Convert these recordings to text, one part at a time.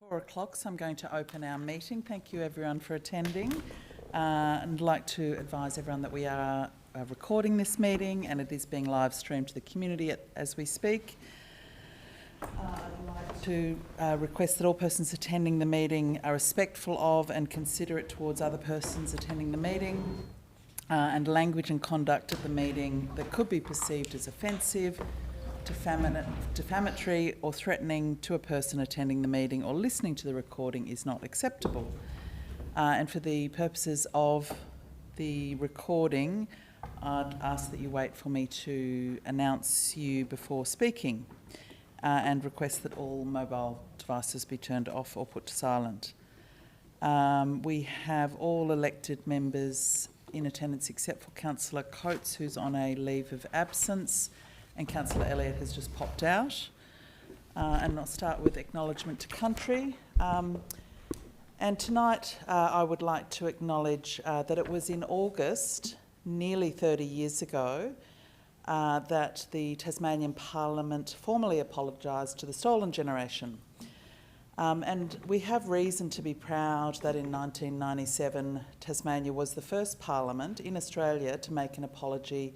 4:00, so I'm going to open our meeting. Thank you everyone for attending. And I'd like to advise everyone that we are recording this meeting and it is being live streamed to the community as we speak. I'd like to request that all persons attending the meeting are respectful of and considerate towards other persons attending the meeting, and language and conduct at the meeting that could be perceived as offensive, defamatory or threatening to a person attending the meeting or listening to the recording is not acceptable. And for the purposes of the recording, I'd ask that you wait for me to announce you before speaking, and request that all mobile devices be turned off or put to silent. We have all elected members in attendance except for Councillor Coates, who's on a leave of absence, and Councillor Elliott has just popped out. And I'll start with acknowledgement to country. And tonight I would like to acknowledge that it was in August, nearly 30 years ago, that the Tasmanian Parliament formally apologised to the stolen generation. And we have reason to be proud that in 1997 Tasmania was the first parliament in Australia to make an apology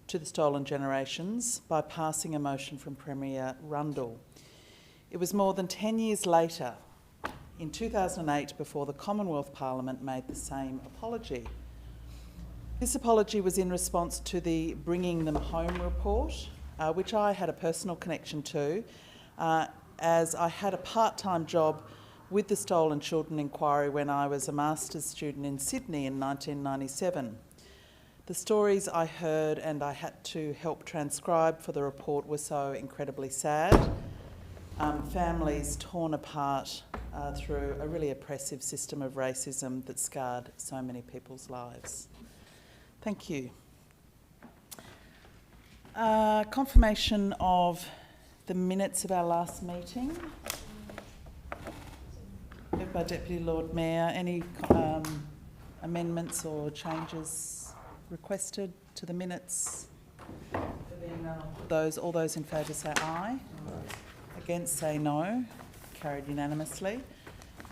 to the stolen generations by passing a motion from Premier Rundle. It was more than 10 years later, in 2008, before the Commonwealth Parliament made the same apology. This apology was in response to the Bringing Them Home report, which I had a personal connection to, as I had a part-time job with the Stolen Children Inquiry when I was a master's student in Sydney in 1997. The stories I heard and I had to help transcribe for the report were so incredibly sad. Families torn apart through a really oppressive system of racism that scarred so many people's lives. Thank you. Confirmation of the minutes of our last meeting. Moved by Deputy Lord Mayor. Any amendments or changes requested to the minutes? All those in favour say aye. Against say no. Carried unanimously.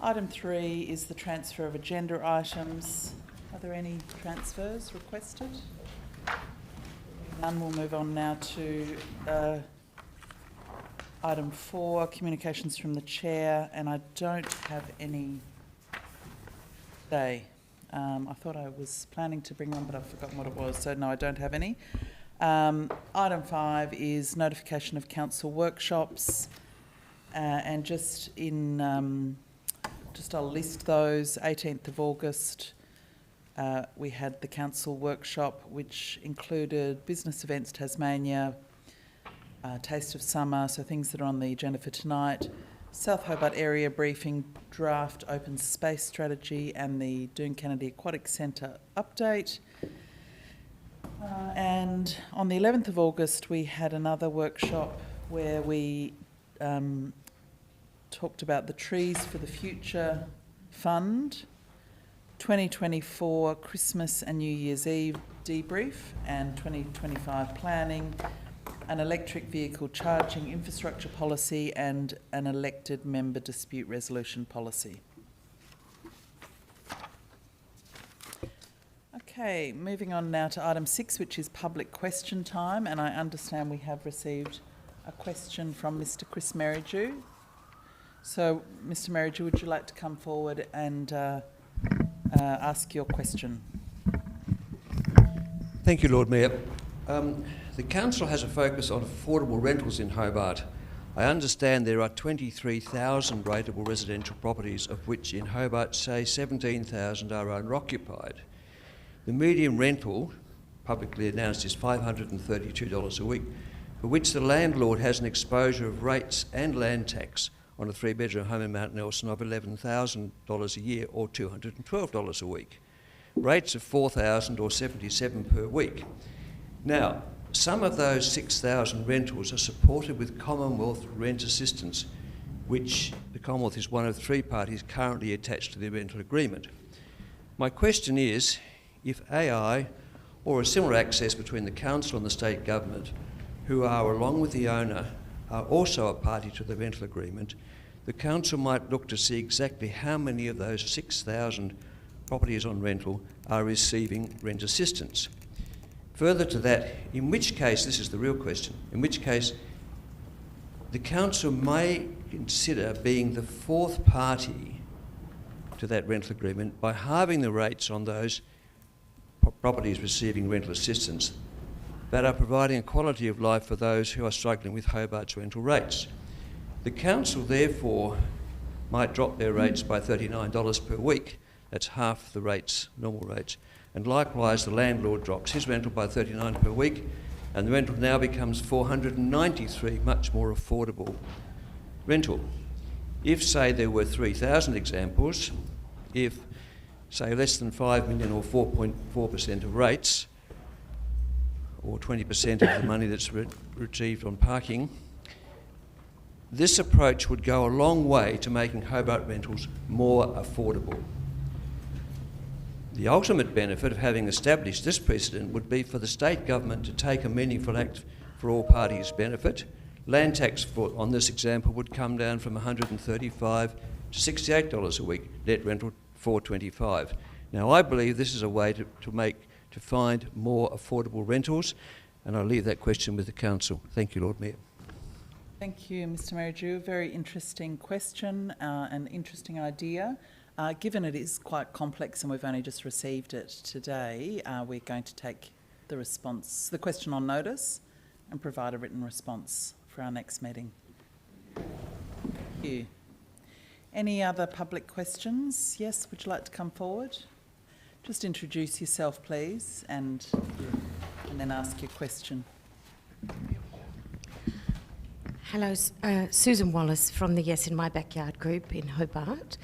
Item 3 is the transfer of agenda items. Are there any transfers requested? None. We'll move on now to item 4, communications from the Chair, and I don't have any today. I thought I was planning to bring one, but I've forgotten what it was, so no, I don't have any. Item 5 is notification of council workshops, and I'll list those. 18th of August, we had the council workshop, which included Business Events Tasmania, Taste of Summer, so things that are on the agenda for tonight, South Hobart Area Briefing, Draft Open Space Strategy, and the Doon Kennedy Aquatic Centre update. And on the 11th of August, we had another workshop where we talked about the Trees for the Future Fund, 2024 Christmas and New Year's Eve debrief, and 2025 planning, an electric vehicle charging infrastructure policy, and an elected member dispute resolution policy. Okay, moving on now to item 6, which is public question time, and I understand we have received a question from Mr. Chris Merridew. So, Mr. Merridew, would you like to come forward and ask your question? Thank you, Lord Mayor. The council has a focus on affordable rentals in Hobart. I understand there are 23,000 rateable residential properties, of which in Hobart, say 17,000 are owner-occupied. The median rental, publicly announced, is $532 a week, for which the landlord has an exposure of rates and land tax on a 3-bedroom home in Mount Nelson of $11,000 a year, or $212 a week. Rates of $4,000 or $77 per week. Now, some of those 6,000 rentals are supported with Commonwealth rent assistance, which the Commonwealth is one of 3 parties currently attached to the rental agreement. My question is, if AI or a similar access between the council and the state government, who are, along with the owner, are also a party to the rental agreement, the council might look to see exactly how many of those 6,000 properties on rental are receiving rent assistance. Further to that, in which case, this is the real question, in which case the council may consider being the fourth party to that rental agreement by halving the rates on those properties receiving rental assistance that are providing a quality of life for those who are struggling with Hobart's rental rates. The council therefore might drop their rates by $39 per week. That's half the rates, normal rates. And likewise, the landlord drops his rental by $39 per week, and the rental now becomes $493, much more affordable rental. If, say, there were 3,000 examples, if, say, less than 5 million or 4.4% of rates, or 20% of the money that's retrieved on parking, this approach would go a long way to making Hobart rentals more affordable. The ultimate benefit of having established this precedent would be for the state government to take a meaningful act for all parties' benefit. Land tax on this example would come down from $135 to $68 a week, net rental $425. Now, I believe this is a way to find more affordable rentals, and I'll leave that question with the council. Thank you, Lord Mayor. Thank you, Mr. Merridew. Very interesting question, an interesting idea. Given it is quite complex and we've only just received it today, we're going to take the question on notice and provide a written response for our next meeting. Thank you. Any other public questions? Yes, would you like to come forward? Just introduce yourself, please, and then ask your question. Hello, Susan Wallace from the Yes in My Backyard group in Hobart.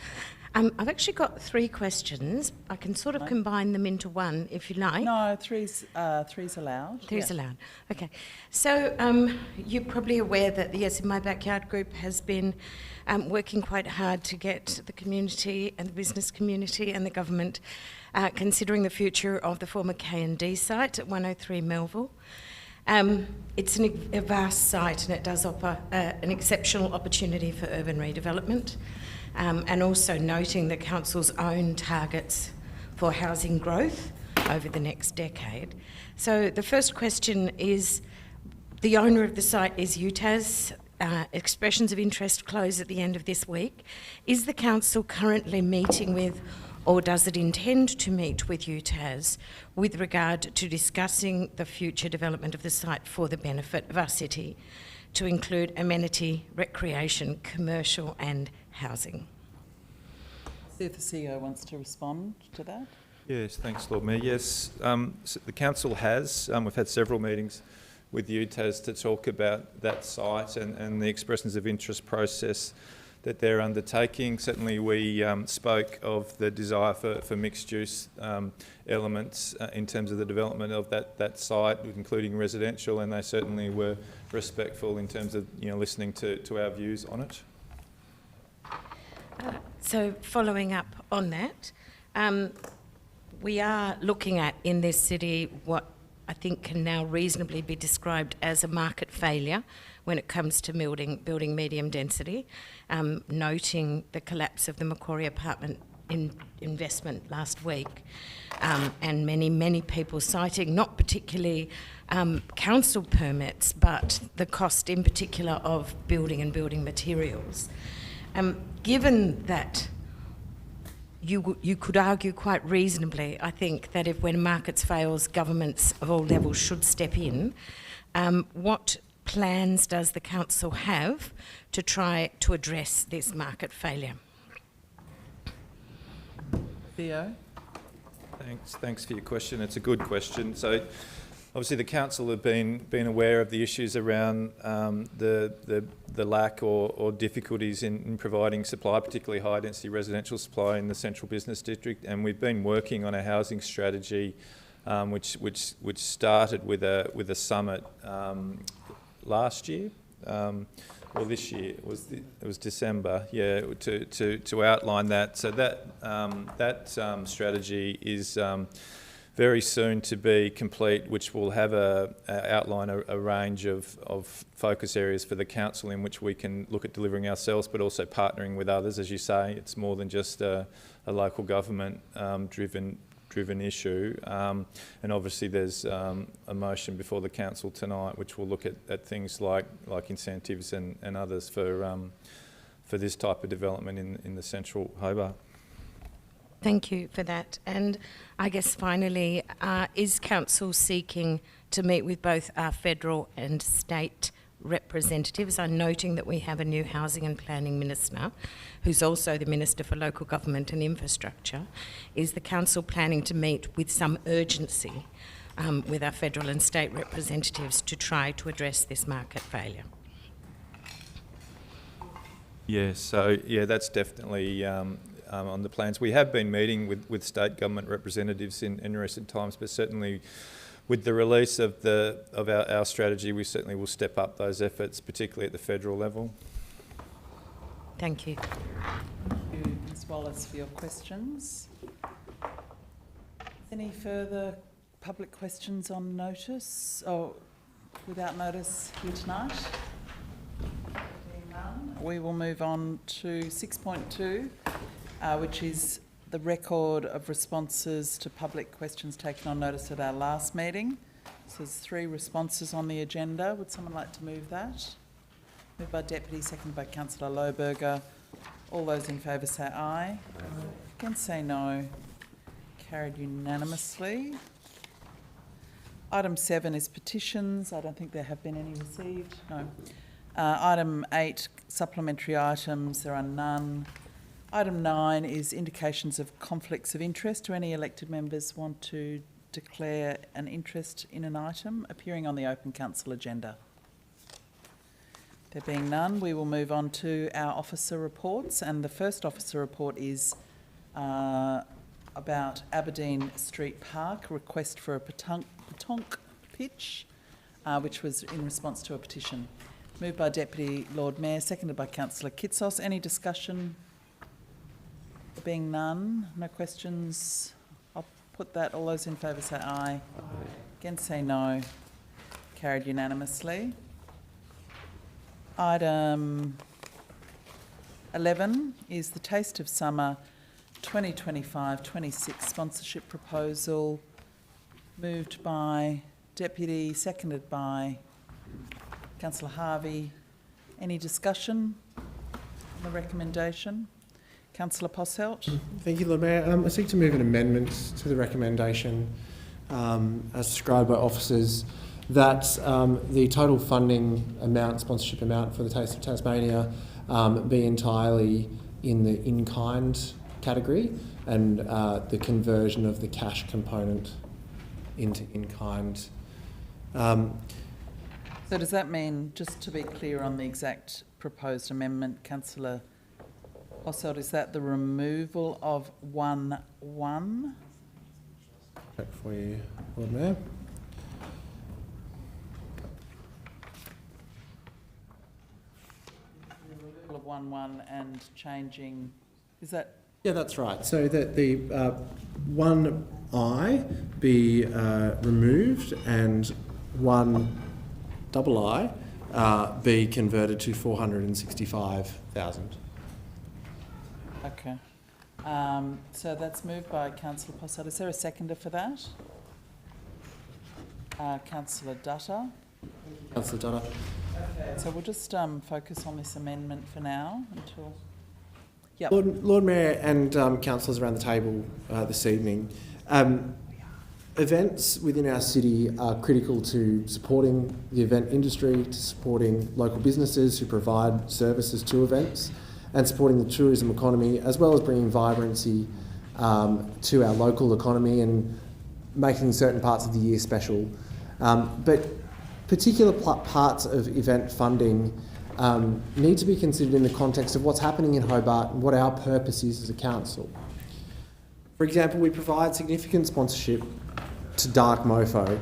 I've actually got 3 questions. I can sort of combine them into one, if you like. No, three's allowed. Three's allowed. Okay. So you're probably aware that the Yes in My Backyard group has been working quite hard to get the community and the business community and the government considering the future of the former K&D site at 103 Melville. It's a vast site and it does offer an exceptional opportunity for urban redevelopment. And also noting the council's own targets for housing growth over the next decade. So the first question is, the owner of the site is UTAS. Expressions of interest close at the end of this week. Is the council currently meeting with, or does it intend to meet with UTAS with regard to discussing the future development of the site for the benefit of our city, to include amenity, recreation, commercial and housing? See if the CEO wants to respond to that. Yes, thanks, Lord Mayor. Yes, so the council has. We've had several meetings with UTAS to talk about that site and the expressions of interest process that they're undertaking. Certainly we spoke of the desire for mixed-use elements in terms of the development of that site, including residential, and they certainly were respectful in terms of listening to our views on it. So following up on that, we are looking at in this city what I think can now reasonably be described as a market failure when it comes to building medium density, noting the collapse of the Macquarie apartment investment last week, and many people citing not particularly council permits, but the cost in particular of building and building materials. Given that you could argue quite reasonably, I think, that if when markets fails, governments of all levels should step in, what plans does the council have to try to address this market failure? Theo? Thanks for your question. It's a good question. So obviously the council have been aware of the issues around the lack or difficulties in providing supply, particularly high density residential supply in the central business district, and we've been working on a housing strategy which started with a summit last year. Or this year, it was December, yeah, to outline that. So that strategy is very soon to be complete, which will have outline a range of focus areas for the council in which we can look at delivering ourselves, but also partnering with others. As you say, it's more than just a local government driven issue, and obviously there's a motion before the council tonight which will look at things like incentives and others for this type of development in the central Hobart. Thank you for that. And I guess finally, is council seeking to meet with both our federal and state representatives? I'm noting that we have a new housing and planning minister who's also the Minister for Local Government and Infrastructure. Is the council planning to meet with some urgency with our federal and state representatives to try to address this market failure? Yeah, so that's definitely on the plans. We have been meeting with state government representatives in recent times, but certainly with the release of our strategy, we certainly will step up those efforts, particularly at the federal level. Thank you. Thank you, Ms Wallace, for your questions. Any further public questions on notice or without notice here tonight? We will move on to 6.2, which is the record of responses to public questions taken on notice at our last meeting. So there's 3 responses on the agenda. Would someone like to move that? Moved by Deputy, seconded by Councillor Lohberger. All those in favour say aye. Against say no. Carried unanimously. Item 7 is petitions. I don't think there have been any received. No. Item 8, supplementary items. There are none. Item 9 is indications of conflicts of interest. Do any elected members want to declare an interest in an item appearing on the open council agenda? There being none, we will move on to our officer reports, and the first officer report is about Aberdeen Street Park, request for a petanque pitch, which was in response to a petition. Moved by Deputy Lord Mayor, seconded by Councillor Kitsos. Any discussion? There being none, no questions. I'll put that. All those in favour say aye. Against say no. Carried unanimously. Item 11 is the Taste of Summer 2025-26 sponsorship proposal. Moved by Deputy, seconded by Councillor Harvey. Any discussion on the recommendation? Councillor Posselt. Thank you, Lord Mayor. I seek to move an amendment to the recommendation as described by officers that the total funding amount, sponsorship amount for the Taste of Tasmania be entirely in the in-kind category, and the conversion of the cash component into in-kind. So does that mean, just to be clear on the exact proposed amendment, Councillor Posselt, is that the removal of 1.1? Check for you, Lord Mayor. Removal of 1.1 and changing, is that? Yeah, that's right. So that the 1I be removed and 1II be converted to 465,000. Okay. So that's moved by Councillor Posselt. Is there a seconder for that? Councillor Dutta. Councillor Dutta. Okay, so we'll just focus on this amendment for now until... Yep. Lord Mayor and councillors around the table this evening, events within our city are critical to supporting the event industry, to supporting local businesses who provide services to events, and supporting the tourism economy, as well as bringing vibrancy to our local economy and making certain parts of the year special. But particular parts of event funding need to be considered in the context of what's happening in Hobart and what our purpose is as a council. For example, we provide significant sponsorship to Dark Mofo.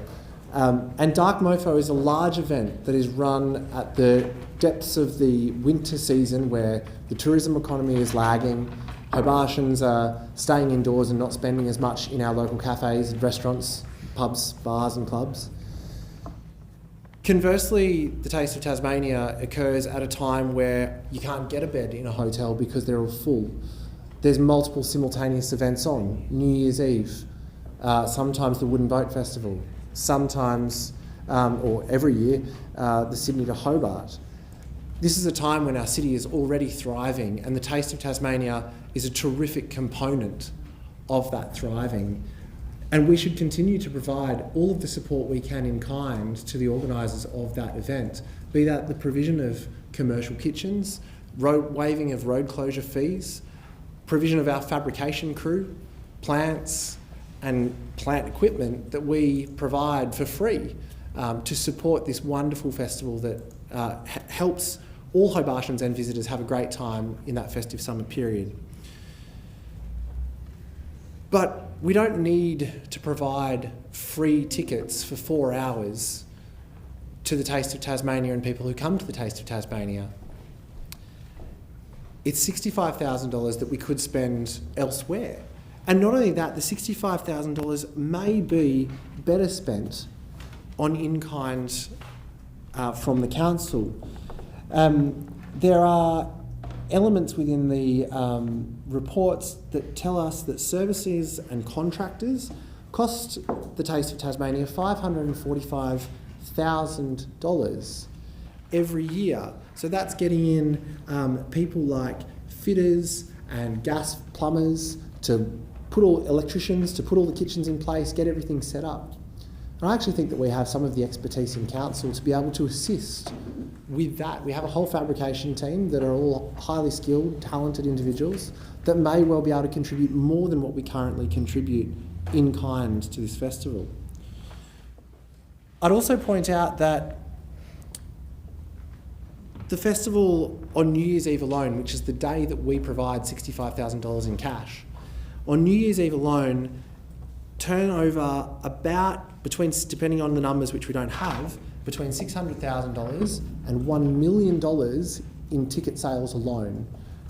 And Dark Mofo is a large event that is run at the depths of the winter season where the tourism economy is lagging Hobartians are staying indoors and not spending as much in our local cafes, restaurants, pubs, bars and clubs. Conversely, the Taste of Tasmania occurs at a time where you can't get a bed in a hotel because they're all full. There's multiple simultaneous events on. New Year's Eve, sometimes the Wooden Boat Festival, sometimes, or every year, the Sydney to Hobart. This is a time when our city is already thriving, and the Taste of Tasmania is a terrific component of that thriving. And we should continue to provide all of the support we can in kind to the organisers of that event, be that the provision of commercial kitchens, waiving of road closure fees, provision of our fabrication crew, plants and plant equipment that we provide for free to support this wonderful festival that helps all Hobartians and visitors have a great time in that festive summer period. But we don't need to provide free tickets for 4 hours to the Taste of Tasmania and people who come to the Taste of Tasmania. It's $65,000 that we could spend elsewhere. And not only that, the $65,000 may be better spent on in-kind from the council. There are elements within the reports that tell us that services and contractors cost the Taste of Tasmania $545,000 every year. So that's getting in people like fitters and gas plumbers electricians to put all the kitchens in place, get everything set up. And I actually think that we have some of the expertise in council to be able to assist with that. We have a whole fabrication team that are all highly skilled, talented individuals that may well be able to contribute more than what we currently contribute in kind to this festival. I'd also point out that the festival on New Year's Eve alone, which is the day that we provide $65,000 in cash, on New Year's Eve alone, turnover about between, depending on the numbers which we don't have, between $600,000 and $1 million in ticket sales alone.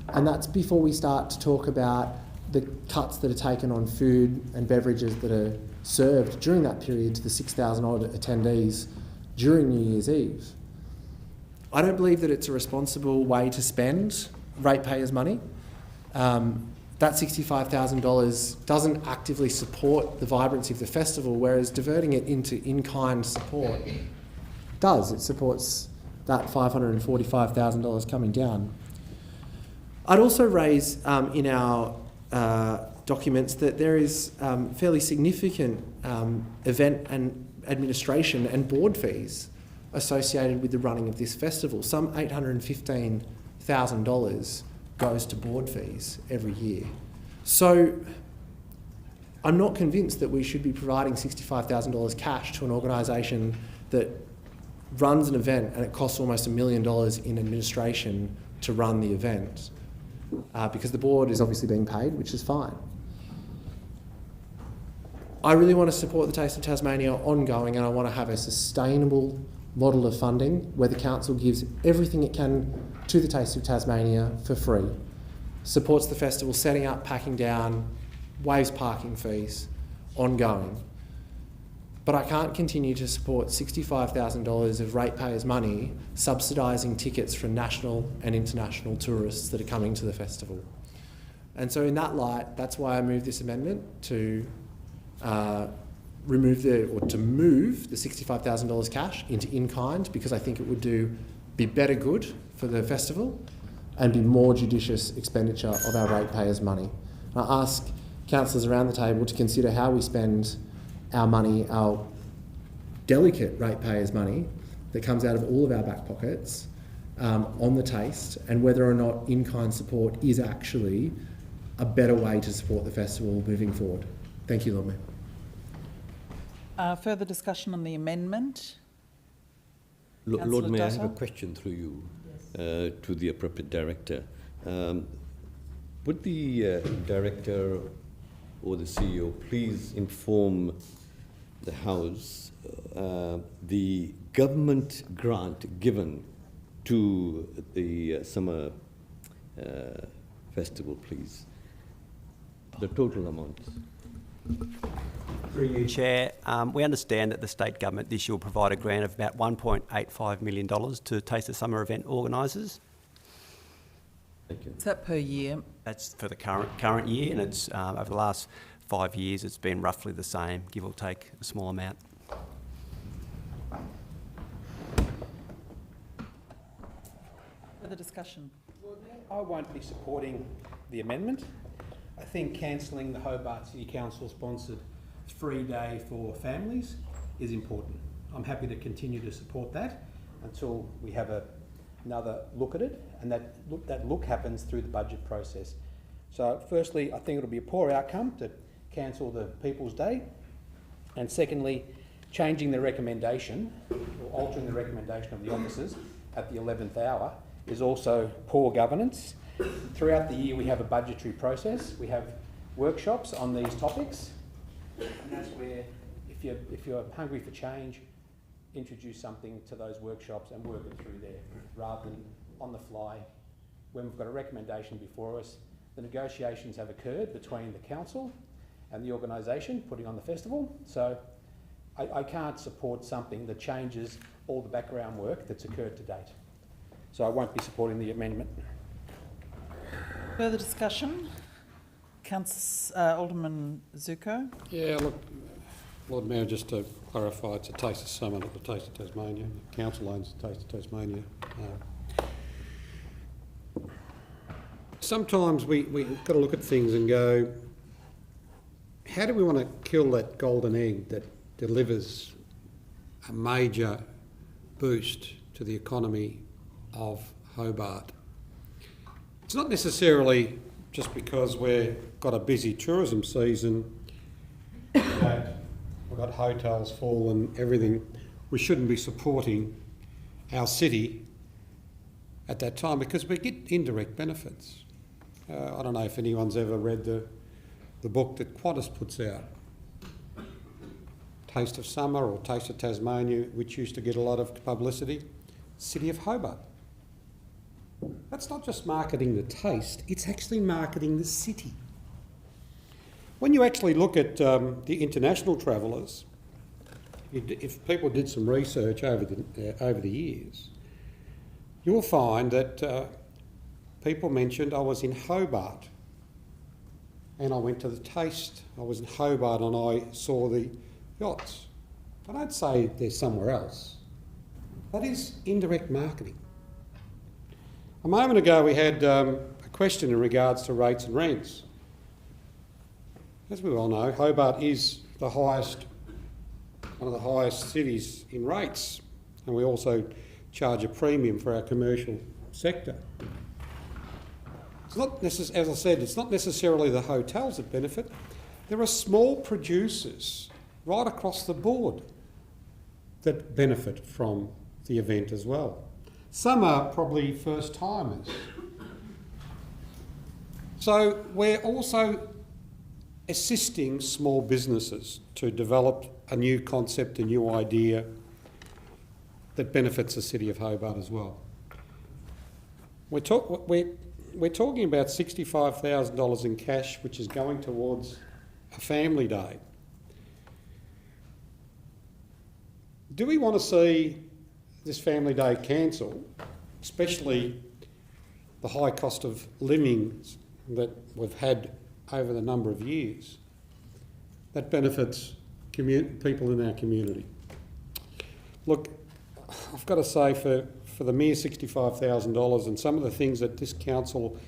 And that's before we start to talk about the cuts that are taken on food and beverages that are served during that period to the 6,000 odd attendees during New Year's Eve. I don't believe that it's a responsible way to spend ratepayers' money. That $65,000 doesn't actively support the vibrancy of the festival, whereas diverting it into in-kind support does. It supports that $545,000 coming down. I'd also raise in our documents that there is fairly significant event and administration and board fees associated with the running of this festival. Some $815,000 goes to board fees every year. So I'm not convinced that we should be providing $65,000 cash to an organisation that runs an event and it costs almost $1 million in administration to run the event, because the board is obviously being paid, which is fine. I really want to support the Taste of Tasmania ongoing, and I want to have a sustainable model of funding where the council gives everything it can to the Taste of Tasmania for free, supports the festival setting up, packing down, waives parking fees, ongoing. But I can't continue to support $65,000 of ratepayers' money subsidising tickets for national and international tourists that are coming to the festival. And so in that light, that's why I moved this amendment to move the $65,000 cash into in-kind, because I think it would be better good for the festival and be more judicious expenditure of our ratepayers' money. And I ask councillors around the table to consider how we spend our money, our delicate ratepayers' money that comes out of all of our back pockets on the Taste, and whether or not in-kind support is actually a better way to support the festival moving forward. Thank you, Lord Mayor. Further discussion on the amendment? Lord Mayor, I have a Dutton? question through you to the appropriate director. Would the director or the CEO please inform the House the government grant given to the summer festival, please? the total amount. Through you, Chair, we understand that the state government this year will provide a grant of about $1.85 million to Taste the Summer event organisers. Thank you. Is that per year? That's for the current year, and it's over the last 5 years it's been roughly the same, give or take a small amount. Further discussion? I won't be supporting the amendment. I think cancelling the Hobart City Council sponsored free day for families is important. I'm happy to continue to support that until we have another look at it, and that look happens through the budget process. So firstly, I think it'll be a poor outcome to cancel the People's Day, and secondly, changing the recommendation or altering the recommendation of the officers at the 11th hour is also poor governance. Throughout the year we have a budgetary process, we have workshops on these topics, and that's where, if you're hungry for change, introduce something to those workshops and work it through there, rather than on the fly. When we've got a recommendation before us, the negotiations have occurred between the council and the organisation putting on the festival, so I can't support something that changes all the background work that's occurred to date. So I won't be supporting the amendment. Further discussion? Alderman Zuko. Yeah, look, Lord Mayor, just to clarify, it's a Taste of Summer, not the Taste of Tasmania. The council owns the Taste of Tasmania. Sometimes we've got to look at things and go, how do we want to kill that golden egg that delivers a major boost to the economy of Hobart? It's not necessarily just because we've got a busy tourism season that we've got hotels full and everything. We shouldn't be supporting our city at that time because we get indirect benefits. I don't know if anyone's ever read the book that Qantas puts out, Taste of Summer or Taste of Tasmania, which used to get a lot of publicity. City of Hobart. That's not just marketing the taste, it's actually marketing the city. When you actually look at the international travellers, if people did some research over the years, you'll find that people mentioned, I was in Hobart and I went to the Taste. I was in Hobart and I saw the yachts. I don't say they're somewhere else. That is indirect marketing. A moment ago we had a question in regards to rates and rents. As we all know, Hobart is one of the highest cities in rates, and we also charge a premium for our commercial sector. It's not as I said, it's not necessarily the hotels that benefit. There are small producers right across the board that benefit from the event as well. Some are probably first timers. So we're also assisting small businesses to develop a new concept, a new idea that benefits the City of Hobart as well. We're talking about $65,000 in cash, which is going towards a family day. Do we want to see this family day cancelled, especially the high cost of living that we've had over the number of years that benefits people in our community? Look, I've got to say for the mere $65,000 and some of the things that this council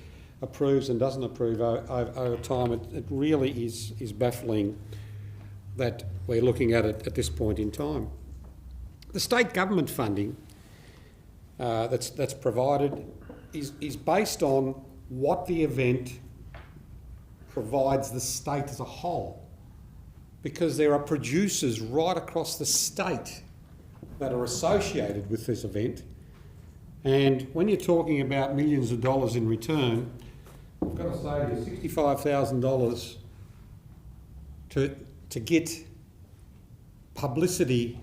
approves and doesn't approve over time, it really is baffling that we're looking at it at this point in time. The state government funding that's provided is based on what the event provides the state as a whole, because there are producers right across the state that are associated with this event, and when you're talking about millions of dollars in return, I've got to say $65,000 to get publicity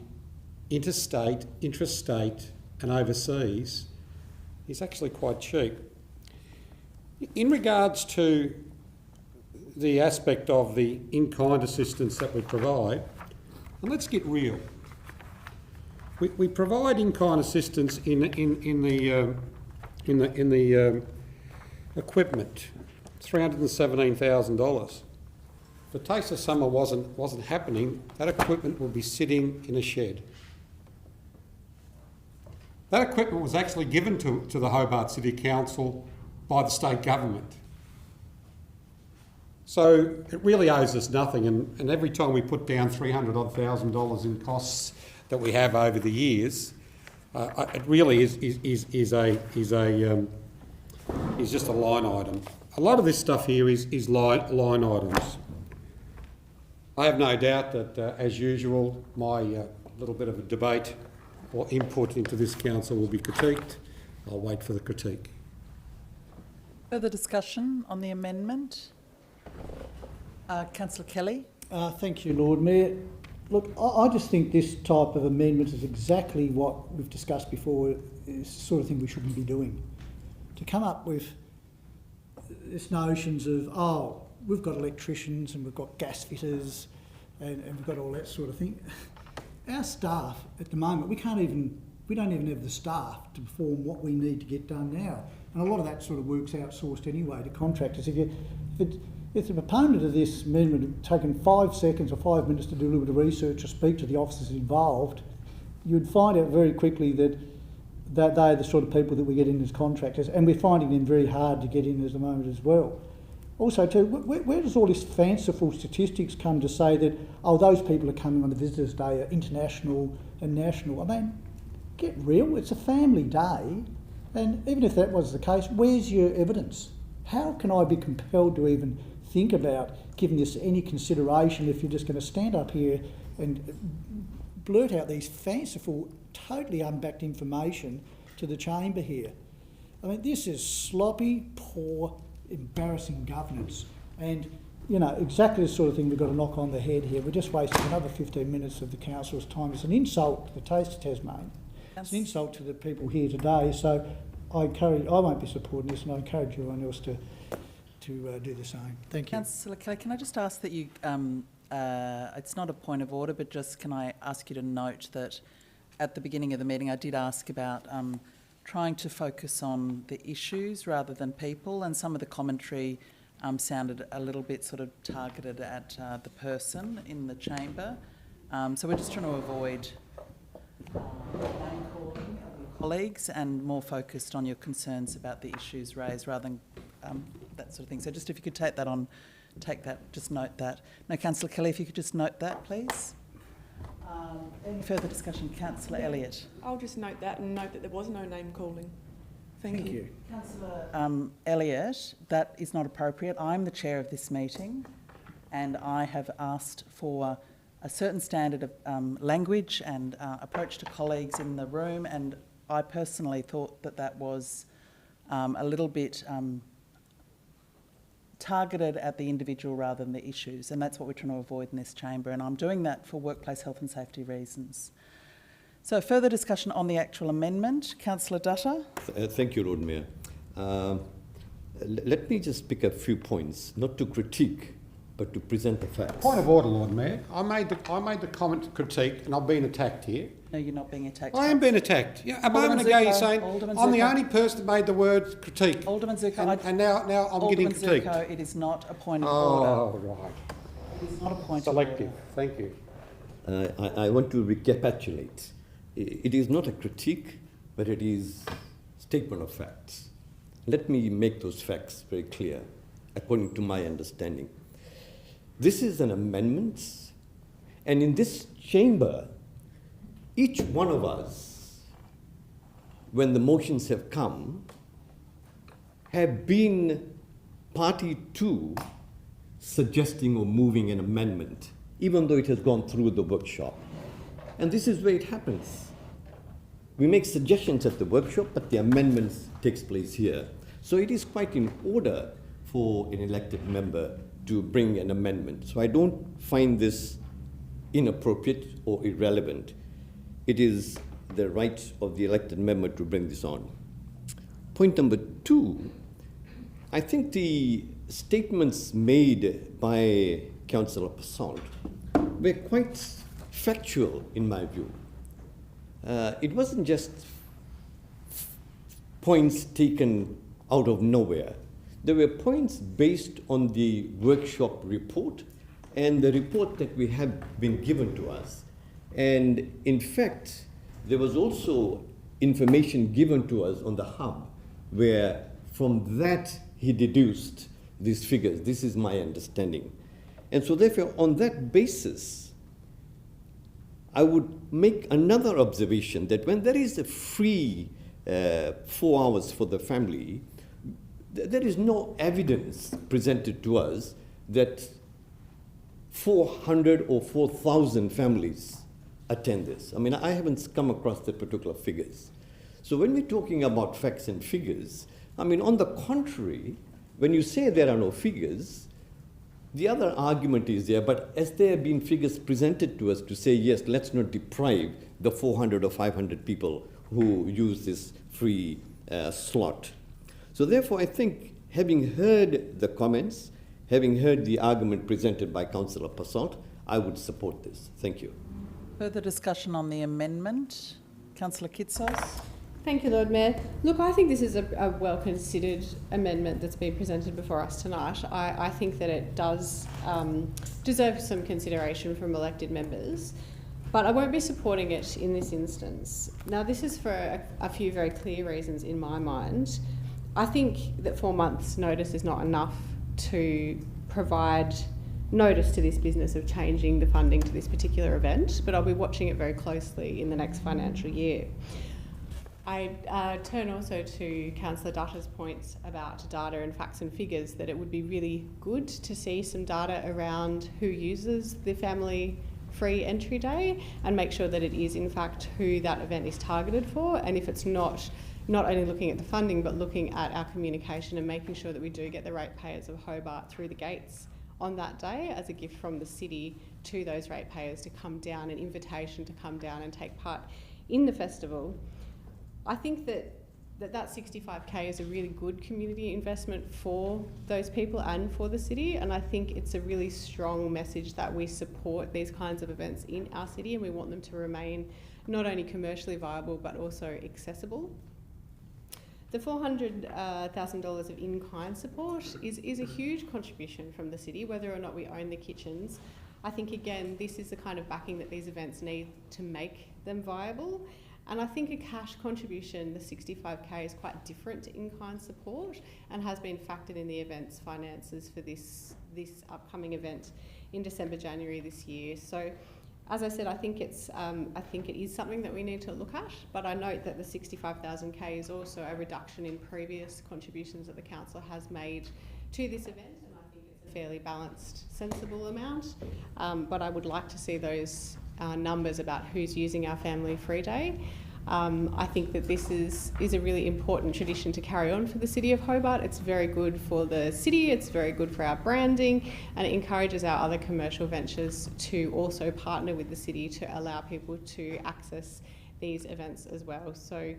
interstate, intrastate and overseas is actually quite cheap. In regards to the aspect of the in-kind assistance that we provide. And let's get real. We provide in-kind assistance in the equipment, $317,000. If the Taste of Summer wasn't happening, that equipment would be sitting in a shed. That equipment was actually given to the Hobart City Council by the state government. So it really owes us nothing, and every time we put down $300,000 in costs that we have over the years, it really is just a line item. A lot of this stuff here is line items. I have no doubt that, as usual, my little bit of a debate or input into this council will be critiqued. I'll wait for the critique. Further discussion on the amendment? Councillor Kelly. Thank you, Lord Mayor. Look, I just think this type of amendment is exactly what we've discussed before. It's the sort of thing we shouldn't be doing. To come up with this notions of, oh, we've got electricians and we've got gas fitters and we've got all that sort of thing. Our staff at the moment, we don't even have the staff to perform what we need to get done now. And a lot of that sort of work's outsourced anyway to contractors. If the proponent of this amendment had taken 5 seconds or 5 minutes to do a little bit of research or speak to the officers involved, you'd find out very quickly that they're the sort of people that we get in as contractors, and we're finding them very hard to get in at the moment as well. Also, too, where does all this fanciful statistics come to say that, oh, those people are coming on the Visitors' Day are international and national? I mean, get real, it's a family day, and even if that was the case, where's your evidence? How can I be compelled to even think about giving this any consideration if you're just going to stand up here and blurt out these fanciful, totally unbacked information to the chamber here? I mean, this is sloppy, poor, embarrassing governance, and exactly the sort of thing we've got to knock on the head here. We're just wasting another 15 minutes of the council's time. It's an insult to the Taste of Tasmania. It's an insult to the people here today. So I won't be supporting this, and I encourage everyone else to do the same. Thank you. Councillor Kelly, can I just ask that you, it's not a point of order, but just can I ask you to note that at the beginning of the meeting I did ask about trying to focus on the issues rather than people, and some of the commentary sounded a little bit sort of targeted at the person in the chamber. So we're just trying to avoid name calling of your colleagues and more focused on your concerns about the issues raised rather than that sort of thing. So just if you could just note that. No, Councillor Kelly, if you could just note that, please. Any further discussion? Councillor Elliott. I'll just note that and note that there was no name calling. Thank you. Councillor Elliott, that is not appropriate. I'm the chair of this meeting and I have asked for a certain standard of language and approach to colleagues in the room, and I personally thought that was a little bit targeted at the individual rather than the issues, and that's what we're trying to avoid in this chamber, and I'm doing that for workplace health and safety reasons. So further discussion on the actual amendment. Councillor Dutta. Thank you, Lord Mayor. Let me just pick a few points, not to critique, but to present the facts. Point of order, Lord Mayor. I made the comment to critique, and I've been attacked here. No, you're not being attacked. I am being attacked. Yeah, a moment ago you're saying I'm the only person that made the word critique. Alderman Zuko. And now I'm getting critiqued. Alderman Zuko, it is not a point of order. Oh, right. It is not a point Selective. of order. Thank you. I want to recapitulate. It is not a critique, but it is statement of facts. Let me make those facts very clear, according to my understanding. This is an amendment, and in this chamber, each one of us, when the motions have come, have been party to suggesting or moving an amendment, even though it has gone through the workshop. And this is where it happens. We make suggestions at the workshop, but the amendments takes place here. So it is quite in order for an elected member to bring an amendment. So I don't find this inappropriate or irrelevant. It is the right of the elected member to bring this on. Point number two, I think the statements made by Councillor Passant were quite factual in my view. It wasn't just points taken out of nowhere. There were points based on the workshop report and the report that we have been given to us. And in fact, there was also information given to us on the hub where from that he deduced these figures. This is my understanding. And so therefore, on that basis, I would make another observation that when there is a free 4 hours for the family, there is no evidence presented to us that 400 or 4,000 families attend this. I mean, I haven't come across the particular figures. So when we're talking about facts and figures, I mean, on the contrary, when you say there are no figures, the other argument is there, but as there have been figures presented to us to say, yes, let's not deprive the 400 or 500 people who use this free slot. So therefore, I think, having heard the comments, having heard the argument presented by Councillor Passant, I would support this. Thank you. Further discussion on the amendment. Councillor Kitsos. Thank you, Lord Mayor. Look, I think this is a well-considered amendment that's been presented before us tonight. I think that it does deserve some consideration from elected members, but I won't be supporting it in this instance. Now, this is for a few very clear reasons in my mind. I think that 4 months' notice is not enough to provide notice to this business of changing the funding to this particular event, but I'll be watching it very closely in the next financial year. I turn also to Councillor Dutta's points about data and facts and figures, that it would be really good to see some data around who uses the family free entry day and make sure that it is in fact who that event is targeted for, and if it's not only looking at the funding but looking at our communication and making sure that we do get the ratepayers of Hobart through the gates on that day as a gift from the city to those ratepayers to come down, an invitation to come down and take part in the festival. I think that 65k is a really good community investment for those people and for the city, and I think it's a really strong message that we support these kinds of events in our city and we want them to remain not only commercially viable but also accessible. The $400,000 of in-kind support is a huge contribution from the city, whether or not we own the kitchens. I think, again, this is the kind of backing that these events need to make them viable. And I think a cash contribution, the 65k, is quite different to in-kind support and has been factored in the event's finances for this upcoming event in December, January this year. So, as I said, I think it is something that we need to look at, but I note that the 65,000k is also a reduction in previous contributions that the council has made to this event, and I think it's a fairly balanced, sensible amount. But I would like to see those numbers about who's using our family free day. I think that this is a really important tradition to carry on for the City of Hobart. It's very good for the city, it's very good for our branding, and it encourages our other commercial ventures to also partner with the city to allow people to access these events as well. So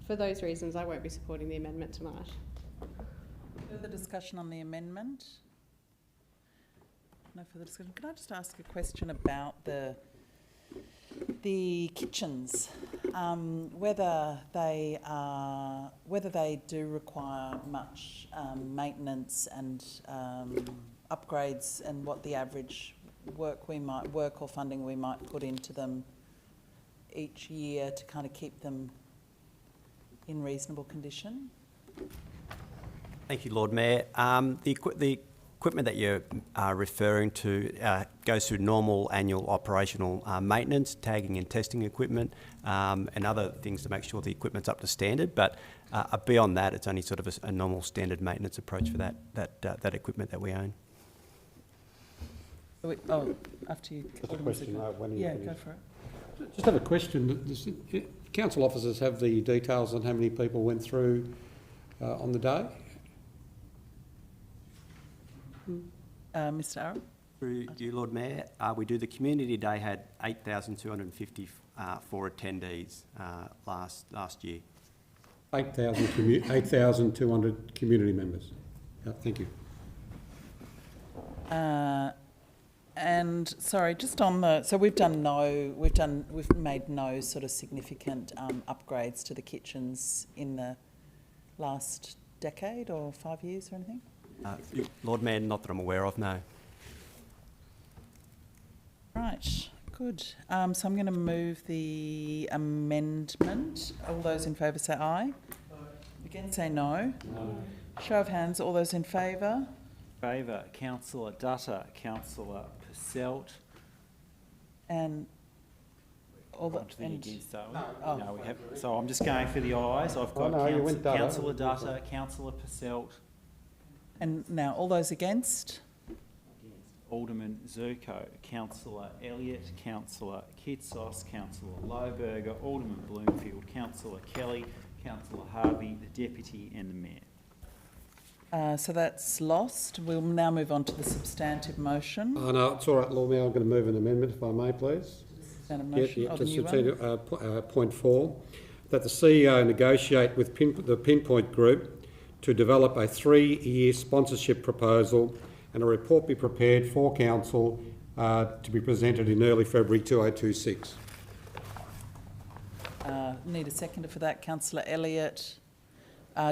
for those reasons, I won't be supporting the amendment tonight. Further discussion on the amendment? No further discussion. Can I just ask a question about the kitchens, whether they do require much maintenance and upgrades, and what the average work or funding we might put into them each year to kind of keep them in reasonable condition? Thank you, Lord Mayor. The equipment that you're referring to goes through normal annual operational maintenance, tagging and testing equipment, and other things to make sure the equipment's up to standard. But beyond that, it's only sort of a normal standard maintenance approach for that equipment that we own. After you. Just a question. When you finish. Go for it. Just have a question. Council officers have the details on how many people went through on the day? Mr. Arrow? Through you, Lord Mayor, we do. The community day had 8,254 attendees last year. 8,200 community members. Thank you. And sorry, just on the, so we've made no sort of significant upgrades to the kitchens in the last decade or 5 years or anything? Lord Mayor, not that I'm aware of, no. Right, good. So I'm going to move the amendment. All those in favour say aye. Again, say no. Show of hands, all those in favour? Favour, Councillor Dutta, Councillor Purcell. And all the... against, are we? No, we have. So I'm just going for the ayes. I've got Councillor Dutta, Councillor Purcell. And now all those against? Alderman Zerko, Councillor Elliott, Councillor Kitsos, Councillor Lohberger, Alderman Bloomfield, Councillor Kelly, Councillor Harvey, the Deputy and the Mayor. So that's lost. We'll now move on to the substantive motion. Oh, no, it's all right, Lord Mayor. I'm going to move an amendment, if I may, please. Substantive motion. To substantive, point 4, that the CEO negotiate with the Pinpoint Group to develop a 3-year sponsorship proposal and a report be prepared for Council to be presented in early February 2026. Need a seconder for that. Councillor Elliott.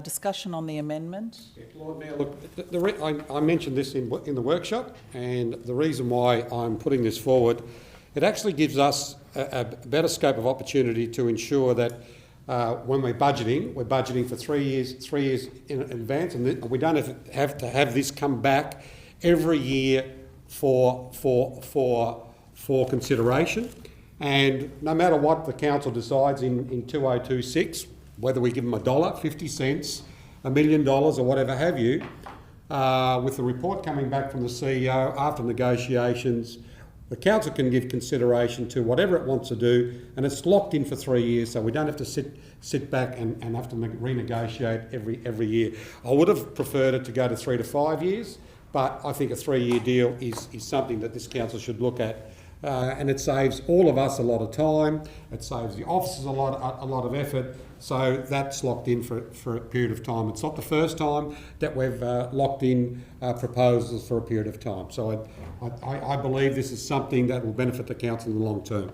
Discussion on the amendment. Lord Mayor, look, I mentioned this in the workshop, and the reason why I'm putting this forward, it actually gives us a better scope of opportunity to ensure that when we're budgeting for 3 years in advance, and we don't have to have this come back every year for consideration. And no matter what the council decides in 2026, whether we give them $1, 50 cents, $1 million or whatever have you, with the report coming back from the CEO after negotiations, the council can give consideration to whatever it wants to do, and it's locked in for 3 years, so we don't have to sit back and have to renegotiate every year. I would have preferred it to go to 3 to 5 years, but I think a 3-year deal is something that this council should look at. And it saves all of us a lot of time, it saves the officers a lot of effort, so that's locked in for a period of time. It's not the first time that we've locked in proposals for a period of time. So I believe this is something that will benefit the council in the long term.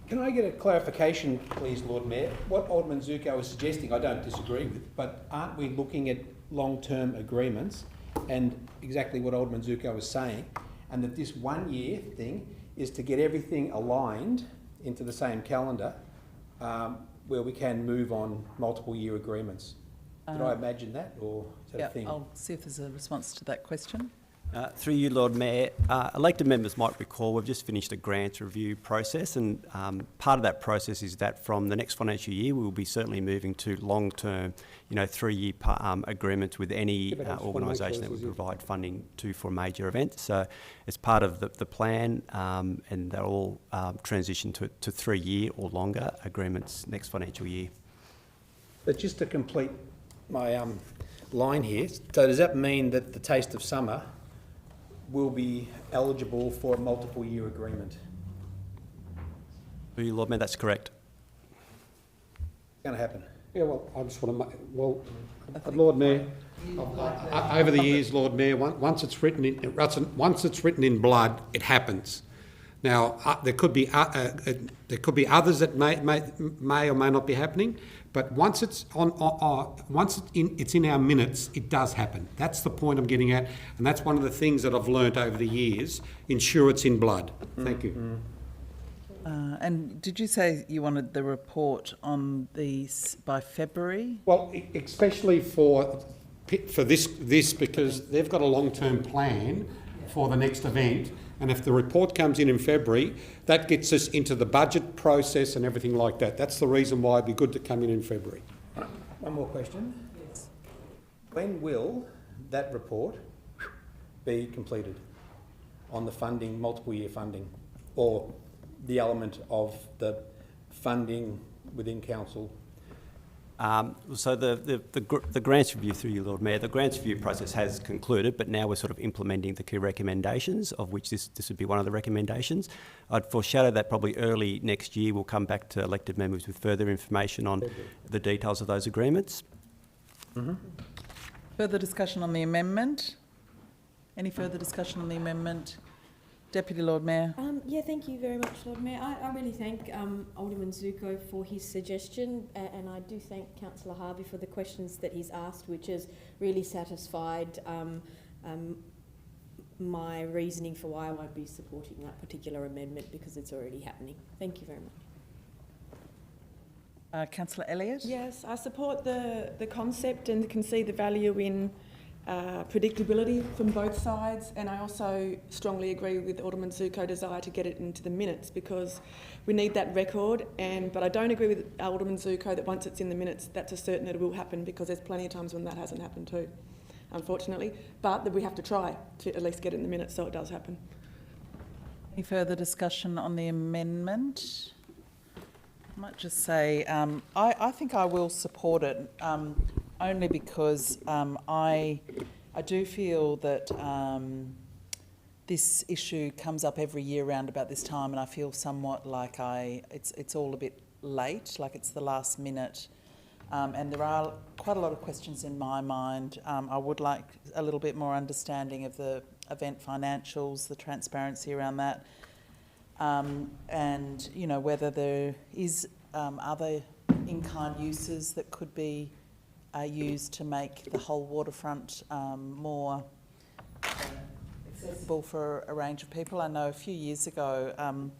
Can I get a clarification, please, Lord Mayor? What Alderman Zerko is suggesting, I don't disagree with, but aren't we looking at long-term agreements, and exactly what Alderman Zerko is saying, and that this 1 year thing is to get everything aligned into the same calendar where we can move on multiple year agreements. Did I imagine that, or is that a thing? I'll see if there's a response to that question. Through you, Lord Mayor, elected members might recall we've just finished a grants review process, and part of that process is that from the next financial year we will be certainly moving to long-term, 3-year agreements with any organisation that would provide funding for major events. So it's part of the plan, and they'll all transition to 3-year or longer agreements next financial year. But just to complete my line here, so does that mean that the Taste of Summer will be eligible for a multiple year agreement? Through you, Lord Mayor, that's correct. It's going to happen. Yeah, well, I just want to Lord Mayor, over the years, Lord Mayor, once it's written in blood, it happens. Now there could be others that may or may not be happening, but once it's it's in our minutes, it does happen. That's the point I'm getting at, and that's one of the things that I've learnt over the years. Ensure it's in blood. Thank you. And did you say you wanted the report on these by February? Well, especially for this because they've got a long-term plan for the next event, and if the report comes in February, that gets us into the budget process and everything like that. That's the reason why it'd be good to come in February. One more question. Yes. When will that report be completed on the funding, multiple year funding, or the element of the funding within council? So the grants review, through you, Lord Mayor, the grants review process has concluded, but now we're sort of implementing the key recommendations, of which this would be one of the recommendations. I'd foreshadow that probably early next year we'll come back to elected members with further information on the details of those agreements. Further discussion on the amendment? Any further discussion on the amendment? Deputy Lord Mayor. Yeah, thank you very much, Lord Mayor. I really thank Alderman Zuko for his suggestion, and I do thank Councillor Harvey for the questions that he's asked, which has really satisfied my reasoning for why I won't be supporting that particular amendment, because it's already happening. Thank you very much. Councillor Elliott? Yes, I support the concept and can see the value in predictability from both sides, and I also strongly agree with Alderman Zuko's desire to get it into the minutes, because we need that record. But I don't agree with Alderman Zuko that once it's in the minutes, that's a certain that it will happen, because there's plenty of times when that hasn't happened too, unfortunately. But that we have to try to at least get it in the minutes so it does happen. Any further discussion on the amendment? I might just say I think I will support it. Only because I do feel that this issue comes up every year around about this time, and I feel somewhat like it's all a bit late, like it's the last minute, and there are quite a lot of questions in my mind. I would like a little bit more understanding of the event financials, the transparency around that, and whether there is other in-kind uses that could be used to make the whole waterfront more accessible for a range of people. I know a few years ago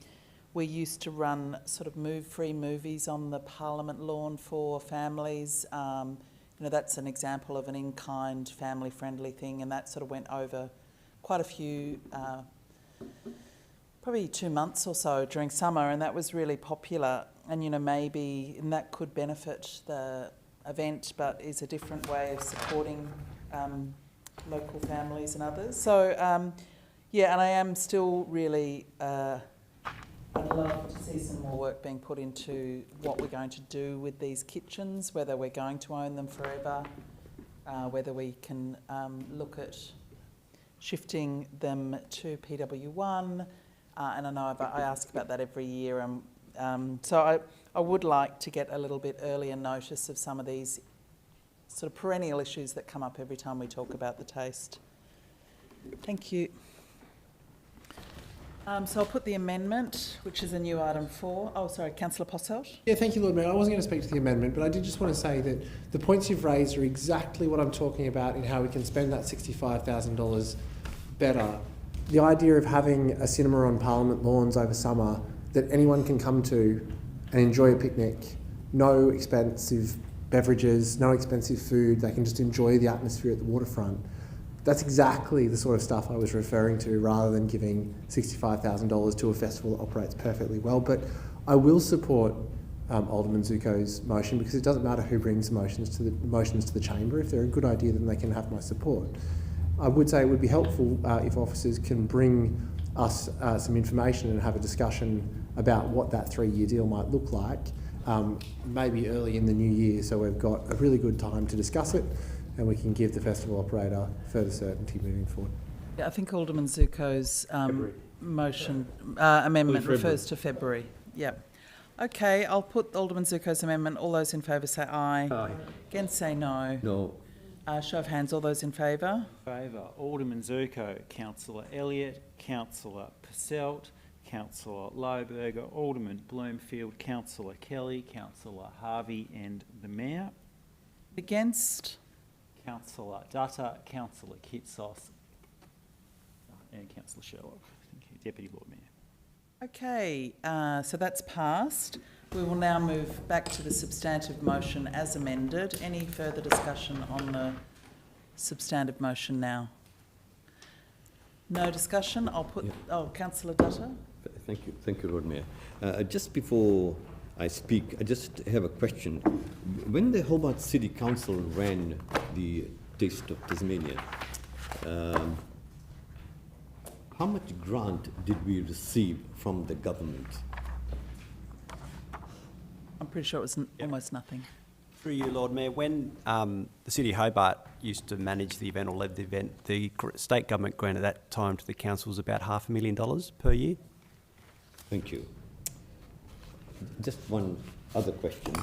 we used to run sort of free movies on the Parliament lawn for families. That's an example of an in-kind, family-friendly thing, and that sort of went over quite a few, probably 2 months or so during summer, and that was really popular. And maybe that could benefit the event, but is a different way of supporting local families and others. So, yeah, and I am still really, I'd love to see some more work being put into what we're going to do with these kitchens, whether we're going to own them forever, whether we can look at shifting them to PW1, and I know I ask about that every year. So I would like to get a little bit earlier notice of some of these sort of perennial issues that come up every time we talk about the taste. Thank you. So I'll put the amendment, which is a new item 4. Oh, sorry, Councillor Posselt. Yeah, thank you, Lord Mayor. I wasn't going to speak to the amendment, but I did just want to say that the points you've raised are exactly what I'm talking about in how we can spend that $65,000 better. The idea of having a cinema on Parliament lawns over summer that anyone can come to and enjoy a picnic, no expensive beverages, no expensive food, they can just enjoy the atmosphere at the waterfront. That's exactly the sort of stuff I was referring to, rather than giving $65,000 to a festival that operates perfectly well. But I will support Alderman Zuko's motion, because it doesn't matter who brings motions to the chamber. If they're a good idea, then they can have my support. I would say it would be helpful if officers can bring us some information and have a discussion about what that 3-year deal might look like, maybe early in the new year, so we've got a really good time to discuss it and we can give the festival operator further certainty moving forward. Yeah, I think Alderman Zuko's amendment refers to February. Yeah. Okay, I'll put Alderman Zuko's amendment. All those in favour say aye. Aye. Against say no. No. Show of hands, all those in favour? Favour. Alderman Zuko, Councillor Elliott, Councillor Posselt, Councillor Lohberger, Alderman Bloomfield, Councillor Kelly, Councillor Harvey and the Mayor. Against? Councillor Dutta, Councillor Kitsos and Councillor Sherlock. Thank you, Deputy Lord Mayor. Okay, so that's passed. We will now move back to the substantive motion as amended. Any further discussion on the substantive motion now? No discussion. I'll put... Yeah. Oh, Councillor Dutta. Thank you, Lord Mayor. Just before I speak, I just have a question. When the Hobart City Council ran the Taste of Tasmania, how much grant did we receive from the government? I'm pretty sure it was almost nothing. Through you, Lord Mayor, when the City of Hobart used to manage the event or lead the event, the state government grant at that time to the council was about $500,000 per year. Thank you. Just one other question.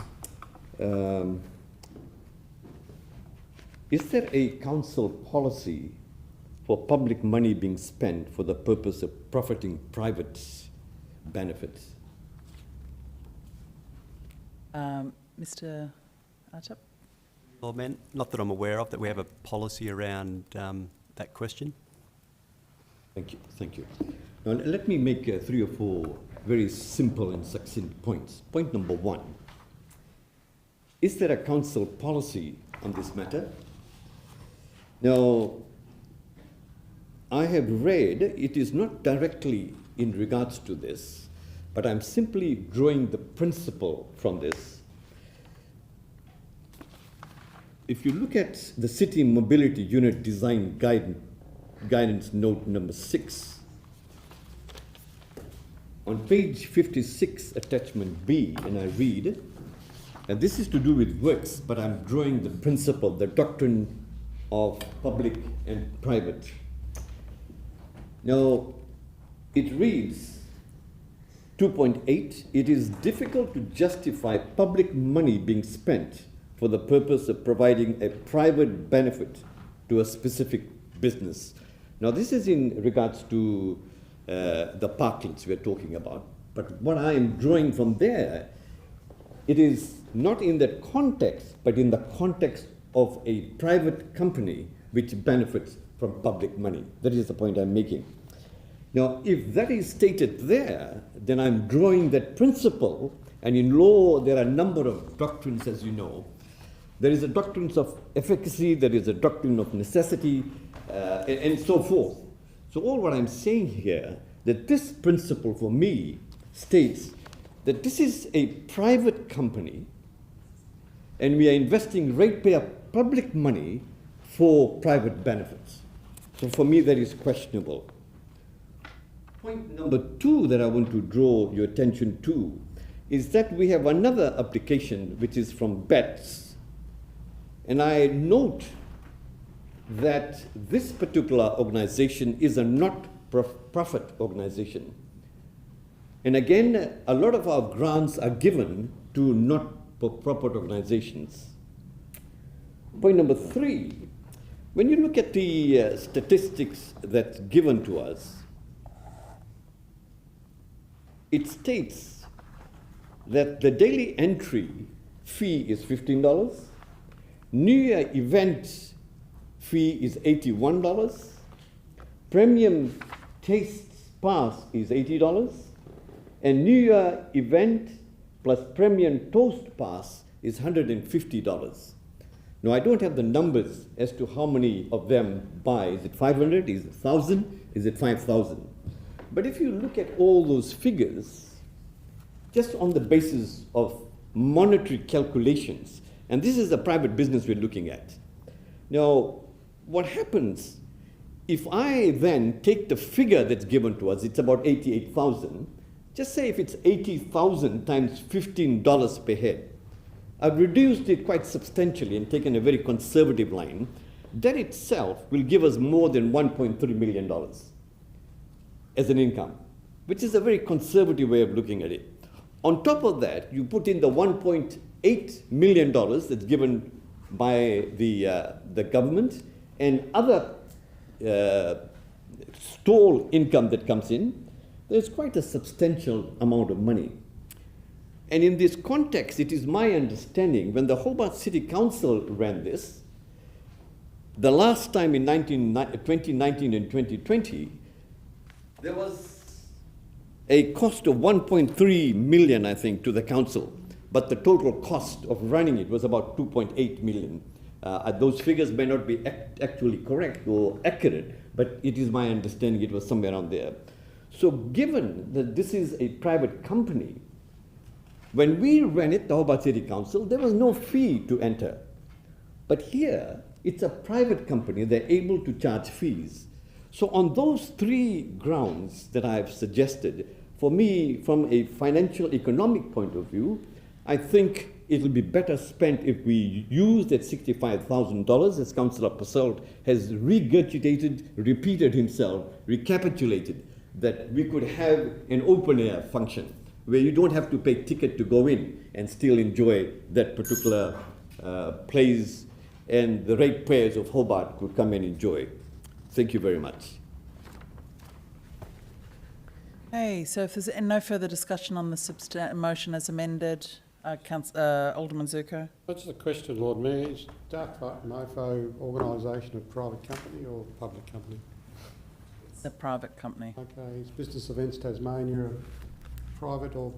Is there a council policy for public money being spent for the purpose of profiting private benefits. Mr. Artup? Lord Mayor, not that I'm aware of, that we have a policy around that question. Thank you. Thank you. Now, let me make 3 or 4 very simple and succinct points. Point number 1. Is there a council policy on this matter? Now, I have read, it is not directly in regards to this, but I'm simply drawing the principle from this. If you look at the City Mobility Unit Design Guidance Note number 6, on page 56, attachment B, and I read, and this is to do with works, but I'm drawing the principle, the doctrine of public and private. Now, it reads, 2.8, it is difficult to justify public money being spent for the purpose of providing a private benefit to a specific business. Now, this is in regards to the parklands we're talking about. But what I am drawing from there, it is not in that context, but in the context of a private company which benefits from public money. That is the point I'm making. Now, if that is stated there, then I'm drawing that principle, and in law there are a number of doctrines, as you know. There is a doctrine of efficacy, there is a doctrine of necessity, and so forth. So all what I'm saying here, that this principle for me states that this is a private company and we are investing ratepayer public money for private benefits. So for me that is questionable. Point number 2 that I want to draw your attention to is that we have another application which is from BETS, and I note that this particular organization is a not-profit organization. And again, a lot of our grants are given to not-for-profit organizations. Point number 3, when you look at the statistics that's given to us, it states that the daily entry fee is $15, New Year event fee is $81, premium taste pass is $80, and New Year event plus premium toast pass is $150. Now, I don't have the numbers as to how many of them buy. Is it 500? Is it 1,000? Is it 5,000? But if you look at all those figures, just on the basis of monetary calculations, and this is a private business we're looking at. Now, what happens if I then take the figure that's given to us, it's about 88,000, just say if it's 80,000 times $15 per head, I've reduced it quite substantially and taken a very conservative line. That itself will give us more than $1.3 million as an income, which is a very conservative way of looking at it. On top of that, you put in the $1.8 million that's given by the government and other stall income that comes in, there's quite a substantial amount of money. And in this context, it is my understanding, when the Hobart City Council ran this, the last time in 2019 and 2020, there was a cost of 1.3 million, I think, to the council, but the total cost of running it was about 2.8 million. Those figures may not be actually correct or accurate, but it is my understanding it was somewhere around there. So given that this is a private company, when we ran it, the Hobart City Council, there was no fee to enter. But here, it's a private company, they're able to charge fees. So on those 3 grounds that I've suggested, for me, from a financial economic point of view, I think it'll be better spent if we use that $65,000, as Councillor Passault has regurgitated, repeated himself, recapitulated, that we could have an open-air function where you don't have to pay ticket to go in and still enjoy that particular place, and the ratepayers of Hobart could come and enjoy. Thank you very much. Okay, so if there's no further discussion on the motion as amended, Alderman Zuko. That's the question, Lord Mayor. Is Dark Mofo organisation a private company or public company? It's a private company. Okay, is Business Events Tasmania a private or?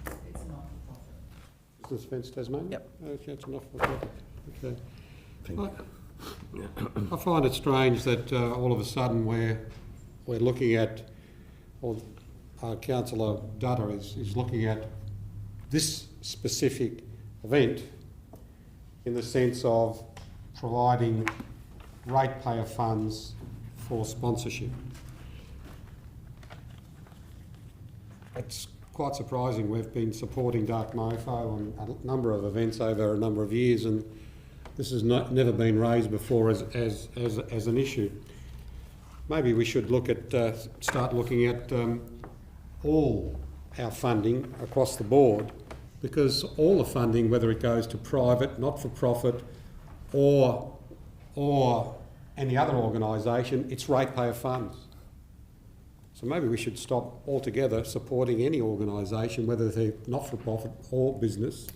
It's not for profit. Business Events Tasmania? Yep. Okay, it's not for profit. Okay. Thank you. I find it strange that all of a sudden we're looking at, or Councillor Dutta is looking at this specific event in the sense of providing ratepayer funds for sponsorship. It's quite surprising. We've been supporting Dark Mofo on a number of events over a number of years, and this has never been raised before as an issue. Maybe we should look at start looking at all our funding across the board, because all the funding, whether it goes to private, not-for-profit, or any other organisation, it's ratepayer funds. So maybe we should stop altogether supporting any organisation, whether they're not-for-profit or business,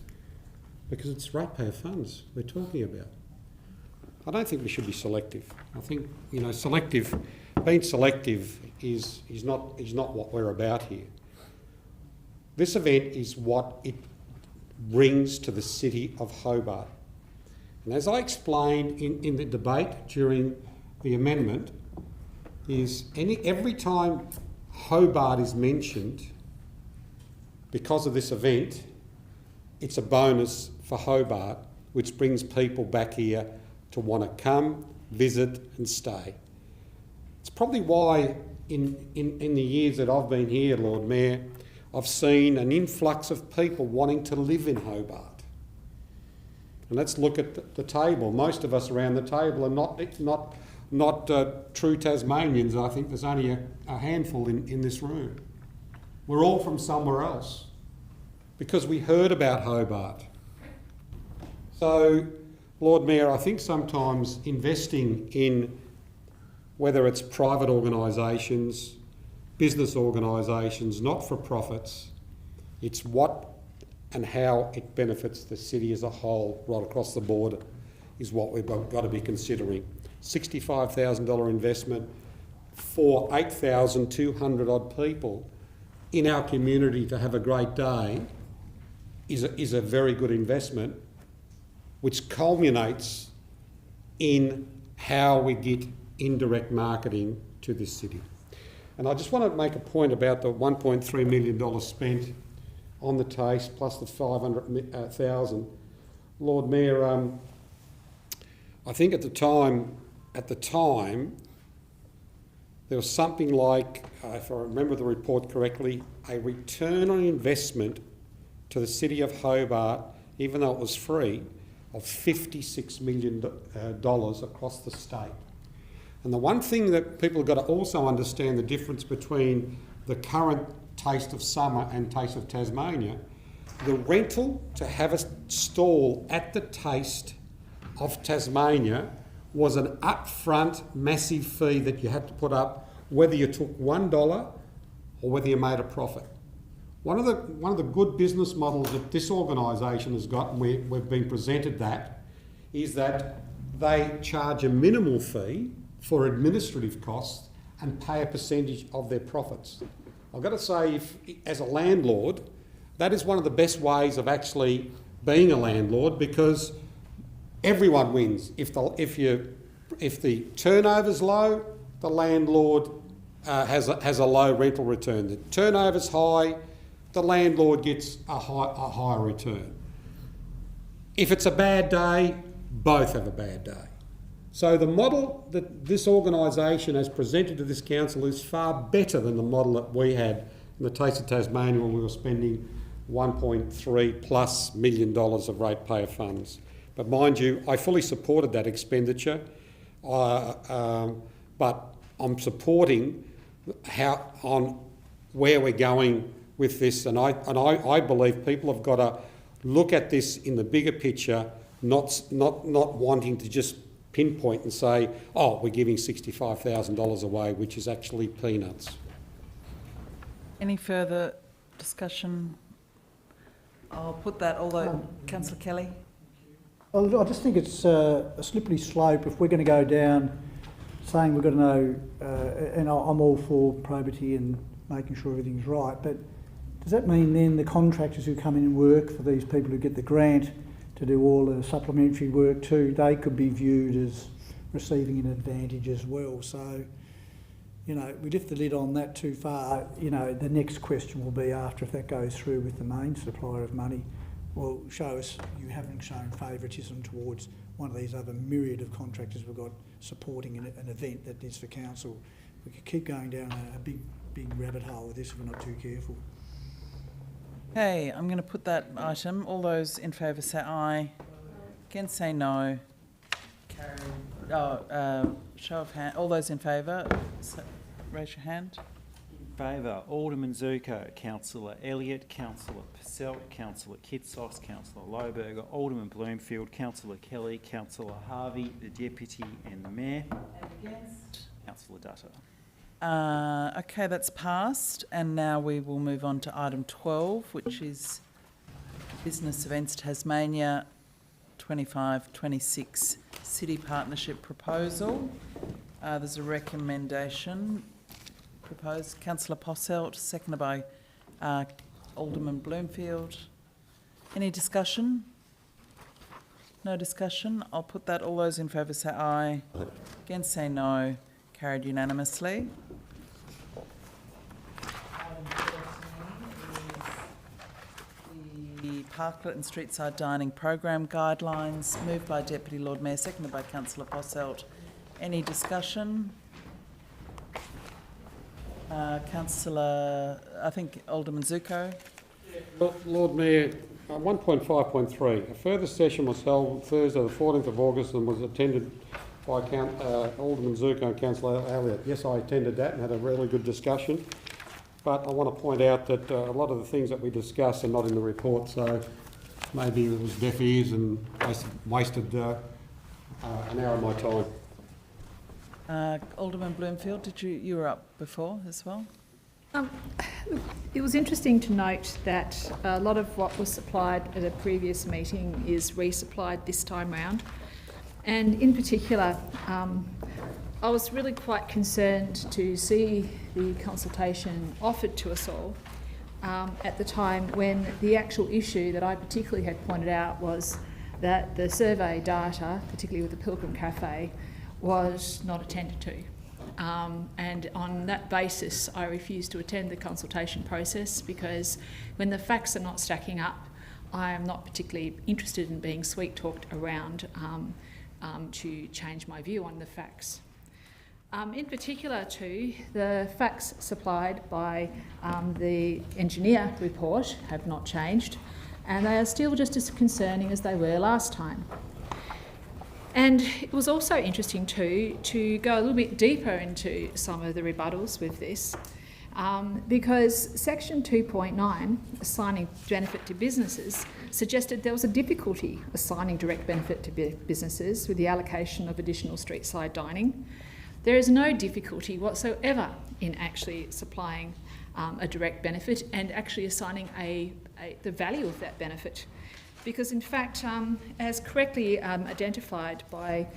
because it's ratepayer funds we're talking about. I don't think we should be selective. I think, you know, being selective is not what we're about here. This event is what it brings to the city of Hobart. And as I explained in the debate during the amendment, is every time Hobart is mentioned because of this event, it's a bonus for Hobart, which brings people back here to want to come, visit and stay. It's probably why in the years that I've been here, Lord Mayor, I've seen an influx of people wanting to live in Hobart. And let's look at the table. Most of us around the table are not true Tasmanians. I think there's only a handful in this room. We're all from somewhere else because we heard about Hobart. So, Lord Mayor, I think sometimes investing in whether it's private organisations, business organisations, not-for-profits, it's what and how it benefits the city as a whole right across the board is what we've got to be considering. $65,000 investment for 8,200 odd people in our community to have a great day is a very good investment, which culminates in how we get indirect marketing to this city. And I just want to make a point about the $1.3 million spent on the taste plus the 500,000. Lord Mayor, I think at the time, there was something like, if I remember the report correctly, a return on investment to the city of Hobart, even though it was free, of $56 million across the state. And the one thing that people have got to also understand the difference between the current Taste of Summer and Taste of Tasmania, the rental to have a stall at the Taste of Tasmania was an upfront massive fee that you had to put up, whether you took $1 or whether you made a profit. One of the good business models that this organisation has got, and we've been presented that, is that they charge a minimal fee for administrative costs and pay a percentage of their profits. I've got to say, as a landlord, that is one of the best ways of actually being a landlord, because everyone wins. If the turnover's low, the landlord has a low rental return. The turnover's high, the landlord gets a higher return. If it's a bad day, both have a bad day. So the model that this organisation has presented to this council is far better than the model that we had in the Taste of Tasmania when we were spending $1.3+ million of ratepayer funds. But mind you, I fully supported that expenditure, but I'm supporting where we're going with this, and I believe people have got to look at this in the bigger picture, not wanting to just pinpoint and say, oh, we're giving $65,000 away, which is actually peanuts. Any further discussion? I'll put that, although, Councillor Kelly? I just think it's a slippery slope if we're going to go down saying we've got to know, and I'm all for probity and making sure everything's right, but does that mean then the contractors who come in and work for these people who get the grant to do all the supplementary work too, they could be viewed as receiving an advantage as well? So, you know, we lift the lid on that too far, you know, the next question will be after, if that goes through with the main supplier of money, well, show us you haven't shown favouritism towards one of these other myriad of contractors we've got supporting an event that is for council. We could keep going down a big rabbit hole with this if we're not too careful. Okay, I'm going to put that item. All those in favour say aye. Against say no. Show of hand. All those in favour, raise your hand. Favour, Alderman Zuko, Councillor Elliott, Councillor Purcell, Councillor Kitsos, Councillor Lohberger, Alderman Bloomfield, Councillor Kelly, Councillor Harvey, the Deputy and the Mayor. And against? Councillor Dutton. Okay, that's passed, and now we will move on to item 12, which is Business Events Tasmania 25-26 City Partnership Proposal. There's a recommendation proposed. Councillor Posselt, seconded by Alderman Bloomfield. Any discussion? No discussion. I'll put that. All those in favour say aye. Against say no. Carried unanimously. Item 13 is the Parklet and Streetside Dining Program Guidelines, moved by Deputy Lord Mayor, seconded by Councillor Posselt. Any discussion? Councillor, I think Alderman Zuko. Lord Mayor, 1.5.3. A further session was held Thursday the 14th of August and was attended by Alderman Zuko and Councillor Elliott. Yes, I attended that and had a really good discussion. But I want to point out that a lot of the things that we discussed are not in the report, so maybe it was deaf ears and wasted an hour of my time. Alderman Bloomfield, you were up before as well? It was interesting to note that a lot of what was supplied at a previous meeting is resupplied this time round. And in particular, I was really quite concerned to see the consultation offered to us all at the time when the actual issue that I particularly had pointed out was that the survey data, particularly with the Pilgrim Cafe, was not attended to. And on that basis, I refused to attend the consultation process because when the facts are not stacking up, I am not particularly interested in being sweet-talked around to change my view on the facts. In particular too, the facts supplied by the engineer report have not changed, and they are still just as concerning as they were last time. And it was also interesting too to go a little bit deeper into some of the rebuttals with this, because section 2.9, assigning benefit to businesses, suggested there was a difficulty assigning direct benefit to businesses with the allocation of additional street-side dining. There is no difficulty whatsoever in actually supplying a direct benefit and actually assigning the value of that benefit. Because in fact, as correctly identified by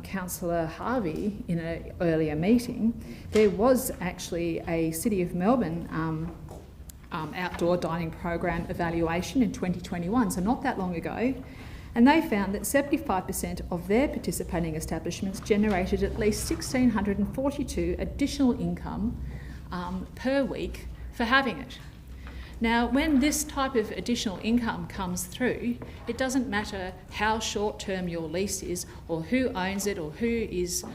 Councillor Harvey in an earlier meeting, there was actually a City of Melbourne outdoor dining program evaluation in 2021, so not that long ago, and they found that 75% of their participating establishments generated at least $1,642 additional income per week for having it. Now, when this type of additional income comes through, it doesn't matter how short-term your lease is or who owns it or who is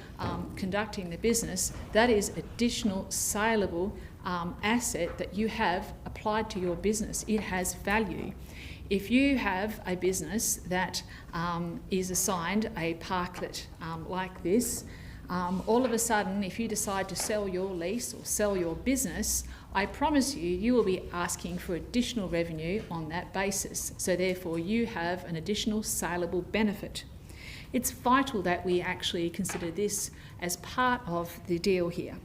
conducting the business, that is additional saleable asset that you have applied to your business. It has value. If you have a business that is assigned a parklet like this, all of a sudden, if you decide to sell your lease or sell your business, I promise you, you will be asking for additional revenue on that basis. So therefore, you have an additional saleable benefit. It's vital that we actually consider this as part of the deal here.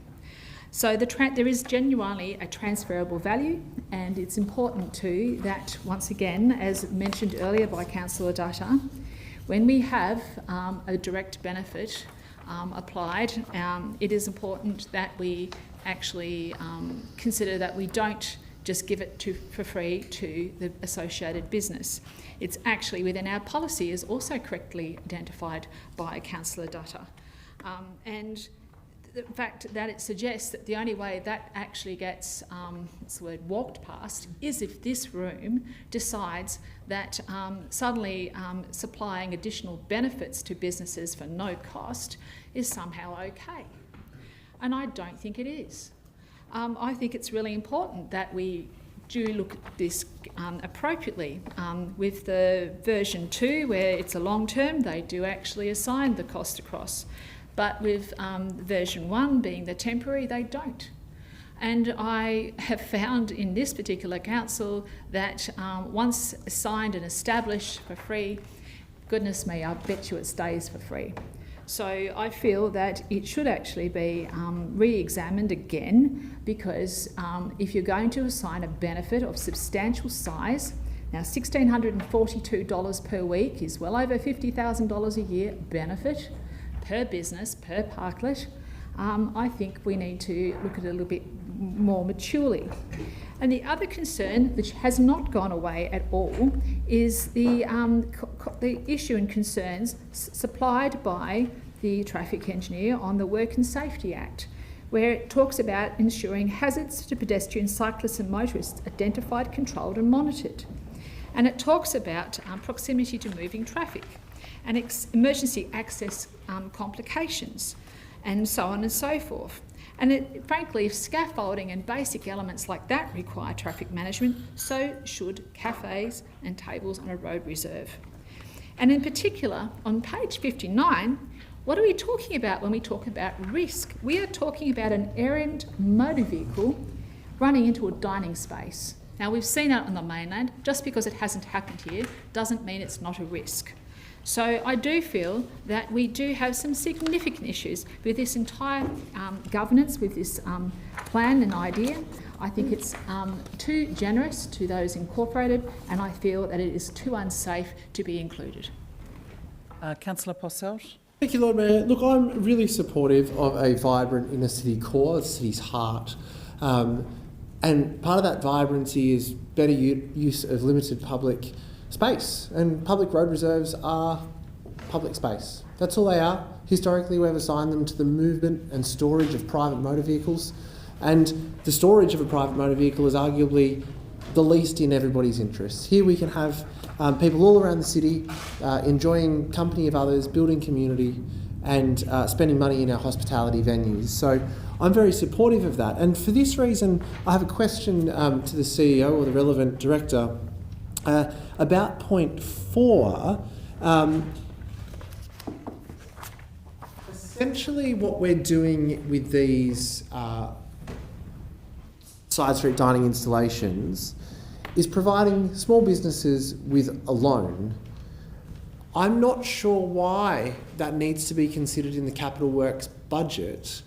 So there is genuinely a transferable value, and it's important too that, once again, as mentioned earlier by Councillor Dutta, when we have a direct benefit applied, it is important that we actually consider that we don't just give it for free to the associated business. It's actually within our policy, is also correctly identified by Councillor Dutta. And the fact that it suggests that the only way that actually gets walked past is if this room decides that suddenly supplying additional benefits to businesses for no cost is somehow okay. And I don't think it is. I think it's really important that we do look at this appropriately. With the version 2, where it's a long term, they do actually assign the cost across. But with version 1 being the temporary, they don't. And I have found in this particular council that once signed and established for free, goodness me, I bet you it stays for free. So I feel that it should actually be re-examined again, because if you're going to assign a benefit of substantial size, now $1,642 per week is well over $50,000 a year benefit per business, per parklet. I think we need to look at it a little bit more maturely. And the other concern, which has not gone away at all, is the issue and concerns supplied by the traffic engineer on the Work and Safety Act, where it talks about ensuring hazards to pedestrians, cyclists and motorists identified, controlled and monitored. And it talks about proximity to moving traffic and emergency access complications, and so on and so forth. And frankly, if scaffolding and basic elements like that require traffic management, so should cafes and tables on a road reserve. And in particular, on page 59, what are we talking about when we talk about risk? We are talking about an errant motor vehicle running into a dining space. Now, we've seen that on the mainland. Just because it hasn't happened here doesn't mean it's not a risk. So I do feel that we do have some significant issues with this entire governance, with this plan and idea. I think it's too generous to those incorporated, and I feel that it is too unsafe to be included. Councillor Posselt. Thank you, Lord Mayor. Look, I'm really supportive of a vibrant inner city core, the city's heart. And part of that vibrancy is better use of limited public space, and public road reserves are public space. That's all they are. Historically, we have assigned them to the movement and storage of private motor vehicles, and the storage of a private motor vehicle is arguably the least in everybody's interests. Here we can have people all around the city enjoying company of others, building community, and spending money in our hospitality venues. So I'm very supportive of that. And for this reason, I have a question to the CEO or the relevant director about point 4. Essentially what we're doing with these side street dining installations is providing small businesses with a loan. I'm not sure why that needs to be considered in the capital works budget.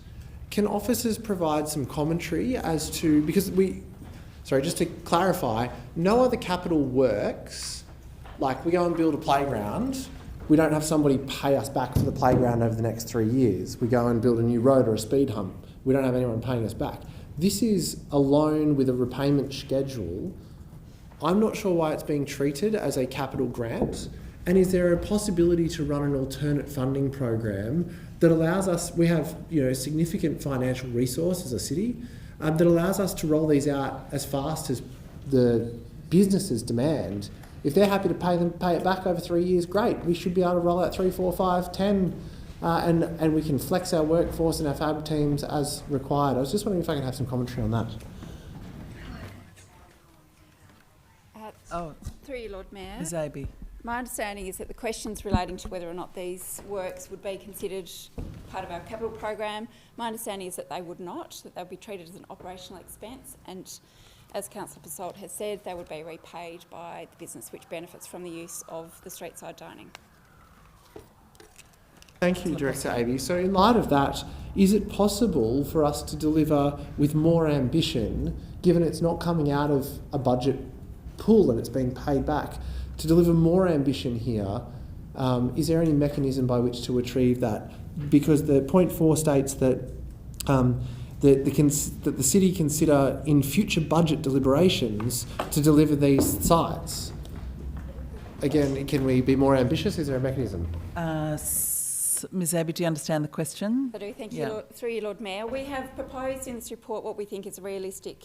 Can officers provide some commentary as to, because just to clarify, no other capital works, like we go and build a playground, we don't have somebody pay us back for the playground over the next 3 years. We go and build a new road or a speed hump, we don't have anyone paying us back. This is a loan with a repayment schedule. I'm not sure why it's being treated as a capital grant, and is there a possibility to run an alternate funding program that allows us, we have significant financial resource as a city, that allows us to roll these out as fast as the businesses demand. If they're happy to pay it back over 3 years, great. We should be able to roll out 3, 4, 5, 10, and we can flex our workforce and our fab teams as required. I was just wondering if I could have some commentary on that. Through you, Lord Mayor. Ms. Abbey. My understanding is that the questions relating to whether or not these works would be considered part of our capital program, my understanding is that they would not, that they would be treated as an operational expense, and as Councillor Posselt has said, they would be repaid by the business which benefits from the use of the street side dining. Thank you, Director Avey. So in light of that, is it possible for us to deliver with more ambition, given it's not coming out of a budget pool and it's being paid back, to deliver more ambition here? Is there any mechanism by which to achieve that? Because the point 4 states that that the city consider in future budget deliberations to deliver these sites. Again, can we be more ambitious? Is there a mechanism? Ms Abbey, do you understand the question? I do, thank you. Through you, Lord Mayor. We have proposed in this report what we think is realistic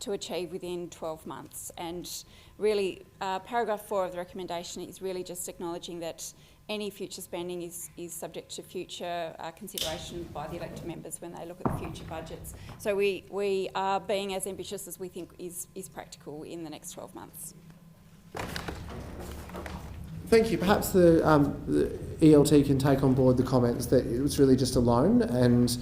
to achieve within 12 months. And really, paragraph 4 of the recommendation is really just acknowledging that any future spending is subject to future consideration by the elected members when they look at the future budgets. So we are being as ambitious as we think is practical in the next 12 months. Thank you. Perhaps the ELT can take on board the comments that it was really just a loan and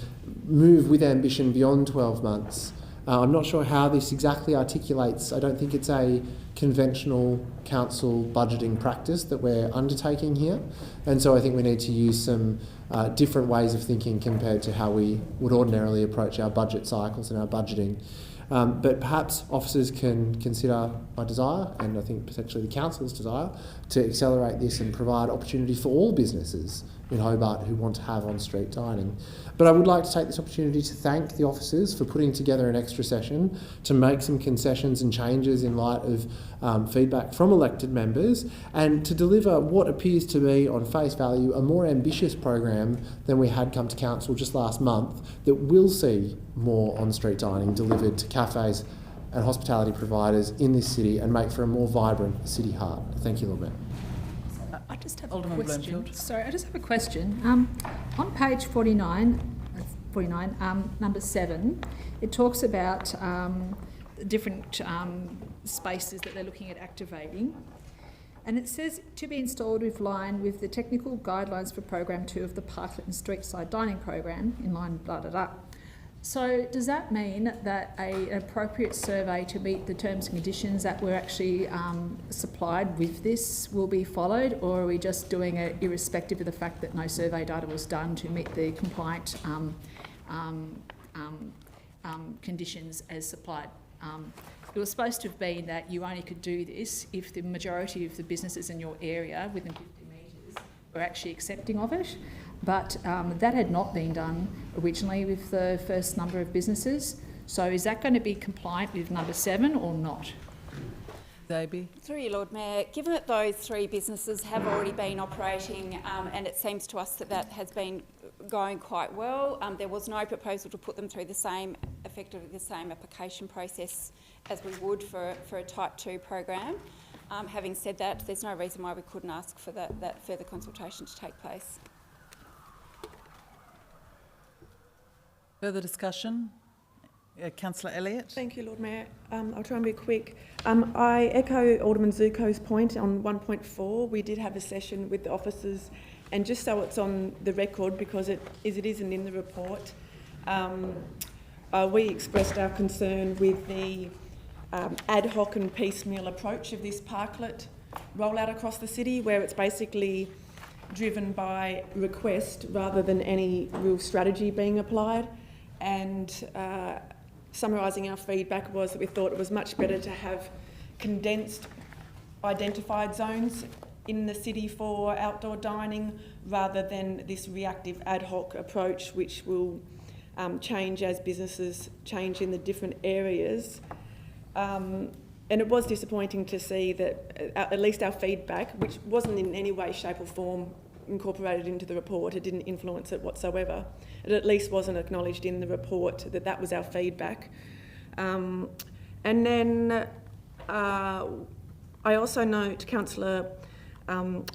move with ambition beyond 12 months. I'm not sure how this exactly articulates. I don't think it's a conventional council budgeting practice that we're undertaking here. And so I think we need to use some different ways of thinking compared to how we would ordinarily approach our budget cycles and our budgeting. But perhaps officers can consider my desire, and I think potentially the council's desire, to accelerate this and provide opportunity for all businesses in Hobart who want to have on-street dining. But I would like to take this opportunity to thank the officers for putting together an extra session to make some concessions and changes in light of feedback from elected members, and to deliver what appears to be, on face value, a more ambitious program than we had come to council just last month, that will see more on-street dining delivered to cafes and hospitality providers in this city and make for a more vibrant city heart. Thank you, Lord Mayor. I just have Alderman a question. Bloomfield. Sorry, I just have a question. On page 49, number 7, it talks about different spaces that they're looking at activating. And it says to be installed with line with the technical guidelines for program 2 of the Parklet and Streetside Dining program, in line blah blah blah. So does that mean that an appropriate survey to meet the terms and conditions that were actually supplied with this will be followed, or are we just doing it irrespective of the fact that no survey data was done to meet the compliant conditions as supplied? It was supposed to have been that you only could do this if the majority of the businesses in your area within 50 metres were actually accepting of it. But that had not been done originally with the first number of businesses. So is that going to be compliant with number 7 or not? Davey? Through you, Lord Mayor, given that those 3 businesses have already been operating and it seems to us that has been going quite well, there was no proposal to put them through effectively the same application process as we would for a Type 2 program. Having said that, there's no reason why we couldn't ask for that further consultation to take place. Further discussion? Councillor Elliott? Thank you, Lord Mayor. I'll try and be quick. I echo Alderman Zuko's point on 1.4. We did have a session with the officers, and just so it's on the record, because it isn't in the report, we expressed our concern with the ad hoc and piecemeal approach of this parklet rollout across the city, where it's basically driven by request rather than any real strategy being applied. And summarising our feedback was that we thought it was much better to have condensed identified zones in the city for outdoor dining rather than this reactive ad hoc approach, which will change as businesses change in the different areas. And it was disappointing to see that at least our feedback, which wasn't in any way, shape or form incorporated into the report, it didn't influence it whatsoever, it at least wasn't acknowledged in the report that was our feedback. And then I also note Councillor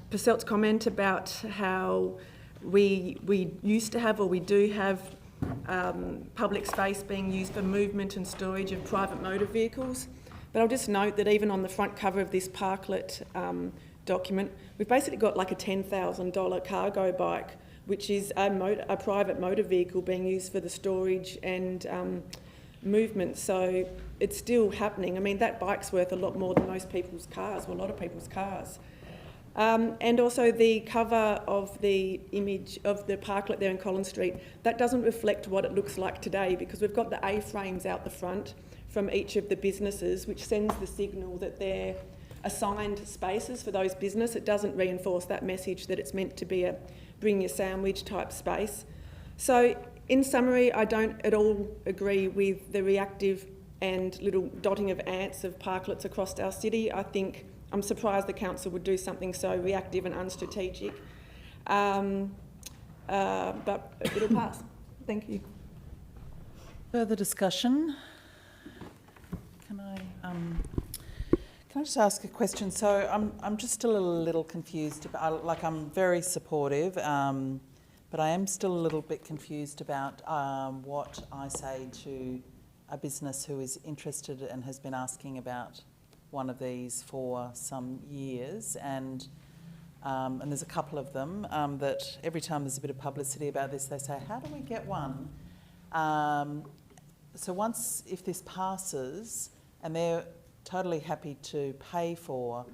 Purcell's comment about how we used to have, or we do have, public space being used for movement and storage of private motor vehicles. But I'll just note that even on the front cover of this parklet document, we've basically got like a $10,000 cargo bike, which is a private motor vehicle being used for the storage and movement. So it's still happening. I mean, that bike's worth a lot more than most people's cars, or a lot of people's cars. And also the cover of the image of the parklet there in Collins Street, that doesn't reflect what it looks like today, because we've got the A-frames out the front from each of the businesses, which sends the signal that they're assigned spaces for those businesses. It doesn't reinforce that message that it's meant to be a bring your sandwich type space. So in summary, I don't at all agree with the reactive and little dotting of ants of parklets across our city. I'm surprised the council would do something so reactive and unstrategic, but it'll pass. Thank you. Further discussion? Can I just ask a question? So I'm just still a little confused about, I'm very supportive, but I am still a little bit confused about what I say to a business who is interested and has been asking about one of these for some years, and there's a couple of them that every time there's a bit of publicity about this, they say, how do we get one? So if this passes, and they're totally happy to pay for,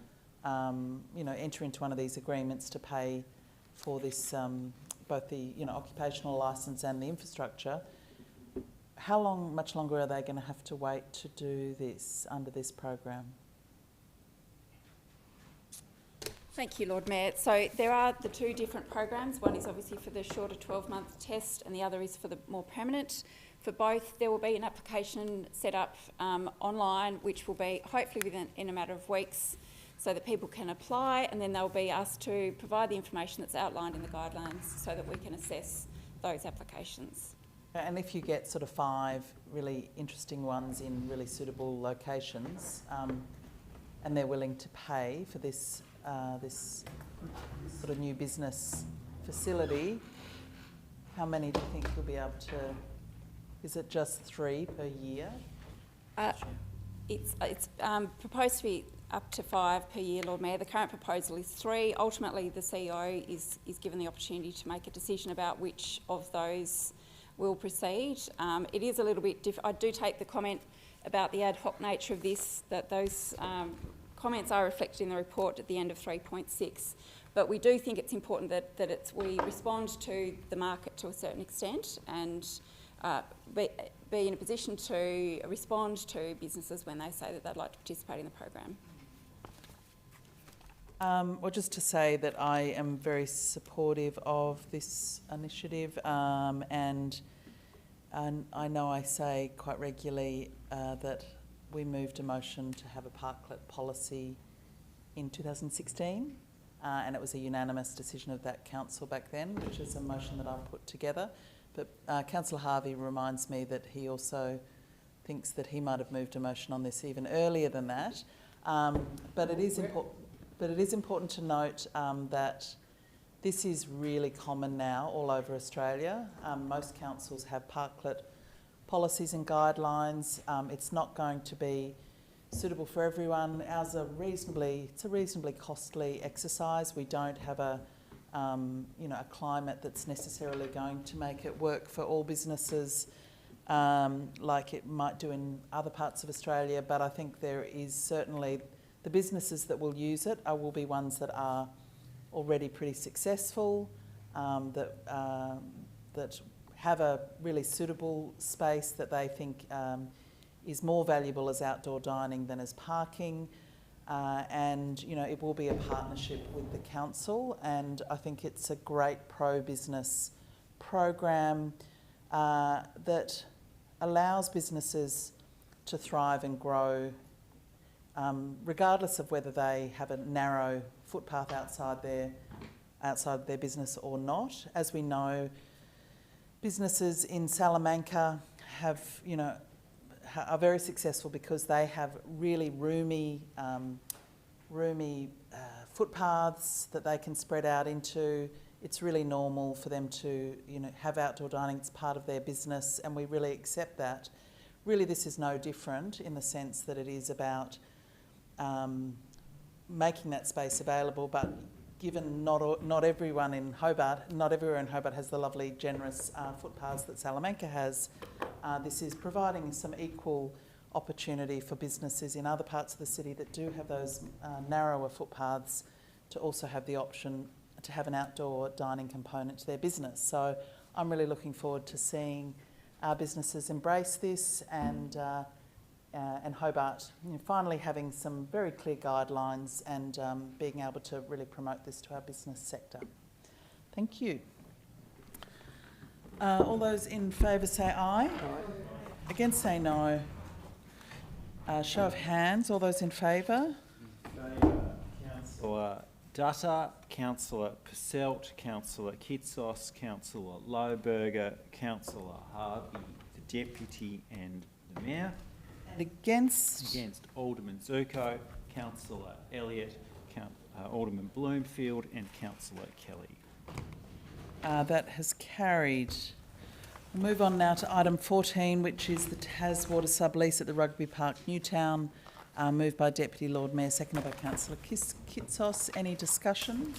enter into one of these agreements to pay for this, both the occupational licence and the infrastructure, how much longer are they going to have to wait to do this under this program? Thank you, Lord Mayor. So there are the two different programs. One is obviously for the shorter 12-month test, and the other is for the more permanent. For both, there will be an application set up online, which will be hopefully in a matter of weeks, so that people can apply, and then they'll be asked to provide the information that's outlined in the guidelines so that we can assess those applications. And if you get sort of 5 really interesting ones in really suitable locations, and they're willing to pay for this this sort of new business facility, how many do you think you'll be able to? Is it just 3 per year? It's proposed to be up to 5 per year, Lord Mayor. The current proposal is 3. Ultimately, the CEO is given the opportunity to make a decision about which of those will proceed. It is a little bit different. I do take the comment about the ad hoc nature of this, that those comments are reflected in the report at the end of 3.6. But we do think it's important that we respond to the market to a certain extent, and be in a position to respond to businesses when they say that they'd like to participate in the program. Well, just to say that I am very supportive of this initiative, and I know I say quite regularly that we moved a motion to have a parklet policy in 2016, and it was a unanimous decision of that council back then, which is a motion that I put together. But Councillor Harvey reminds me that he also thinks that he might have moved a motion on this even earlier than that. But it is important to note that this is really common now all over Australia. Most councils have parklet policies and guidelines. It's not going to be suitable for everyone. Ours are it's a reasonably costly exercise. We don't have a climate that's necessarily going to make it work for all businesses like it might do in other parts of Australia. But I think there is certainly the businesses that will use it will be ones that are already pretty successful, that have a really suitable space that they think is more valuable as outdoor dining than as parking. And it will be a partnership with the council, and I think it's a great pro-business program that allows businesses to thrive and grow regardless of whether they have a narrow footpath outside their business or not. As we know, businesses in Salamanca are very successful because they have really roomy footpaths that they can spread out into. It's really normal for them to have outdoor dining. It's part of their business, and we really accept that. Really, this is no different in the sense that it is about making that space available, but given not everyone in Hobart, not everywhere in Hobart has the lovely, generous footpaths that Salamanca has, this is providing some equal opportunity for businesses in other parts of the city that do have those narrower footpaths to also have the option to have an outdoor dining component to their business. So I'm really looking forward to seeing our businesses embrace this and Hobart finally having some very clear guidelines and being able to really promote this to our business sector. Thank you. All those in favour say aye. Against say no. Show of hands. All those in favour? Councillor Dutta, Councillor Passelt, Councillor Kitsos, Councillor Lohberger, Councillor Harvey, the Deputy and the Mayor. And against? Against Alderman Zuko, Councillor Elliott, Alderman Bloomfield and Councillor Kelly. That has carried. We'll move on now to item 14, which is the Taswater sublease at the Rugby Park, Newtown. Moved by Deputy Lord Mayor, seconded by Councillor Kitsos. Any discussion?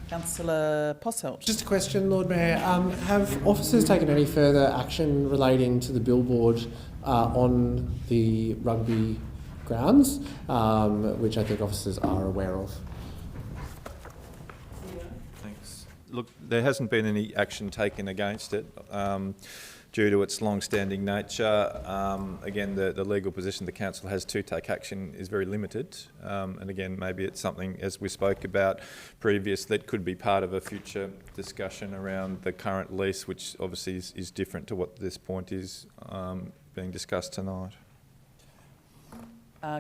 Councillor Posselt. Just a question, Lord Mayor. Have officers taken any further action relating to the billboard on the rugby grounds, which I think officers are aware of? Thanks. Look, there hasn't been any action taken against it due to its long-standing nature. Again, the legal position the council has to take action is very limited. And again, maybe it's something, as we spoke about previous, that could be part of a future discussion around the current lease, which obviously is different to what this point is being discussed tonight.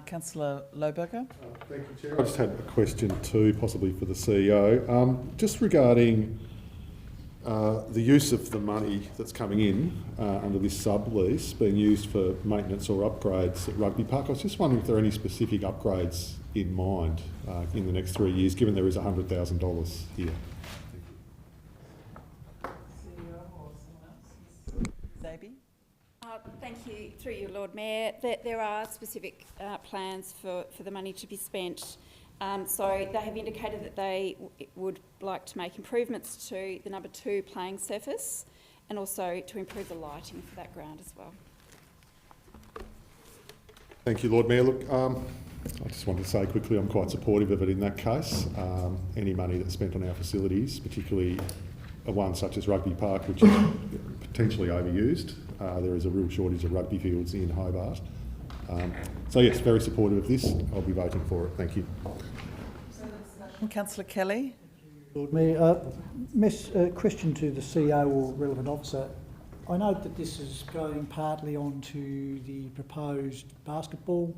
Councillor Lohberger. Thank you, Chair. I just had a question too, possibly for the CEO, just regarding the use of the money that's coming in under this sublease being used for maintenance or upgrades at Rugby Park. I was just wondering if there are any specific upgrades in mind in the next 3 years, given there is $100,000 here. Zabi. Thank you, through you, Lord Mayor. There are specific plans for the money to be spent. So they have indicated that they would like to make improvements to the number 2 playing surface and also to improve the lighting for that ground as well. Thank you, Lord Mayor. Look, I just wanted to say quickly I'm quite supportive of it in that case. Any money that's spent on our facilities, particularly one such as Rugby Park, which is potentially overused. There is a real shortage of rugby fields in Hobart. So yes, very supportive of this. I'll be voting for it. Thank you. Councillor Kelly. Lord Mayor, question to the CEO or relevant officer. I note that this is going partly onto the proposed basketball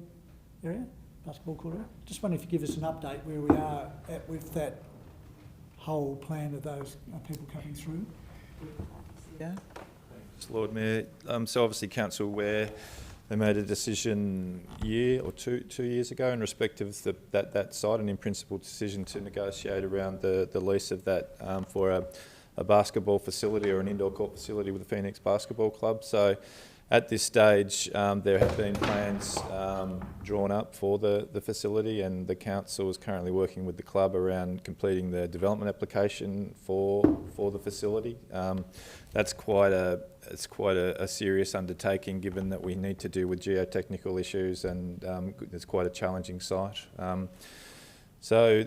court area. Just wondering if you give us an update where we are at with that whole plan of those people coming through. Yeah. Thanks, Lord Mayor. So obviously Council aware they made a decision year or two years ago in respect of that site, an in-principle decision to negotiate around the lease of that for a basketball facility or an indoor court facility with the Phoenix Basketball Club. So at this stage, there have been plans drawn up for the facility, and the council is currently working with the club around completing the development application for the facility. That's quite a serious undertaking, given that we need to deal with geotechnical issues, and it's quite a challenging site. So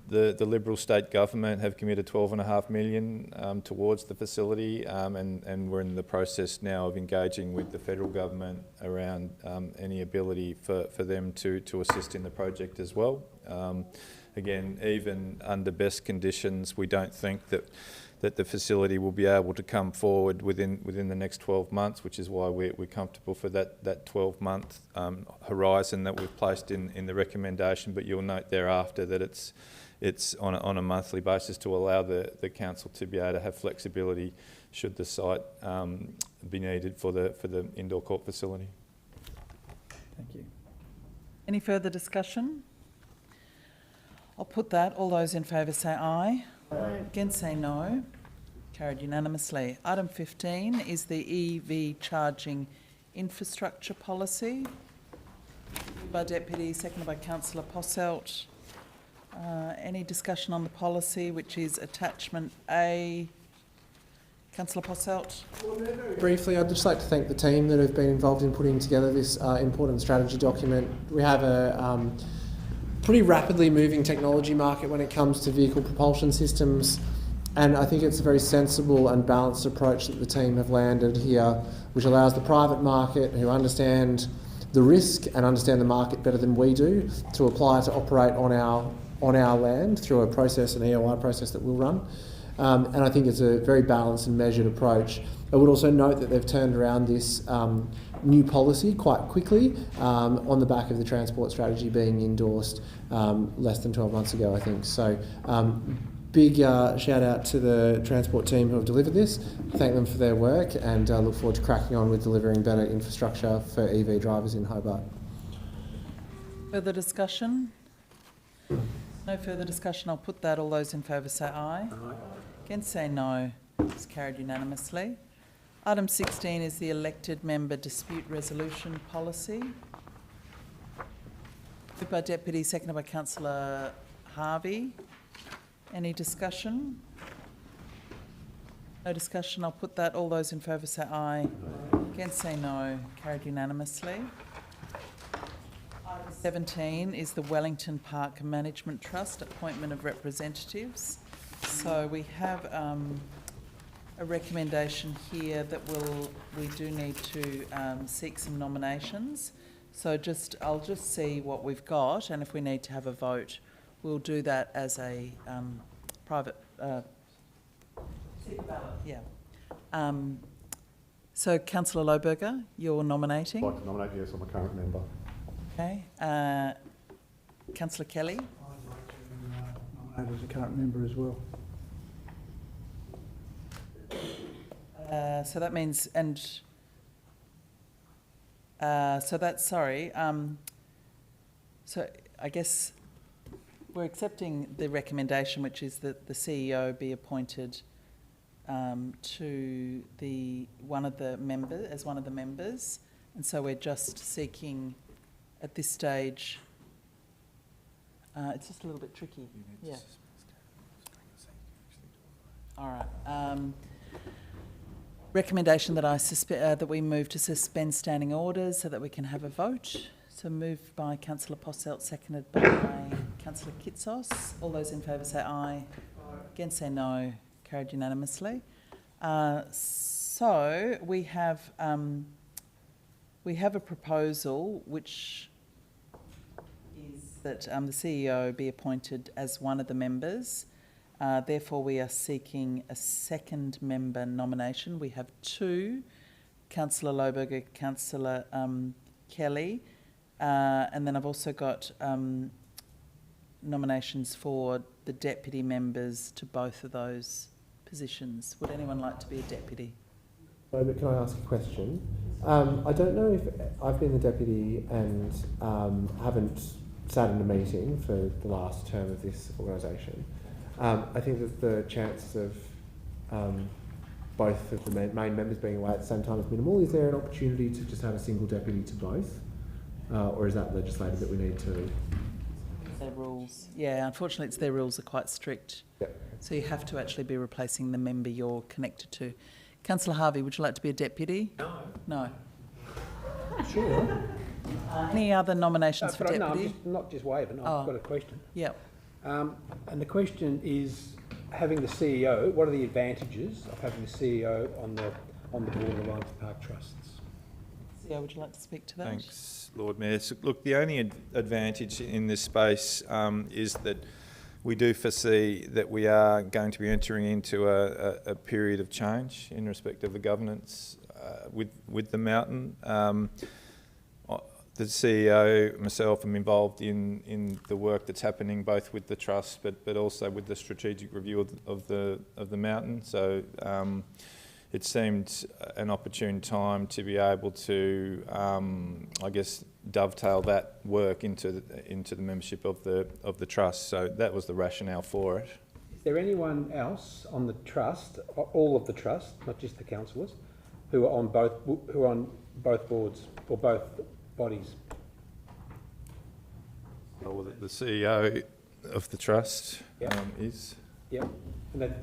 the Liberal state government have committed $12.5 million towards the facility, and we're in the process now of engaging with the federal government around any ability for them to assist in the project as well. Again, even under best conditions, we don't think that the facility will be able to come forward within the next 12 months, which is why we're comfortable for that 12-month horizon that we've placed in the recommendation. But you'll note thereafter that it's on a monthly basis to allow the council to be able to have flexibility should the site be needed for the indoor court facility. Thank you. Any further discussion? I'll put that. All those in favour say aye. Against say no. Carried unanimously. Item 15 is the EV charging infrastructure policy. By Deputy, seconded by Councillor Posselt. Any discussion on the policy, which is attachment A? Councillor Posselt. Briefly, I'd just like to thank the team that have been involved in putting together this important strategy document. We have a pretty rapidly moving technology market when it comes to vehicle propulsion systems, and I think it's a very sensible and balanced approach that the team have landed here, which allows the private market, who understand the risk and understand the market better than we do, to apply to operate on our land through a process, an EOI process that we'll run. And I think it's a very balanced and measured approach. I would also note that they've turned around this new policy quite quickly on the back of the transport strategy being endorsed less than 12 months ago, I think. So big shout out to the transport team who have delivered this. Thank them for their work, and look forward to cracking on with delivering better infrastructure for EV drivers in Hobart. Further discussion? No further discussion. I'll put that. All those in favour say aye. Aye. Against say no. It's carried unanimously. Item 16 is the elected member dispute resolution policy. Moved by Deputy, seconded by Councillor Harvey. Any discussion? No discussion. I'll put that. All those in favour say aye. Against say no. Carried unanimously. Item 17 is the Wellington Park Management Trust appointment of representatives. So we have a recommendation here that we do need to seek some nominations. So I'll just see what we've got, and if we need to have a vote, we'll do that as a private secret ballot. Yeah. So Councillor Lohberger, you're nominating. I'd like to nominate, yes, I'm a current member. Okay. Councillor Kelly. I'd like to nominate as a current member as well. So that means, and so that's, sorry, so I guess we're accepting the recommendation, which is that the CEO be appointed to one of the members, and so we're just seeking at this stage. It's just a little bit tricky. Yeah. All right. Recommendation that that we move to suspend standing orders so that we can have a vote. So moved by Councillor Posselt, seconded by Councillor Kitsos. All those in favour say aye. Against say no. Carried unanimously. So we have a proposal which is that the CEO be appointed as one of the members. Therefore, we are seeking a second member nomination. We have two, Councillor Lohberger, Councillor Kelly, and then I've also got nominations for the deputy members to both of those positions. Would anyone like to be a deputy? But can I ask a question? I don't know if I've been the deputy and haven't sat in a meeting for the last term of this organisation. I think that the chance of both of the main members being away at the same time is minimal. Is there an opportunity to just have a single deputy to both? Or is that legislated that we need to? Their rules. Yeah, unfortunately their rules are quite strict. Yep. So you have to actually be replacing the member you're connected to. Councillor Harvey, would you like to be a deputy? No. No. Sure. Any other nominations for deputy? No, I'm not just waving. I've got a question. Yep. And the question is, having the CEO, what are the advantages of having the CEO on the board of the Wellington Park Trusts? CEO, would you like to speak to that? Thanks, Lord Mayor. So, look, the only advantage in this space is that we do foresee that we are going to be entering into a period of change in respect of the governance with the mountain. The CEO, myself, am involved in the work that's happening both with the trust, but also with the strategic review of the mountain. So it seemed an opportune time to be able to, I guess, dovetail that work into the membership of the trust. So that was the rationale for it. Is there anyone else on the trust, all of the trust, not just the councillors, who are on both boards or both bodies? Well, the CEO of the trust is. Yep.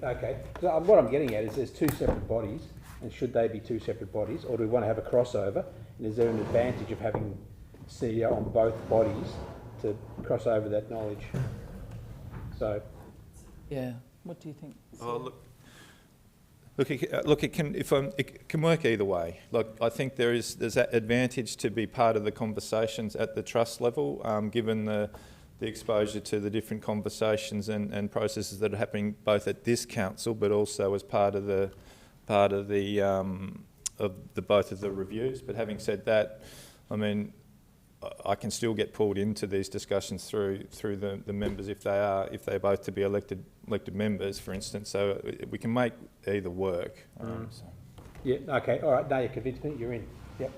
Okay. So what I'm getting at is there's two separate bodies, and should they be two separate bodies, or do we want to have a crossover? And is there an advantage of having CEO on both bodies to cross over that knowledge. So, Yeah. What do you think? Oh, look, it can work either way. Look, I think there's that advantage to be part of the conversations at the trust level, given the exposure to the different conversations and processes that are happening both at this council, but also as part of the both of the reviews. But having said that, I mean, I can still get pulled into these discussions through the members if they're both to be elected members, for instance. So we can make either work. So. Yeah. Okay. All right. Now you convinced me. You're in. Yep.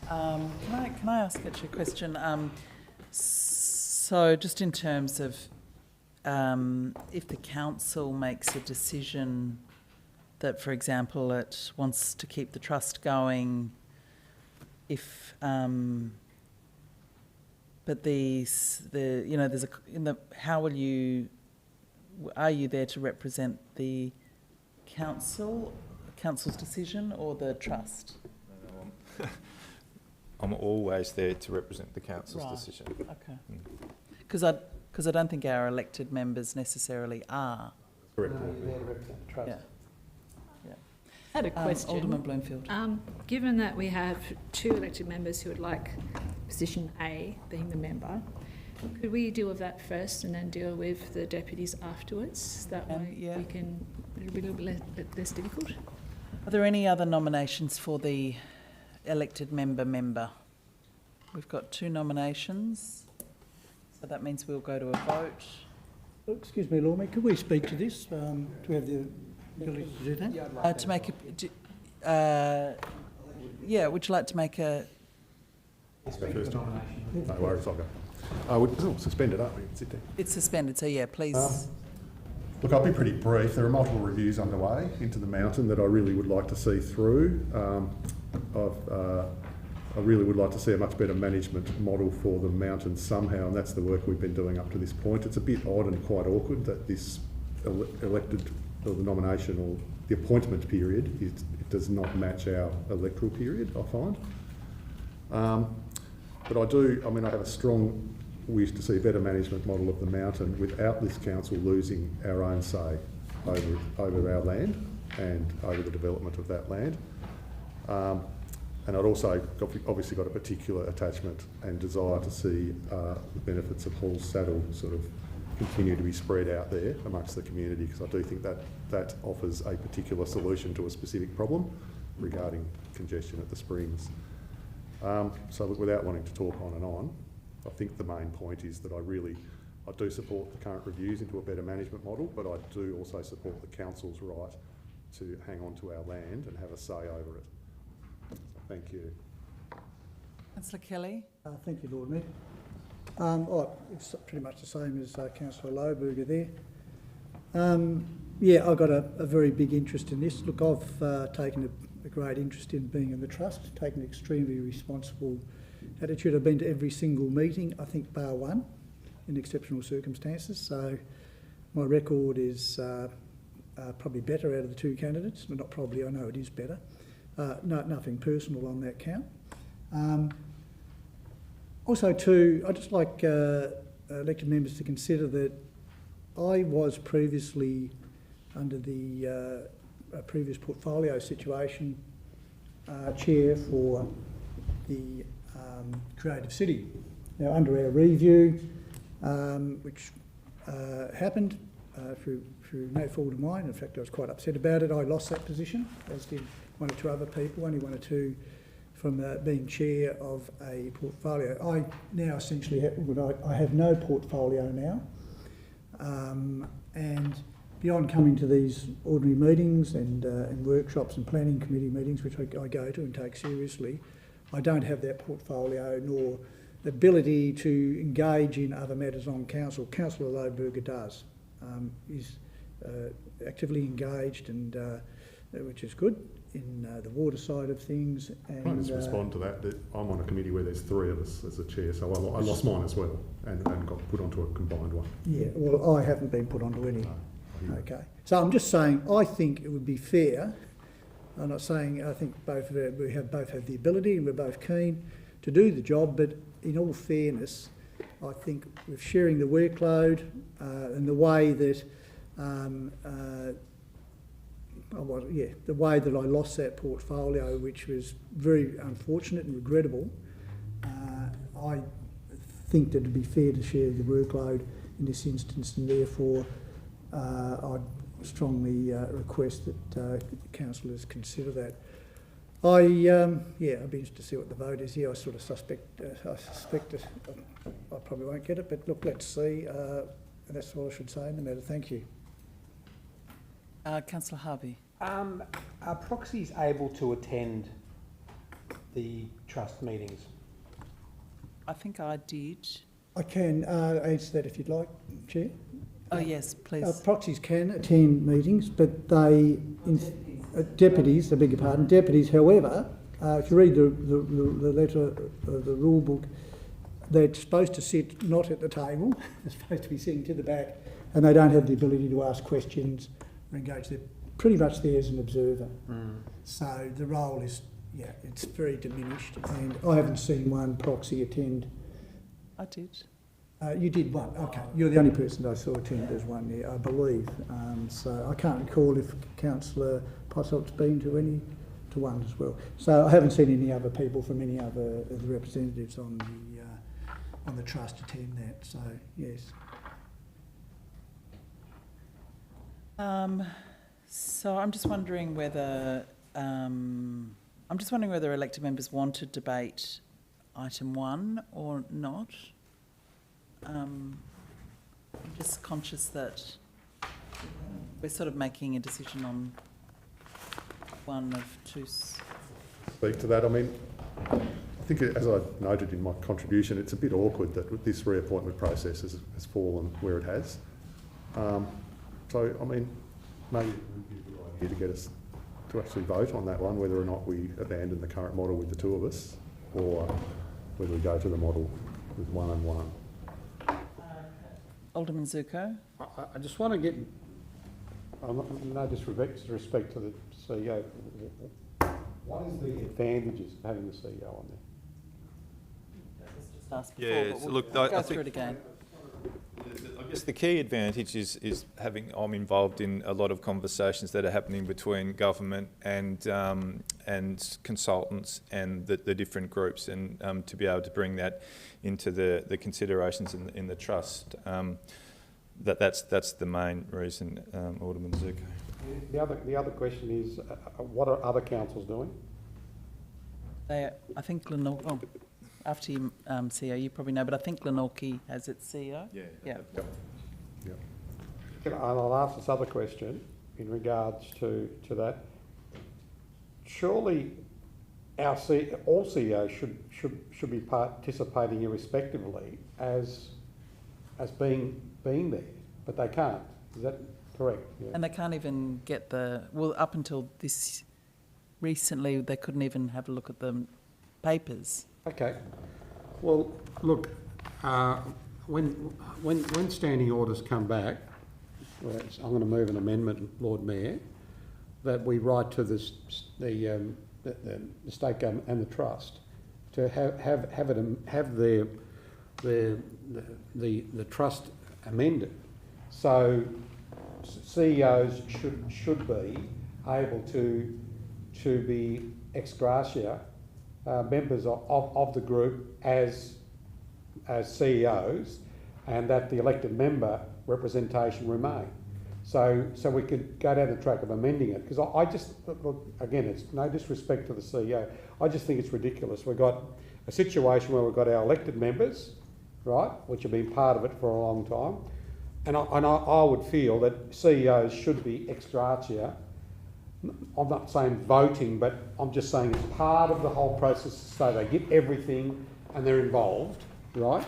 Can I ask actually a question? So just in terms of if the council makes a decision that, for example, it wants to keep the trust going, if but there's how will you, are you there to represent the council's decision or the trust? I'm always there to represent the council's Right. decision. Okay. Because I don't think our elected members necessarily are. Correct. No, you're there to represent the trust. Yeah. I had a question. Alderman Bloomfield. Given that we have 2 elected members who would like position A, being the member, could we deal with that first and then deal with the deputies afterwards? That way we can, it'll be a little bit less difficult. Are there any other nominations for the elected member? We've got 2 nominations, so that means we'll go to a vote. Excuse me, Lord Mayor, could we speak to this? Do we have the ability to do that? To make would you like to make a... First. No worries, I'll go. We'll suspend it, aren't we? Sit there. It's suspended, so yeah, please. Look, I'll be pretty brief. There are multiple reviews underway into the mountain that I really would like to see through. I really would like to see a much better management model for the mountain somehow, and that's the work we've been doing up to this point. It's a bit odd and quite awkward that this elected, or the nomination or the appointment period, it does not match our electoral period, I find. But I have a strong wish to see a better management model of the mountain without this council losing our own say over our land and over the development of that land. And I'd also obviously got a particular attachment and desire to see the benefits of Hall's Saddle sort of continue to be spread out there amongst the community, because I do think that offers a particular solution to a specific problem regarding congestion at the springs. So look, without wanting to talk on and on, I think the main point is that I do support the current reviews into a better management model, but I do also support the council's right to hang on to our land and have a say over it. So thank you. Councillor Kelly. Thank you, Lord Mayor. It's pretty much the same as Councillor Lohberger there. I've got a very big interest in this. Look, I've taken a great interest in being in the trust, taken an extremely responsible attitude. I've been to every single meeting, I think bar one, in exceptional circumstances. So my record is probably better out of the 2 candidates. Well, not probably, I know it is better. Nothing personal on that count. Also too, I'd just like elected members to consider that I was previously under the previous portfolio situation chair for the Creative City. Now under our review, which happened through no fault of mine, in fact I was quite upset about it, I lost that position, as did 1 or 2 other people, only 1 or 2 from being chair of a portfolio. I now essentially I have no portfolio now, and beyond coming to these ordinary meetings and workshops and planning committee meetings, which I go to and take seriously, I don't have that portfolio nor the ability to engage in other matters on council. Councillor Lohberger does. Is actively engaged, and which is good, in the water side of things. And, Can I just respond to that? I'm on a committee where there's 3 of us as a chair, so I lost mine as well and got put onto a combined one. Yeah, well, I haven't been put onto any. No. Okay. So I'm just saying, I think it would be fair. I'm not saying I think both have the ability and we're both keen to do the job, but in all fairness, I think with sharing the workload and the way that the way that I lost that portfolio, which was very unfortunate and regrettable, I think that it'd be fair to share the workload in this instance, and therefore I'd strongly request that councillors consider that. I'd be interested to see what the vote is here. I sort of suspect that I probably won't get it, but look, let's see. That's all I should say in the matter. Thank you. Councillor Harvey. Are proxies able to attend the trust meetings? I think I did. I can answer that if you'd like, Chair. Oh yes, please. Proxies can attend meetings, but they deputies. I beg your pardon. Deputies, however, if you read the letter of the rule book, they're supposed to sit not at the table. They're supposed to be sitting to the back, and they don't have the ability to ask questions or engage. They're pretty much there as an observer. So the role is, it's very diminished, and I haven't seen one proxy attend. I did. You did one, okay. You're the only person I saw attend as one there, I believe. So I can't recall if Councillor Posselt's been to one as well. So I haven't seen any other people from any other of the representatives on the trust attend that. So yes. So I'm just wondering whether elected members want to debate item 1 or not. I'm just conscious that we're sort of making a decision on one of two. Speak to that. I mean, I think, as I noted in my contribution, it's a bit awkward that this reappointment process has fallen where it has. So, I mean, maybe it would be a good idea to get us to actually vote on that one, whether or not we abandon the current model with the two of us, or whether we go to the model with 1 and 1. Alderman Zuko. I just want to get, no disrespect to the CEO, what is the advantages of having the CEO on there? Just asked before, Yeah, but so we'll look, go I through think it again. I guess the key advantage is having, I'm involved in a lot of conversations that are happening between government and consultants and the different groups, and to be able to bring that into the considerations in the trust. That's the main reason, Alderman Zuko. The other question is, what are other councils doing? I think Glenorchy, after you, CEO, you probably know, but I think Glenorchy has its CEO. Yeah. And I'll ask this other question in regards to that. Surely all CEOs should be participating irrespectively as being there, but they can't. Is that correct? Yeah. And they can't even get up until this recently, they couldn't even have a look at the papers. Okay. Well, look, when standing orders come back, I'm going to move an amendment, Lord Mayor, that we write to the state government and the trust to have the trust amended, so CEOs should be able to be ex gratia members of the group as CEOs, and that the elected member representation remain. So we could go down the track of amending it, because I just, look, again, it's no disrespect to the CEO, I just think it's ridiculous. We've got a situation where we've got our elected members, right, which have been part of it for a long time, and I would feel that CEOs should be ex gratia. I'm not saying voting, but I'm just saying it's part of the whole process, so they get everything and they're involved, right?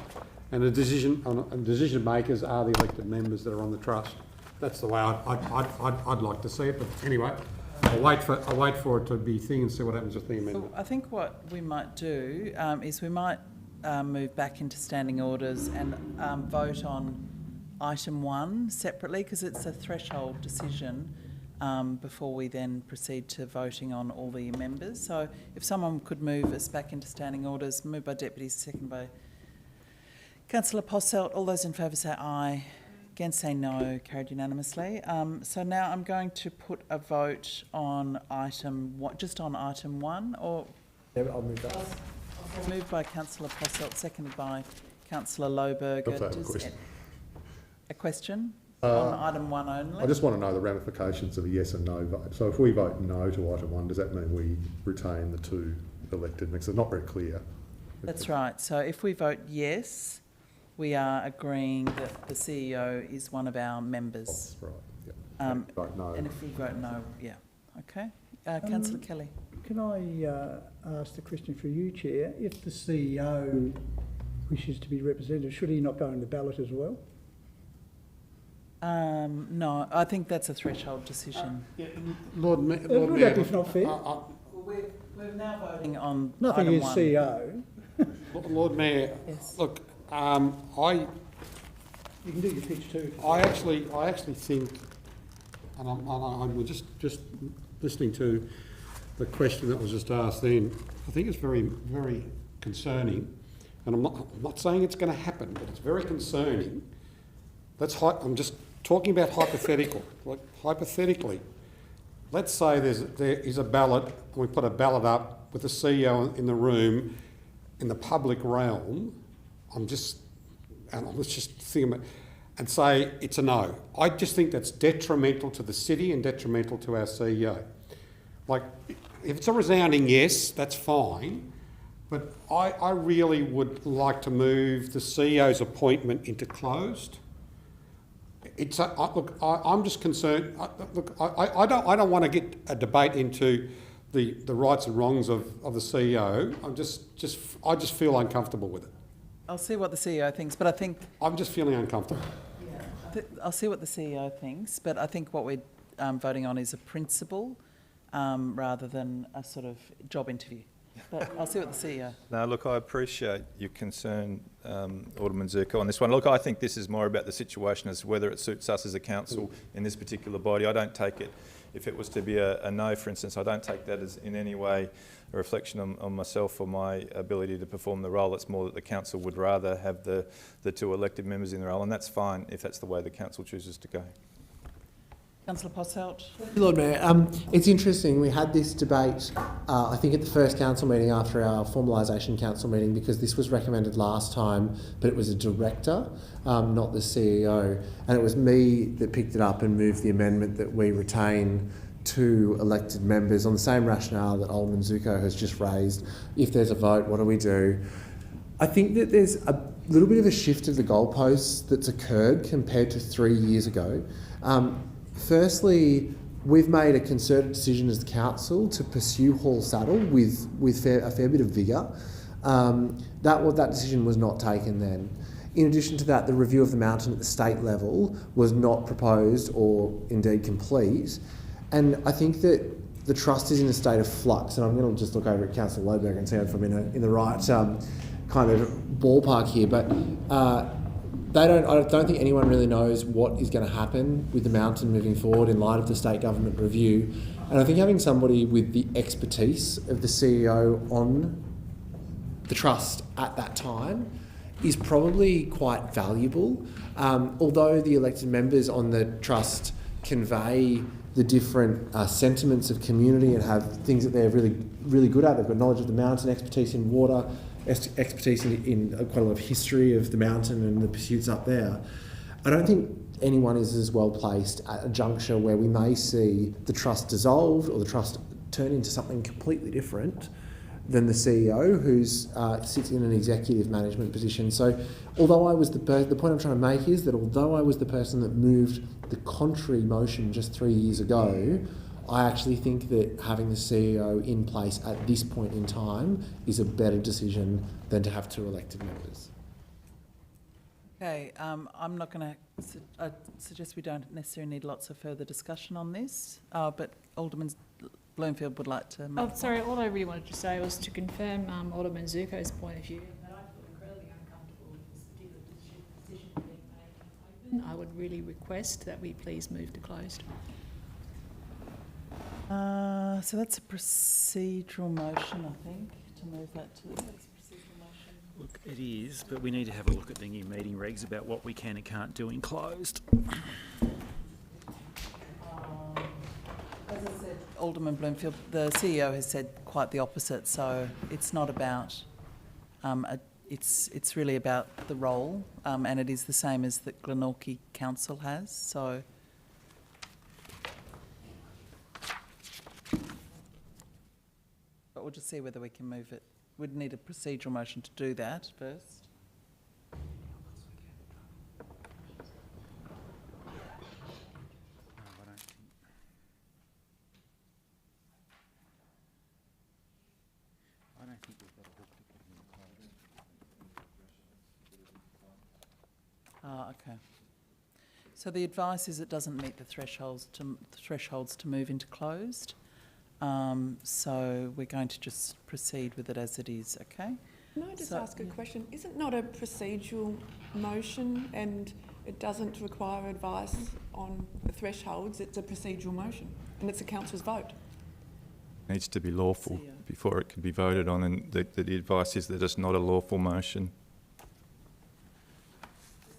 And the decision makers are the elected members that are on the trust. That's the way I'd like to see it. But anyway, I'll wait for it to be thing and see what happens with the amendment. So I think what we might do is we might move back into standing orders and vote on item 1 separately, because it's a threshold decision. Before we then proceed to voting on all the members. So if someone could move us back into standing orders, moved by deputies, second by Councillor Posselt, all those in favour say aye. Against say no. Carried unanimously. So now I'm going to put a vote on just on item 1, or Yeah, I'll move that. moved by Councillor Posselt, seconded by Councillor Lohberger. I've got a question. A question on item 1 only? I just want to know the ramifications of a yes and no vote. So if we vote no to item 1, does that mean we retain the 2 elected members? It's not very clear. That's right. So if we vote yes, we are agreeing that the CEO is one of our members. Oh, right, yeah. Vote no. And if we vote no, yeah. Okay. Councillor Kelly. Can I ask the question for you, Chair? If the CEO wishes to be represented, should he not go in the ballot as well? No, I think that's a threshold decision. Lord Mayor, Would that be not fair? We're now voting on Nothing item is 1. CEO. Lord Mayor, Yes. look, You can do your pitch too. I actually think, and I'm just listening to the question that was just asked then, I think it's very, very concerning, and I'm not saying it's going to happen, but it's very concerning. I'm just talking about hypothetical. Like hypothetically, let's say there is a ballot, and we put a ballot up with the CEO in the room, in the public realm. Let's just think about, and say it's a no. I just think that's detrimental to the city and detrimental to our CEO. Like, if it's a resounding yes, that's fine, but I really would like to move the CEO's appointment into closed. I'm just concerned. I don't want to get a debate into the rights and wrongs of the CEO. I just feel uncomfortable with it. I'll see what the CEO thinks, but I think... I'm just feeling uncomfortable. I'll see what the CEO thinks, but I think what we're voting on is a principle rather than a sort of job interview. But I'll see what the CEO... No, look, I appreciate your concern, Alderman Zirko, on this one. Look, I think this is more about the situation as whether it suits us as a council in this particular body. I don't take it, if it was to be a no, for instance, I don't take that as in any way a reflection on myself or my ability to perform the role. It's more that the council would rather have the 2 elected members in the role, and that's fine if that's the way the council chooses to go. Councillor Posselt. Lord Mayor, it's interesting. We had this debate, I think, at the first council meeting after our formalisation council meeting, because this was recommended last time, but it was a director, not the CEO. And it was me that picked it up and moved the amendment that we retain 2 elected members on the same rationale that Alderman Zuko has just raised. If there's a vote, what do we do? I think that there's a little bit of a shift of the goalposts that's occurred compared to 3 years ago. Firstly, we've made a concerted decision as the council to pursue Hall Saddle with a fair bit of vigour. That decision was not taken then. In addition to that, the review of the mountain at the state level was not proposed or indeed complete. And I think that the trust is in a state of flux, and I'm going to just look over at Councillor Lohberger and see if I'm in the right kind of ballpark here. But I don't think anyone really knows what is going to happen with the mountain moving forward in light of the state government review. And I think having somebody with the expertise of the CEO on the trust at that time is probably quite valuable. Although the elected members on the trust convey the different sentiments of community and have things that they're really, really good at. They've got knowledge of the mountain, expertise in water, expertise in quite a lot of history of the mountain and the pursuits up there. I don't think anyone is as well placed at a juncture where we may see the trust dissolved or the trust turn into something completely different than the CEO, who sits in an executive management position. So although I was the point I'm trying to make is that although I was the person that moved the contrary motion just 3 years ago, I actually think that having the CEO in place at this point in time is a better decision than to have 2 elected members. Okay, I'm not going to suggest we don't necessarily need lots of further discussion on this, but Alderman Bloomfield would like to make... Oh, sorry, all I really wanted to say was to confirm Alderman Zuko's point of view, that I feel incredibly uncomfortable with this particular decision being made open. I would really request that we please move to closed. So that's a procedural motion, I think, to move that to the procedural motion. Look, it is, but we need to have a look at the new meeting regs about what we can and can't do in closed. As I said, Alderman Bloomfield, the CEO has said quite the opposite. So it's not about, it's really about the role, and it is the same as that Glenorchy Council has. So. But we'll just see whether we can move it. We'd need a procedural motion to do that first. I don't think we've got a hook to put in the closed. Okay. So the advice is it doesn't meet the thresholds to move into closed. So we're going to just proceed with it as it is, okay? Can I just ask a question? Is it not a procedural motion and it doesn't require advice on the thresholds? It's a procedural motion and it's a council's vote. It needs to be lawful before it can be voted on, and the advice is that it's not a lawful motion.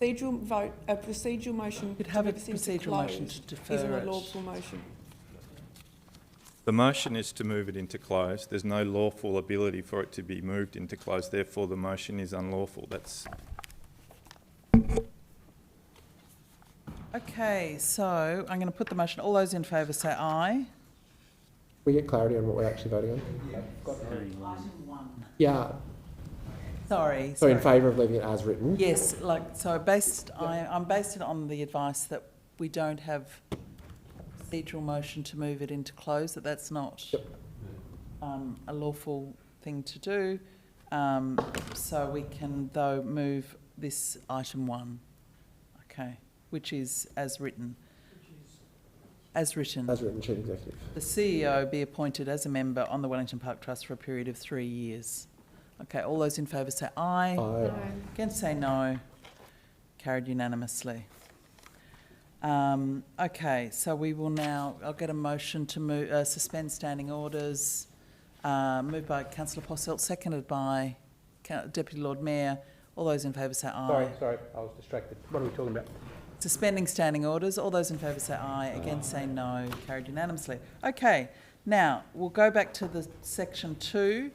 Procedural vote, a procedural motion. You'd have a procedural motion to defer isn't it. a lawful motion. The motion is to move it into close. There's no lawful ability for it to be moved into close. Therefore, the motion is unlawful. That's... Okay, so I'm going to put the motion. All those in favour say aye. We get clarity on what we're actually voting on? Item 1. Yeah. Sorry. So in favour of leaving it as written? Yes, I'm based it on the advice that we don't have procedural motion to move it into close, that's not a lawful thing to do. So we can, though, move this item 1, okay, which is as written. As written. As written, Chief Executive. The CEO be appointed as a member on the Wellington Park Trust for a period of 3 years. Okay, all those in favour say aye. Aye. Against say no. Carried unanimously. Okay, so we will now, I'll get a motion to move, suspend standing orders, moved by Councillor Posselt, seconded by Deputy Lord Mayor. All those in favour say aye. Sorry, I was distracted. What are we talking about? Suspending standing orders. All those in favour say aye. Against say no. Carried unanimously. Okay, now we'll go back to the section 2.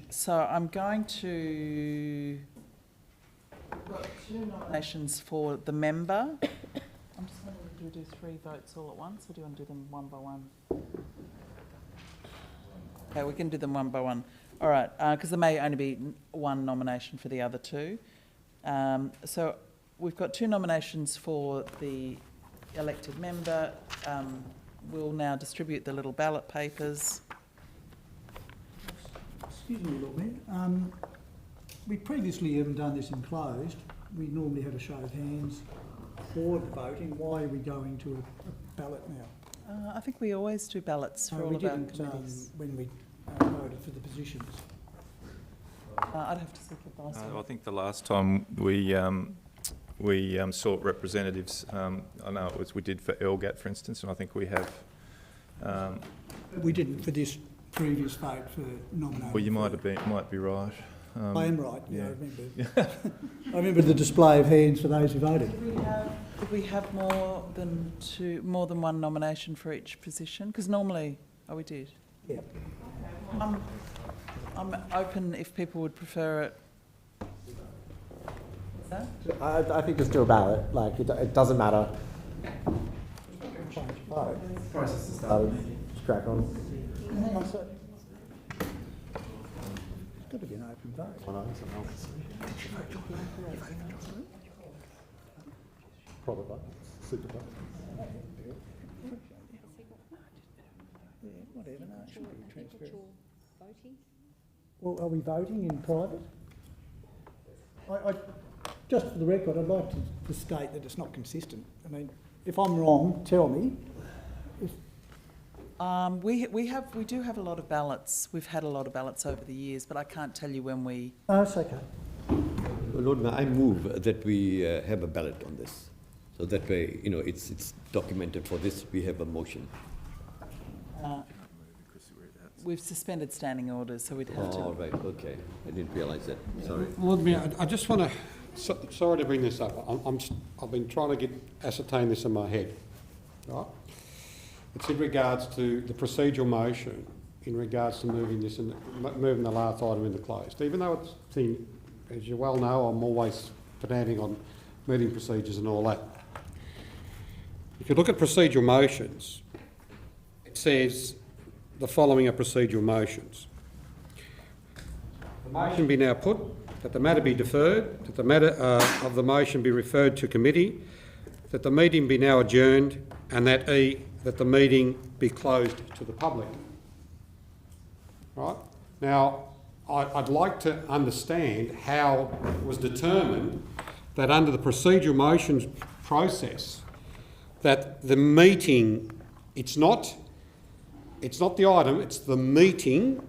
So I'm going to... We've got 2 nominations for the member. I'm just wondering, do we do 3 votes all at once, or do you want to do them one by one? Okay, we can do them one by one. All right, because there may only be 1 nomination for the other 2. So we've got 2 nominations for the elected member. We'll now distribute the little ballot papers. Excuse me, Lord Mayor. We previously haven't done this in closed. We normally have a show of hands for the voting. Why are we going to a ballot now? I think we always do ballots for all of our committees. When we voted for the positions. I'd have to seek advice. I think the last time we sought representatives, I know it was we did for LGAT, for instance, and I think we have. We didn't for this previous vote for nominating. Well, you might be right. I am right. Yeah, I remember. I remember the display of hands for those who voted. Did we have more than 1 nomination for each position? Because normally, we did. Yeah. I'm open if people would prefer it. I think just do a ballot. Like it doesn't matter. Process is started. Just crack on. Hang on, sir. It's got to be an open vote. Private vote, secret vote. Yeah, whatever. No, it should be transparent. Well, are we voting in private? I just for the record, I'd like to state that it's not consistent. I mean, if I'm wrong, tell me. We do have a lot of ballots. We've had a lot of ballots over the years, but I can't tell you when we... Oh, it's okay. Lord Mayor, I move that we have a ballot on this. So that way, it's documented for this, we have a motion. we've suspended standing orders, so we'd have to... Oh, right, okay. I didn't realise that. Sorry. Lord Mayor, I just want to... sorry to bring this up. I've been trying to ascertain this in my head. Right? It's in regards to the procedural motion, in regards to moving the last item into closed. Even though as you well know, I'm always pedantic on meeting procedures and all that. If you look at procedural motions, it says the following are procedural motions. The motion be now put, that the matter be deferred, that the matter of the motion be referred to committee, that the meeting be now adjourned, and that the meeting be closed to the public. Right? Now, I'd like to understand how it was determined that under the procedural motions process, that the meeting, it's not the item, it's the meeting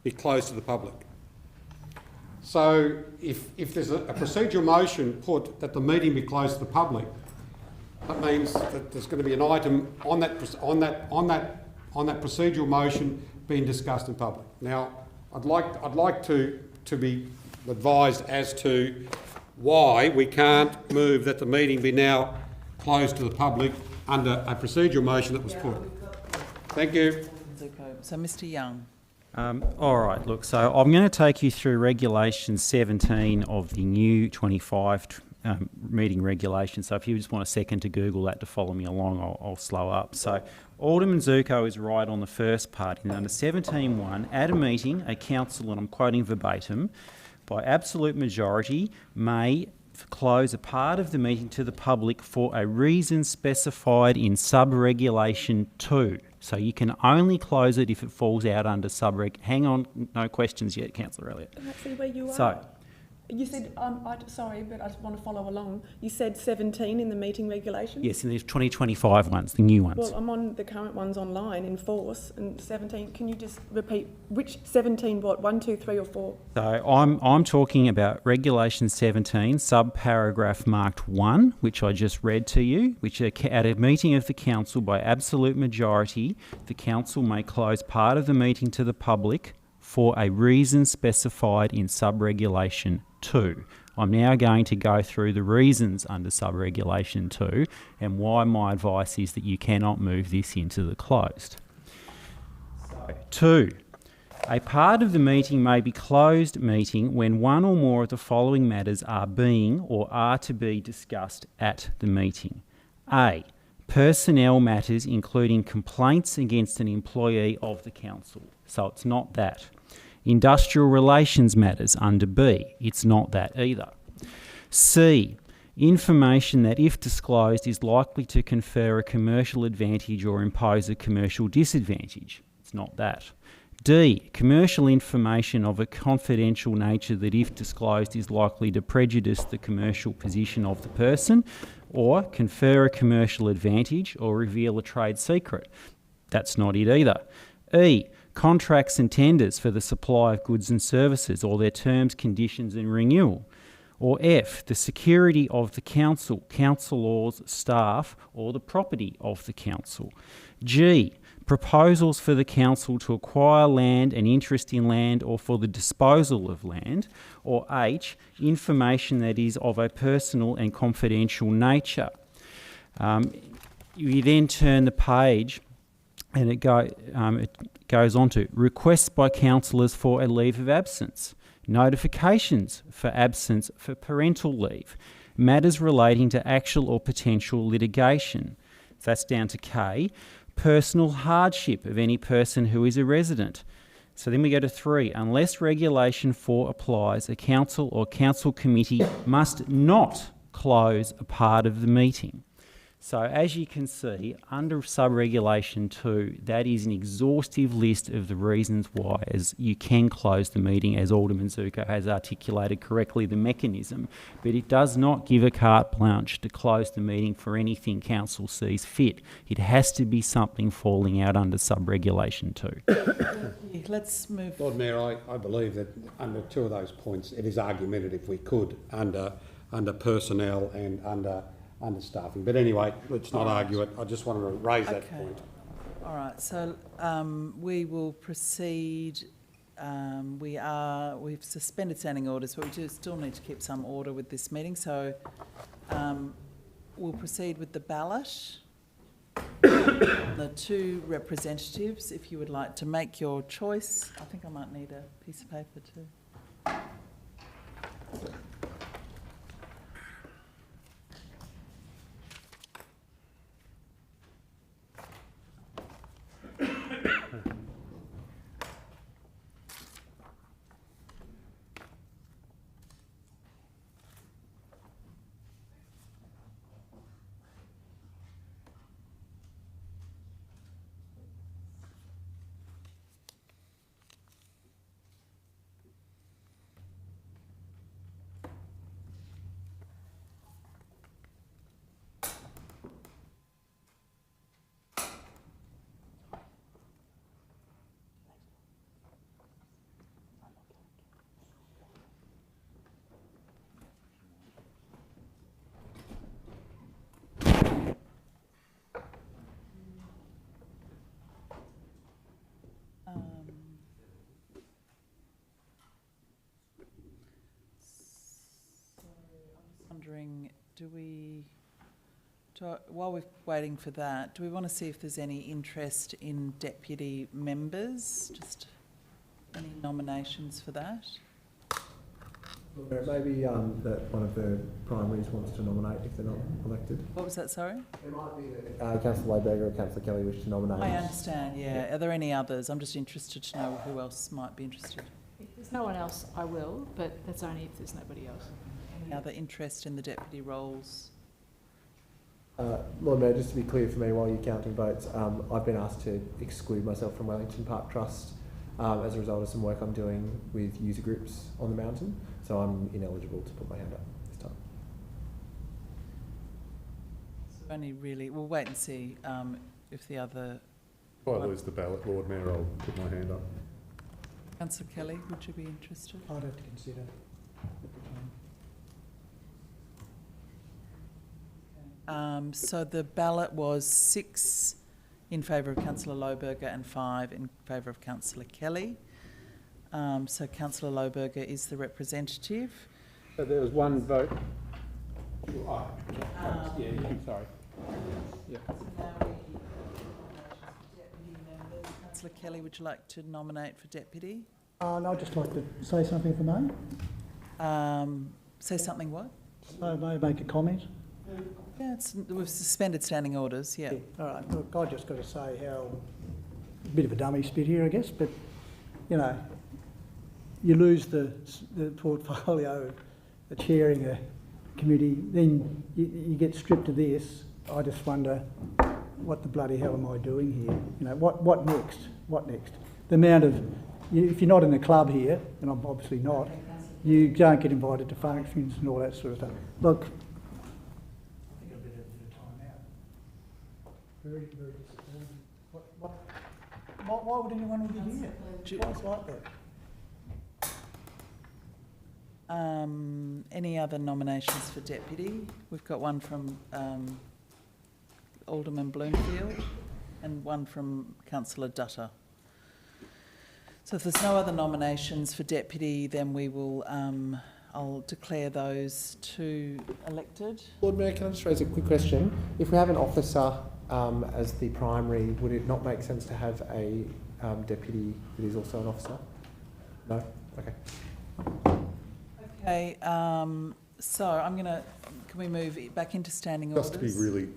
be closed to the public. So if there's a procedural motion put that the meeting be closed to the public, that means that there's going to be an item on that procedural motion being discussed in public. Now, I'd like to be advised as to why we can't move that the meeting be now closed to the public under a procedural motion that was put. Thank you. So, Mr. Young. All right, look, so I'm going to take you through Regulation 17 of the new 25 meeting regulation. So if you just want a second to Google that to follow me along, I'll slow up. So Alderman Zuko is right on the first part. In under 17.1, at a meeting, a council, and I'm quoting verbatim, by absolute majority may close a part of the meeting to the public for a reason specified in sub-regulation 2. So you can only close it if it falls out under sub-reg. Hang on, no questions yet, Councillor Elliott. Let's see where you are. So, you said, sorry, but I just want to follow along. You said 17 in the meeting regulation? yes, and there's 2025 ones, the new ones. Well, I'm on the current ones online in force, and 17, can you just repeat which 17, what, 1, 2, 3 or 4? So I'm talking about Regulation 17, sub-paragraph marked 1, which I just read to you, which at a meeting of the council by absolute majority, the council may close part of the meeting to the public for a reason specified in sub-regulation 2. I'm now going to go through the reasons under sub-regulation 2 and why my advice is that you cannot move this into the closed. So, 2. A part of the meeting may be closed meeting when one or more of the following matters are being or are to be discussed at the meeting. A. Personnel matters including complaints against an employee of the council. So it's not that. Industrial relations matters under B. It's not that either. C. Information that, if disclosed, is likely to confer a commercial advantage or impose a commercial disadvantage. It's not that. D. Commercial information of a confidential nature that, if disclosed, is likely to prejudice the commercial position of the person or confer a commercial advantage or reveal a trade secret. That's not it either. E. Contracts and tenders for the supply of goods and services or their terms, conditions and renewal. Or F, the security of the council, councillors, staff or the property of the council. G, proposals for the council to acquire land and interest in land or for the disposal of land. Or H, information that is of a personal and confidential nature. You then turn the page and it goes on to requests by councillors for a leave of absence, notifications for absence for parental leave, matters relating to actual or potential litigation. So that's down to K. Personal hardship of any person who is a resident. So then we go to 3. Unless Regulation 4 applies, a council or council committee must not close a part of the meeting. So as you can see, under sub-regulation 2, that is an exhaustive list of the reasons why as you can close the meeting, as Alderman Zuko has articulated correctly the mechanism, but it does not give a carte blanche to close the meeting for anything council sees fit. It has to be something falling out under sub-regulation 2. Let's move. Lord Mayor, I believe that under 2 of those points it is argumentative we could under personnel and under staffing. But anyway, let's not argue it. I just wanted to raise that point. All right, so we will proceed. We've suspended standing orders, but we do still need to keep some order with this meeting. So we'll proceed with the ballot. The two representatives, if you would like to make your choice. I think I might need a piece of paper too. Wondering, while we're waiting for that, do we want to see if there's any interest in deputy members? Just any nominations for that? Maybe that one of the primaries wants to nominate if they're not elected. What was that, sorry? It might be that Councillor Layberger or Councillor Kelly wish to nominate. I understand, yeah. Are there any others? I'm just interested to know who else might be interested. If there's no one else, I will, but that's only if there's nobody else. Any other interest in the deputy roles? Lord Mayor, just to be clear for me, while you're counting votes, I've been asked to exclude myself from Wellington Park Trust as a result of some work I'm doing with user groups on the mountain, so I'm ineligible to put my hand up this time. So only really, we'll wait and see if the other... If I lose the ballot, Lord Mayor, I'll put my hand up. Councillor Kelly, would you be interested? I'd have to consider. So the ballot was 6 in favour of Councillor Lohberger and 5 in favour of Councillor Kelly. So Councillor Lohberger is the representative. So there was one vote. Sorry. Yeah. So now deputy members. Councillor Kelly, would you like to nominate for deputy? No, I'd just like to say something if I may. Say something what? I may make a comment. Yeah, we've suspended standing orders, yeah. All right, look, I just got to say how, a bit of a dummy spit here, I guess, but, you know, you lose the portfolio of chairing a committee, then you get stripped of this. I just wonder, what the bloody hell am I doing here? You know, what next? What next? The amount of, if you're not in the club here, and I'm obviously not, you don't get invited to functions and all that sort of stuff. Look, very, very disappointing. Why would anyone want to be here? Why it's like that? Any other nominations for deputy? We've got one from Alderman Bloomfield and one from Councillor Duttor. So if there's no other nominations for deputy, then we will, I'll declare those two elected. Lord Mayor, can I just raise a quick question? If we have an officer as the primary, would it not make sense to have a deputy that is also an officer? No? Okay. Okay, so I'm going to, can we move it back into standing orders? Just to be really,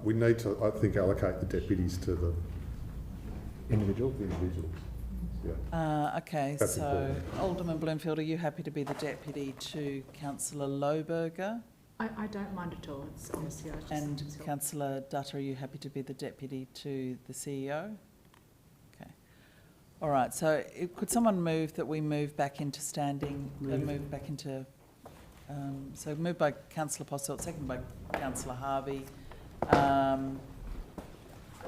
we need to, I think, allocate the deputies to the individuals. Yeah. Okay, That's so important. Alderman Bloomfield, are you happy to be the deputy to Councillor Lohberger? I don't mind at all. It's honestly, I just And Councillor Duttor, are you happy to be the deputy to the CEO? Okay. All right, so could someone move that we move back into standing, move back into, so moved by Councillor Posselt, seconded by Councillor Harvey. All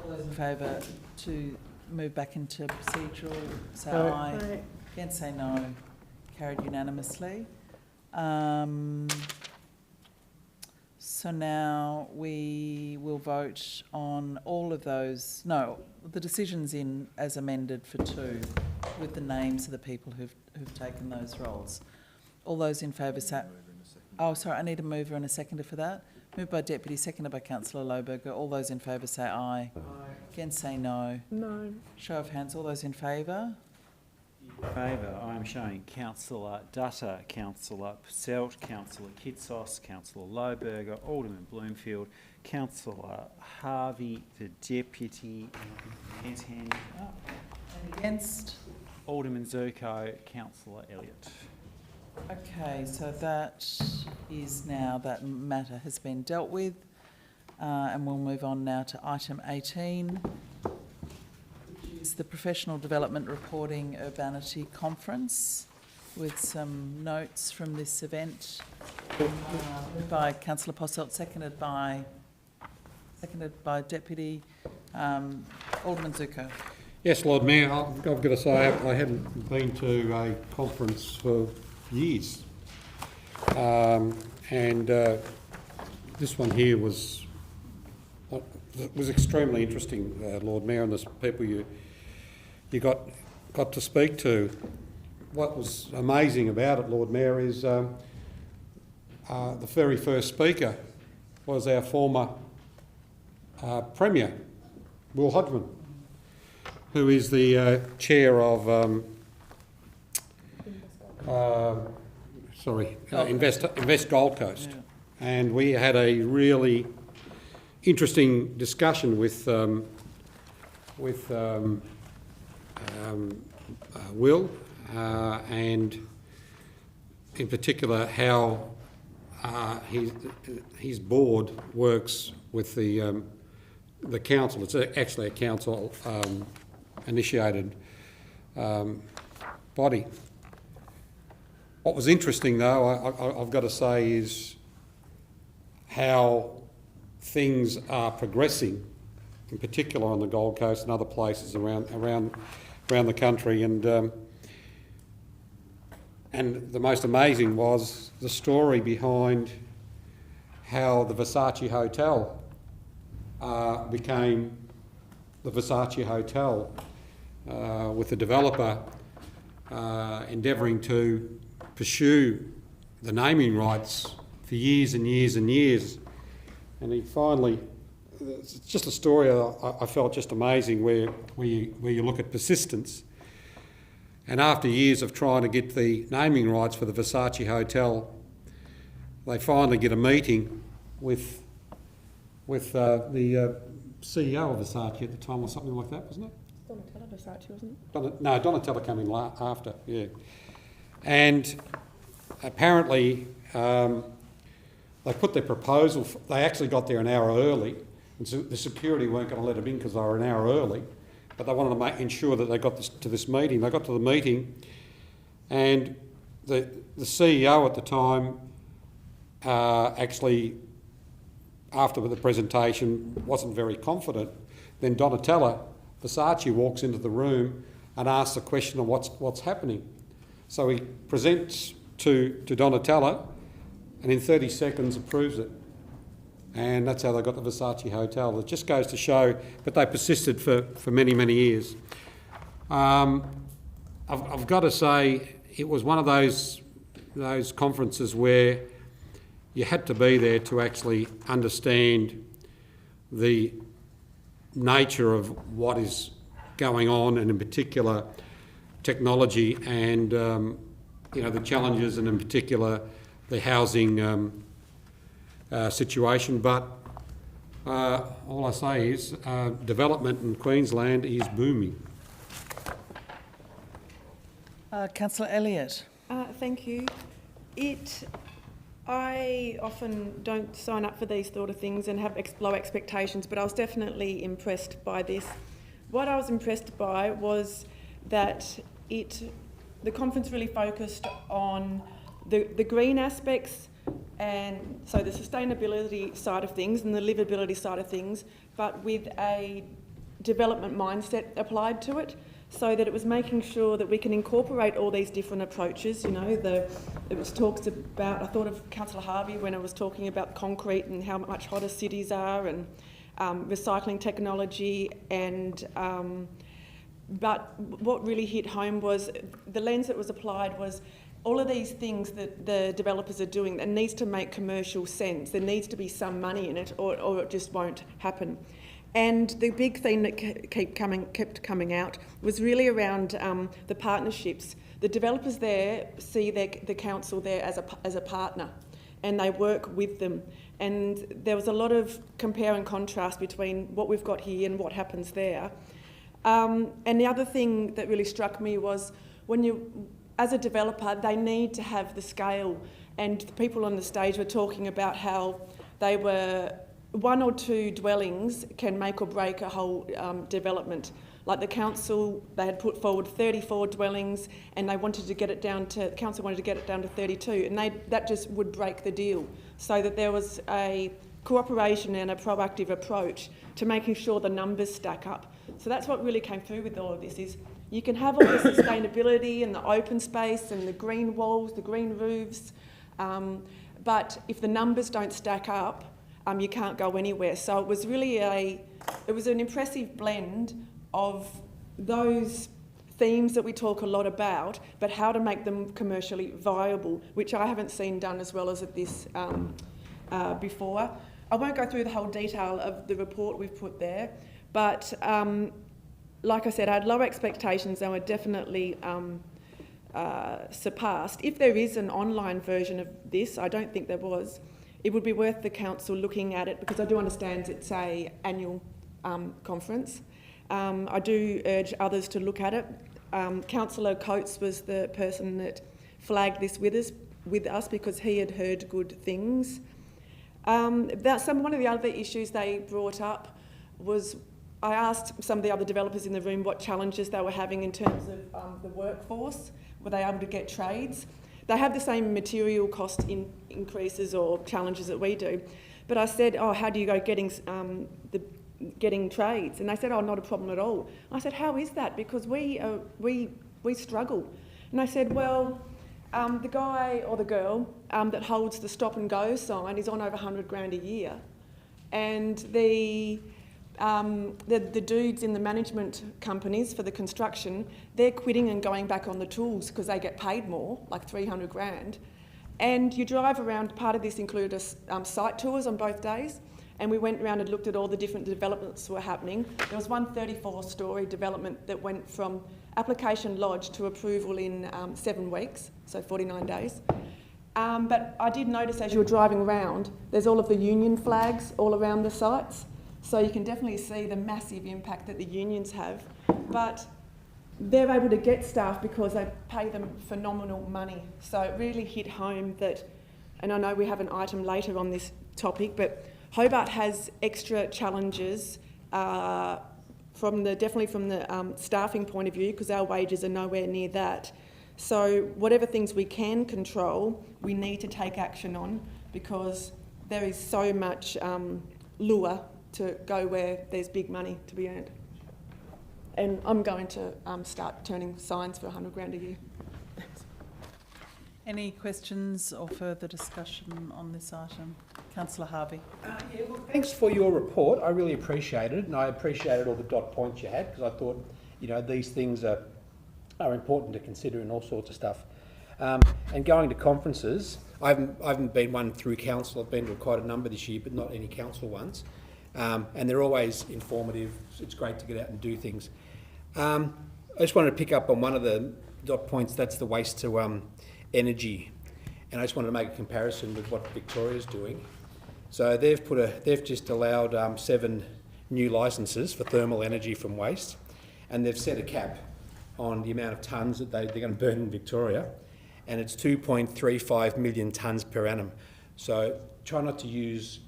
those in favour to move back into procedural, say aye. Aye. Against, say no. Carried unanimously. So now we will vote on all of those, no, the decisions in as amended for 2 with the names of the people who've taken those roles. All those in favour say... Oh, sorry, I need a mover and a seconder for that. Moved by Deputy, seconded by Councillor Lohberger. All those in favour say aye. Aye. Against say no. No. Show of hands, all those in favour? In favour, I am showing Councillor Dutta, Councillor Purcell, Councillor Kitsos, Councillor Lohberger, Alderman Bloomfield, Councillor Harvey, the Deputy, hands handed up. And against? Alderman Zerko, Councillor Elliott. Okay, so that is now, that matter has been dealt with, and we'll move on now to item 18, which is the Professional Development Reporting Urbanity Conference, with some notes from this event, moved by Councillor Posselt, seconded by Deputy Alderman Zuko. Yes, Lord Mayor, I've got to say I haven't been to a conference for years, and this one here was extremely interesting, Lord Mayor, and the people you got to speak to. What was amazing about it, Lord Mayor, is the very first speaker was our former Premier, Will Hodgman, who is the chair of Invest Gold Coast, yeah. And we had a really interesting discussion with Will, and in particular how his board works with the council. It's actually a council initiated body. What was interesting, though, I've got to say, is how things are progressing, in particular on the Gold Coast and other places around the country. And the most amazing was the story behind how the Versace Hotel became the Versace Hotel, with the developer endeavouring to pursue the naming rights for years and years and years. And he finally, it's just a story I felt just amazing, where you look at persistence. And after years of trying to get the naming rights for the Versace Hotel, they finally get a meeting with the CEO of Versace at the time, or something like that, wasn't it? Donatella Versace, wasn't it? Donatella came in after, yeah. And apparently they put their proposal, they actually got there an hour early, and so the security weren't going to let them in because they were an hour early, but they wanted to ensure that they got to this meeting. They got to the meeting, and the CEO at the time actually, after the presentation, wasn't very confident. Then Donatella Versace walks into the room and asks a question of what's happening. So he presents to Donatella, and in 30 seconds approves it. And that's how they got the Versace Hotel. It just goes to show, but they persisted for many, many years. I've got to say, it was one of those conferences where you had to be there to actually understand the nature of what is going on, and in particular technology and the challenges, and in particular the housing situation. But all I say is development in Queensland is booming. Councillor Elliott. Thank you. I often don't sign up for these sort of things and have low expectations, but I was definitely impressed by this. What I was impressed by was that the conference really focused on the green aspects, and so the sustainability side of things and the livability side of things, but with a development mindset applied to it. so that it was making sure that we can incorporate all these different approaches. You know, it was talks about, I thought of Councillor Harvey when I was talking about concrete and how much hotter cities are, and recycling technology, and but what really hit home was the lens that was applied was all of these things that the developers are doing that needs to make commercial sense. There needs to be some money in it, or it just won't happen. And the big thing that kept coming out was really around the partnerships. The developers there see the council there as a partner, and they work with them. And there was a lot of compare and contrast between what we've got here and what happens there. And the other thing that really struck me was as a developer, they need to have the scale. And the people on the stage were talking about how they were 1 or 2 dwellings can make or break a whole development. Like the council, they had put forward 34 dwellings, and they wanted to get it down to, the council wanted to get it down to 32, and that just would break the deal. So that there was a cooperation and a proactive approach to making sure the numbers stack up. So that's what really came through with all of this, is you can have all the sustainability and the open space and the green walls, the green roofs, but if the numbers don't stack up, you can't go anywhere. So it was really an impressive blend of those themes that we talk a lot about, but how to make them commercially viable, which I haven't seen done as well as this before. I won't go through the whole detail of the report we've put there, but like I said, I had low expectations. They were definitely surpassed. If there is an online version of this, I don't think there was, it would be worth the council looking at it, because I do understand it's an annual conference. I do urge others to look at it. Councillor Coates was the person that flagged this with us because he had heard good things. One of the other issues they brought up was, I asked some of the other developers in the room what challenges they were having in terms of the workforce. Were they able to get trades? They have the same material cost increases or challenges that we do. But I said, how do you go getting trades? And they said, not a problem at all. I said, how is that? Because we struggle. And I said, well, the guy or the girl that holds the stop and go sign is on over 100 grand a year. And the dudes in the management companies for the construction, they're quitting and going back on the tools because they get paid more, like 300 grand. And you drive around, part of this included site tours on both days, and we went around and looked at all the different developments that were happening. There was one 34-storey development that went from application lodged to approval in 7 weeks, so 49 days. But I did notice as you were driving around, there's all of the union flags all around the sites. So you can definitely see the massive impact that the unions have. But they're able to get staff because they pay them phenomenal money. So it really hit home that, and I know we have an item later on this topic, but Hobart has extra challenges definitely from the staffing point of view, because our wages are nowhere near that. So whatever things we can control, we need to take action on, because there is so much lure to go where there's big money to be earned. And I'm going to start turning signs for 100 grand a year. Any questions or further discussion on this item? Councillor Harvey. Thanks for your report. I really appreciated it, and I appreciated all the dot points you had, because I thought, these things are important to consider in all sorts of stuff. And going to conferences, I haven't been one through council. I've been to quite a number this year, but not any council ones. And they're always informative. It's great to get out and do things. I just wanted to pick up on one of the dot points. That's the waste to energy, and I just wanted to make a comparison with what Victoria's doing. So they've just allowed 7 new licences for thermal energy from waste, and they've set a cap on the amount of tonnes that they're going to burn in Victoria, and it's 2.35 million tonnes per annum. So try not to use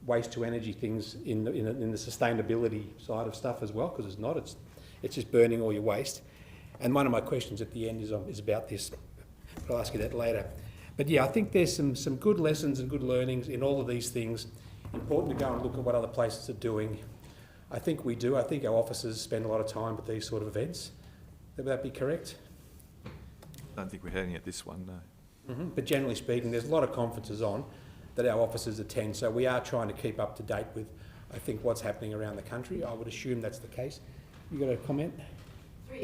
waste to energy things in the sustainability side of stuff as well, because it's not. It's just burning all your waste. And one of my questions at the end is about this, but I'll ask you that later. But yeah, I think there's some good lessons and good learnings in all of these things. Important to go and look at what other places are doing. I think we do. I think our officers spend a lot of time at these sort of events, Would that be correct? I don't think we're heading at this one, no. But generally speaking, there's a lot of conferences on that our officers attend, so we are trying to keep up to date with, I think, what's happening around the country. I would assume that's the case. You got a comment?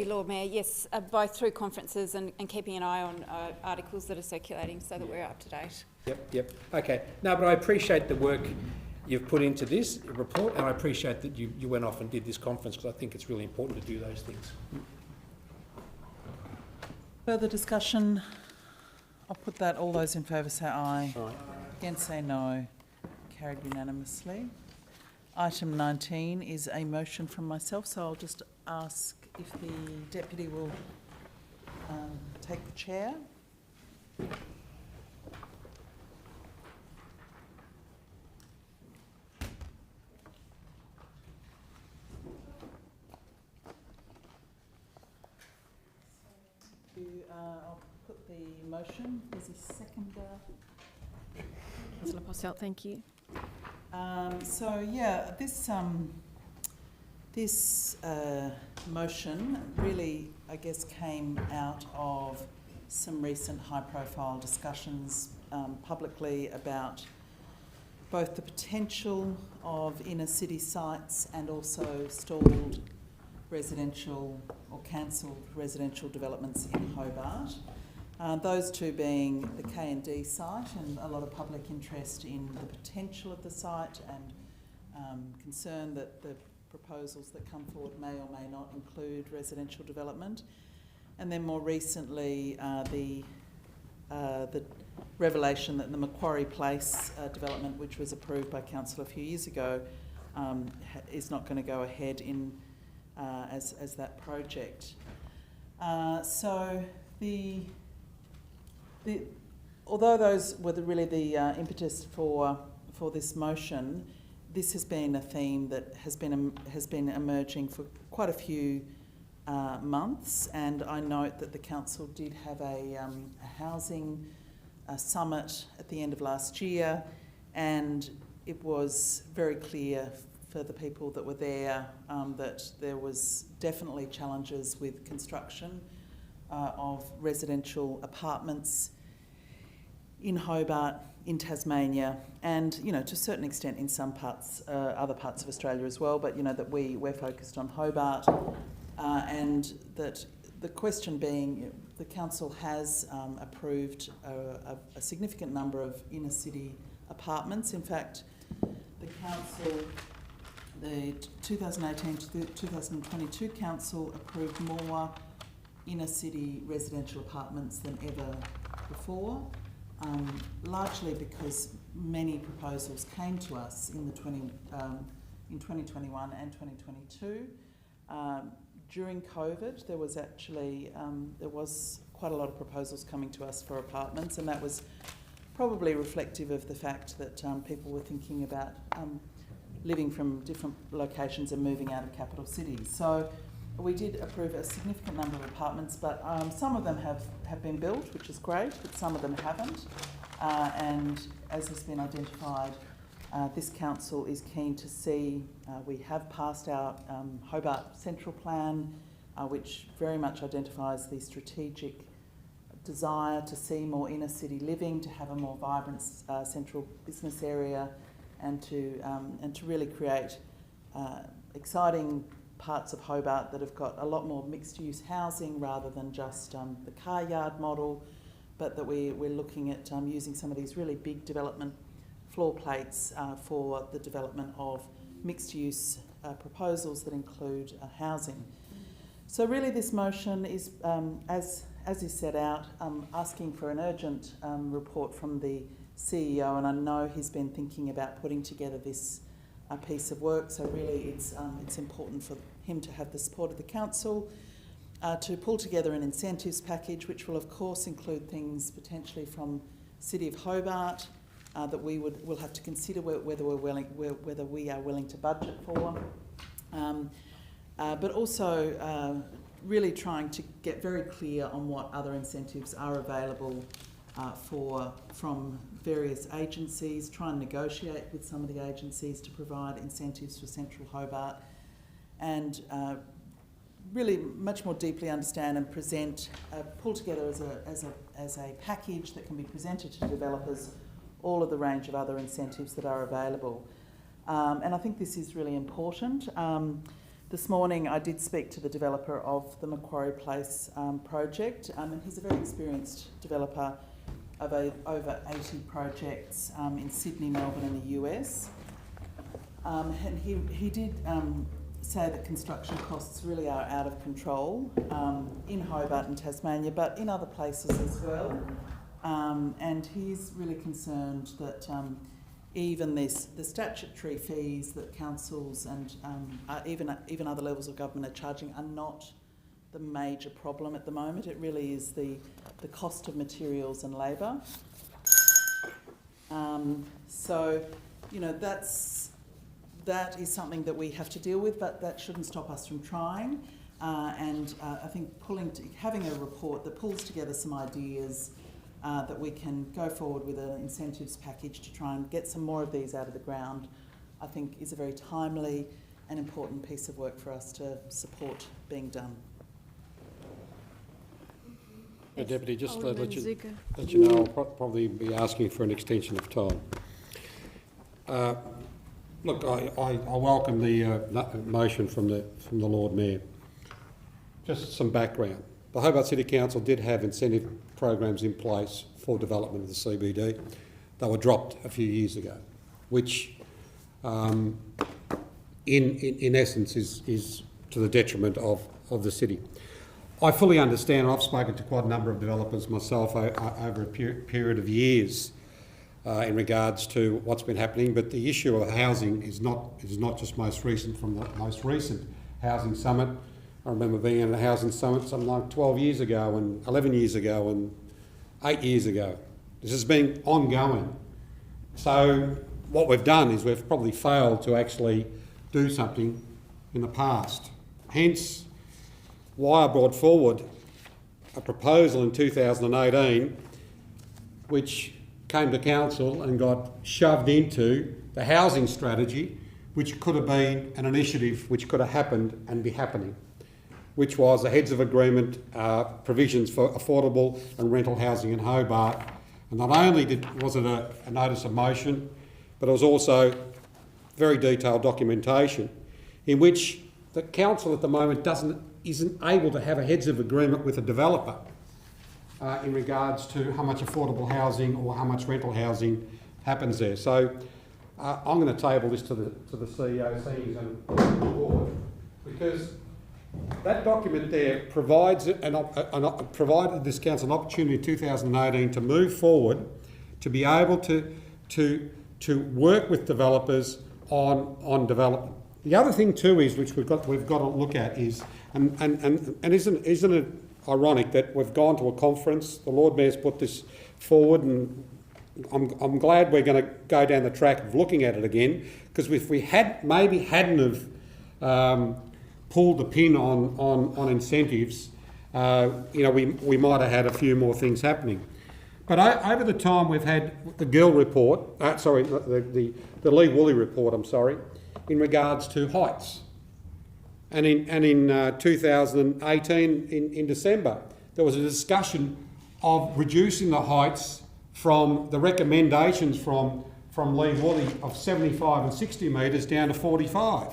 Lord Mayor, yes, both through conferences and keeping an eye on articles that are circulating so that we're up to date. Yep. Okay. No, but I appreciate the work you've put into this report, and I appreciate that you went off and did this conference, because I think it's really important to do those things. Further discussion? I'll put that. All those in favour say aye. Aye. Against say no. Carried unanimously. Item 19 is a motion from myself, so I'll just ask if the Deputy will take the chair. I'll put the motion. There's a seconder. Councillor Posselt, thank you. This motion really, I guess, came out of some recent high-profile discussions publicly about both the potential of inner-city sites and also stalled residential or cancelled residential developments in Hobart. Those two being the K&D site and a lot of public interest in the potential of the site and concern that the proposals that come forward may or may not include residential development. And then more recently, the revelation that the Macquarie Place development, which was approved by Council a few years ago, is not going to go ahead in as that project. Although those were really the impetus for this motion, this has been a theme that has been emerging for quite a few months, and I note that the council did have a housing summit at the end of last year, and it was very clear for the people that were there that there was definitely challenges with construction of residential apartments in Hobart, in Tasmania, and to a certain extent in some parts, other parts of Australia as well. But that we're focused on Hobart, and that the question being, the council has approved a significant number of inner city apartments. In fact, the council, the 2018 to 2022 council approved more inner city residential apartments than ever before. Largely because many proposals came to us in 2021 and 2022. During COVID, there was actually quite a lot of proposals coming to us for apartments, and that was probably reflective of the fact that people were thinking about living from different locations and moving out of capital cities. So we did approve a significant number of apartments, but some of them have been built, which is great, but some of them haven't. And as has been identified, this council is keen to see, we have passed our Hobart Central Plan, which very much identifies the strategic desire to see more inner city living, to have a more vibrant central business area, and to really create exciting parts of Hobart that have got a lot more mixed-use housing rather than just the car yard model, but that we're looking at using some of these really big development floor plates for the development of mixed-use proposals that include housing. So really this motion is, as is set out, asking for an urgent report from the CEO, and I know he's been thinking about putting together this piece of work, so really it's important for him to have the support of the council to pull together an incentives package, which will of course include things potentially from City of Hobart that we'll have to consider whether we are willing to budget for, but also really trying to get very clear on what other incentives are available from various agencies, try and negotiate with some of the agencies to provide incentives for Central Hobart, and really much more deeply understand and present, pull together as a package that can be presented to developers all of the range of other incentives that are available. And I think this is really important. This morning I did speak to the developer of the Macquarie Place project, and he's a very experienced developer of over 80 projects in Sydney, Melbourne and the US. And he did say that construction costs really are out of control in Hobart and Tasmania, but in other places as well. And he's really concerned that even the statutory fees that councils and even other levels of government are charging are not the major problem at the moment. It really is the cost of materials and labour. So, you know, that is something that we have to deal with, but that shouldn't stop us from trying. I think having a report that pulls together some ideas that we can go forward with an incentives package to try and get some more of these out of the ground, I think is a very timely and important piece of work for us to support being done. Deputy, just to let you know, I'll probably be asking for an extension of time. Look, I welcome the motion from the Lord Mayor. Just some background. The Hobart City Council did have incentive programs in place for development of the CBD. They were dropped a few years ago, which in essence is to the detriment of the city. I fully understand, and I've spoken to quite a number of developers myself over a period of years in regards to what's been happening, but the issue of housing is not just most recent from the most recent housing summit. I remember being at a housing summit something like 12 years ago and 11 years ago and 8 years ago. This has been ongoing. So what we've done is we've probably failed to actually do something in the past. Hence why I brought forward a proposal in 2018 which came to council and got shoved into the housing strategy, which could have been an initiative which could have happened and be happening, which was the Heads of Agreement provisions for affordable and rental housing in Hobart. And not only was it a notice of motion, but it was also very detailed documentation in which the council at the moment isn't able to have a Heads of Agreement with a developer in regards to how much affordable housing or how much rental housing happens there. So I'm going to table this to the CEO, seeing and board, because that document there provides provided this council an opportunity in 2018 to move forward, to be able to work with developers on development. The other thing too is, which we've got to look at, is and isn't it ironic that we've gone to a conference, the Lord Mayor's put this forward, and I'm glad we're going to go down the track of looking at it again, because if we hadn't have pulled the pin on incentives, we might have had a few more things happening. But over the time we've had the Gill report, the Lee Woolley report, in regards to heights. And in 2018, in December, there was a discussion of reducing the heights from the recommendations from Lee Woolley of 75 and 60 metres down to 45.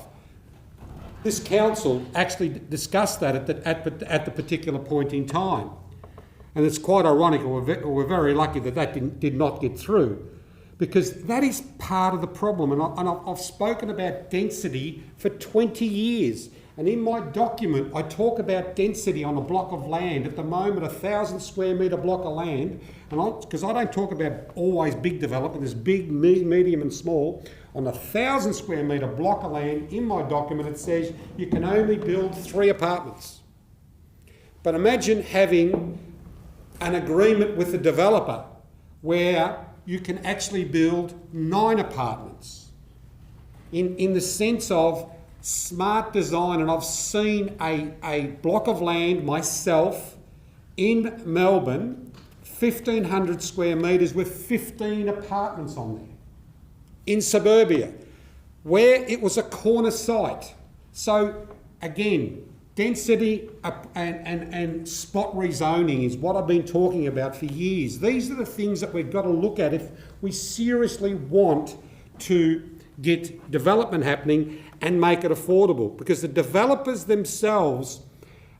This council actually discussed that at the particular point in time. And it's quite ironic, or we're very lucky that did not get through, because that is part of the problem. And I've spoken about density for 20 years. And in my document, I talk about density on a block of land. At the moment, 1,000 square metre block of land, because I don't talk about always big development, there's big, medium and small. On 1,000 square metre block of land, in my document, it says you can only build 3 apartments. But imagine having an agreement with the developer where you can actually build 9 apartments in the sense of smart design. And I've seen a block of land myself in Melbourne, 1,500 square metres with 15 apartments on there, in suburbia, where it was a corner site. So again, Density and spot rezoning is what I've been talking about for years. These are the things that we've got to look at if we seriously want to get development happening and make it affordable. Because the developers themselves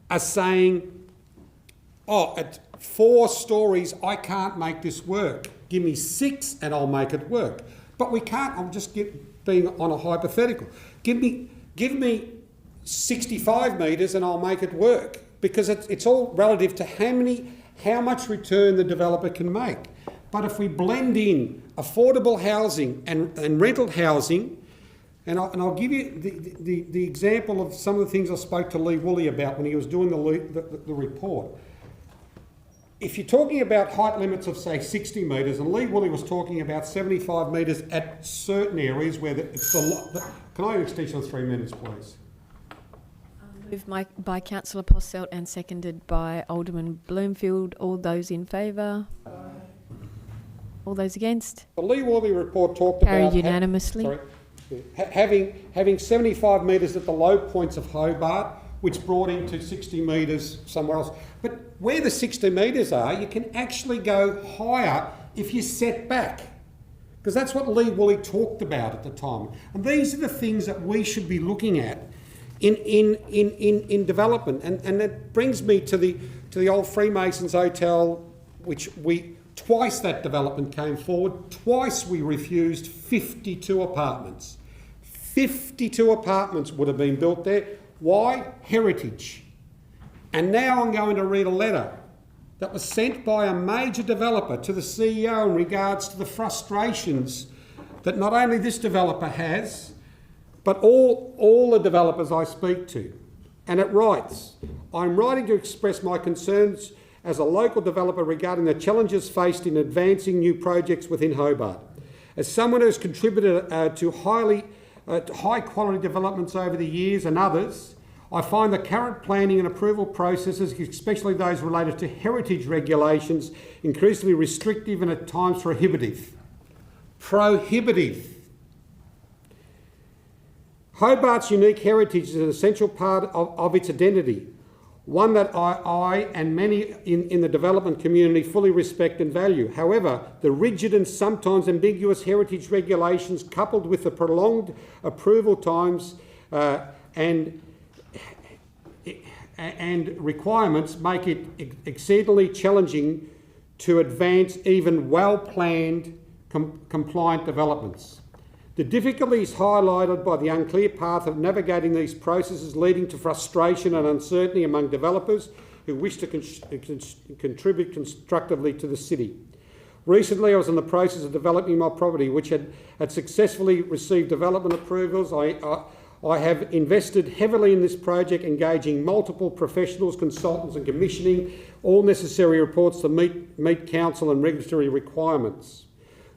are saying, oh, at 4 stories, I can't make this work. Give me 6 and I'll make it work. But we can't. I'm just being on a hypothetical. Give me 65 metres and I'll make it work, because it's all relative to how much return the developer can make. But if we blend in affordable housing and rental housing, and I'll give you the example of some of the things I spoke to Lee Woolley about when he was doing the report. If you're talking about height limits of, say, 60 metres, and Lee Woolley was talking about 75 metres at certain areas where it's the... Can I have an extension of 3 minutes, please? Moved by Councillor Posselt and seconded by Alderman Bloomfield. All those in favour? All those against? The Lee Woolley report talked about... Carried unanimously. Having 75 metres at the low points of Hobart, which brought into 60 metres somewhere else. But where the 60 metres are, you can actually go higher if you set back. Because that's what Lee Woolley talked about at the time. And these are the things that we should be looking at in development. And that brings me to the old Freemasons Hotel, which twice that development came forward, twice we refused 52 apartments. 52 apartments would have been built there. Why? Heritage. And now I'm going to read a letter that was sent by a major developer to the CEO in regards to the frustrations that not only this developer has, but all the developers I speak to. And it writes, I'm writing to express my concerns as a local developer regarding the challenges faced in advancing new projects within Hobart. As someone who has contributed to high quality developments over the years and others, I find the current planning and approval processes, especially those related to heritage regulations, increasingly restrictive and at times prohibitive. Prohibitive. Hobart's unique heritage is an essential part of its identity, one that I and many in the development community fully respect and value. However, the rigid and sometimes ambiguous heritage regulations, coupled with the prolonged approval times and requirements, make it exceedingly challenging to advance even well-planned compliant developments. The difficulty is highlighted by the unclear path of navigating these processes, leading to frustration and uncertainty among developers who wish to contribute constructively to the city. Recently, I was in the process of developing my property, which had successfully received development approvals. I have invested heavily in this project, engaging multiple professionals, consultants and commissioning all necessary reports to meet council and regulatory requirements.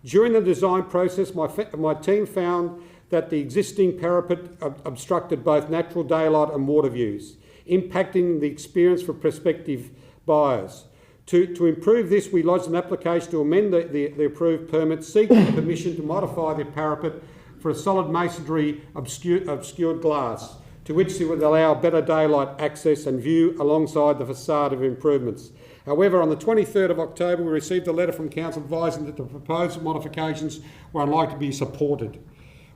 During the design process, my team found that the existing parapet obstructed both natural daylight and water views, impacting the experience for prospective buyers. To improve this, we lodged an application to amend the approved permit, seeking permission to modify the parapet for a solid masonry obscured glass, to which it would allow better daylight access and view alongside the facade of improvements. However, on the 23rd of October, we received a letter from Council advising that the proposed modifications were unlikely to be supported.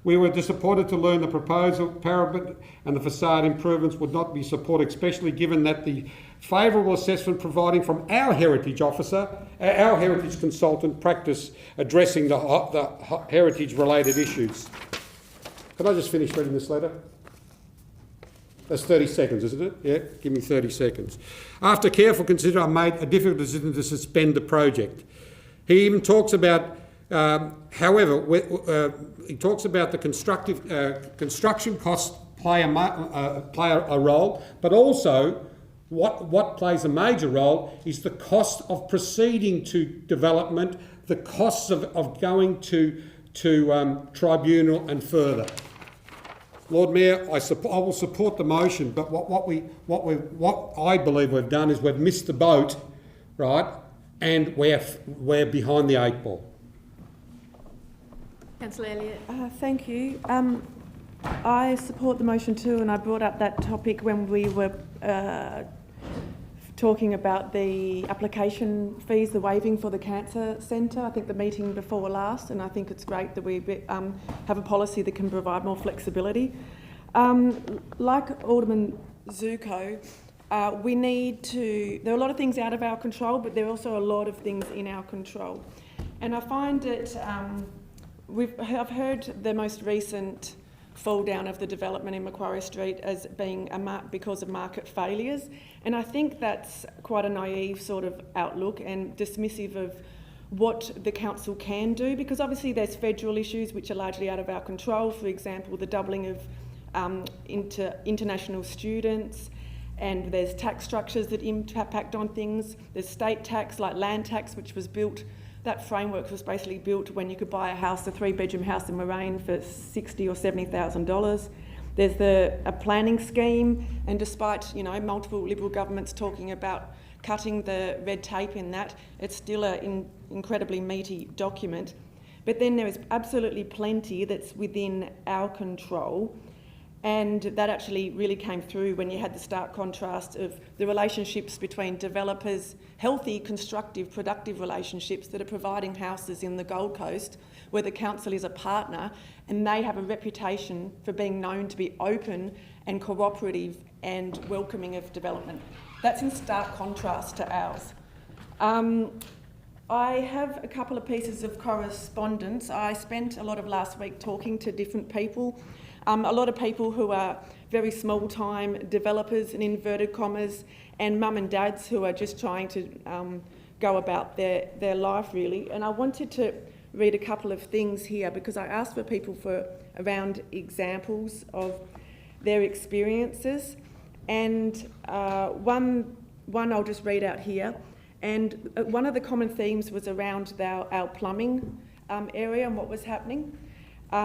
We were disappointed to learn the proposal parapet and the facade improvements would not be supported, especially given that the favourable assessment providing from our heritage officer, our heritage consultant, practice addressing the heritage-related issues. Can I just finish reading this letter? That's 30 seconds, isn't it? Yeah, give me 30 seconds. After careful consideration, I made a difficult decision to suspend the project. He even talks about, he talks about the construction costs play a role, but also what plays a major role is the cost of proceeding to development, the costs of going to tribunal and further. Lord Mayor, I will support the motion, but what I believe we've done is we've missed the boat, right? And we're behind the 8 ball. Councillor Elliott. Thank you. I support the motion too, and I brought up that topic when we were talking about the application fees, the waiving for the cancer centre. I think the meeting before last, and I think it's great that we have a policy that can provide more flexibility. Like Alderman Zuko, we need to, there are a lot of things out of our control, but there are also a lot of things in our control. And I find that I've heard the most recent fall down of the development in Macquarie Street as being because of market failures. And I think that's quite a naive sort of outlook and dismissive of what the council can do, because obviously there's federal issues which are largely out of our control. For example, the doubling of international students, and there's tax structures that impact on things. There's state tax, like land tax, which was built, that framework was basically built when you could buy a house, a 3-bedroom house in Moraine for $60,000 or $70,000. There's a planning scheme, and despite multiple Liberal governments talking about cutting the red tape in that, it's still an incredibly meaty document. But then there is absolutely plenty that's within our control, and that actually really came through when you had the stark contrast of the relationships between developers, healthy, constructive, productive relationships that are providing houses in the Gold Coast, where the council is a partner, and they have a reputation for being known to be open and cooperative and welcoming of development. That's in stark contrast to ours. I have a couple of pieces of correspondence. I spent a lot of last week talking to different people. A lot of people who are very small-time developers, in inverted commas, and mum and dads who are just trying to go about their life, really. And I wanted to read a couple of things here because I asked for people for around examples of their experiences. And one I'll just read out here. And one of the common themes was around our plumbing area and what was happening.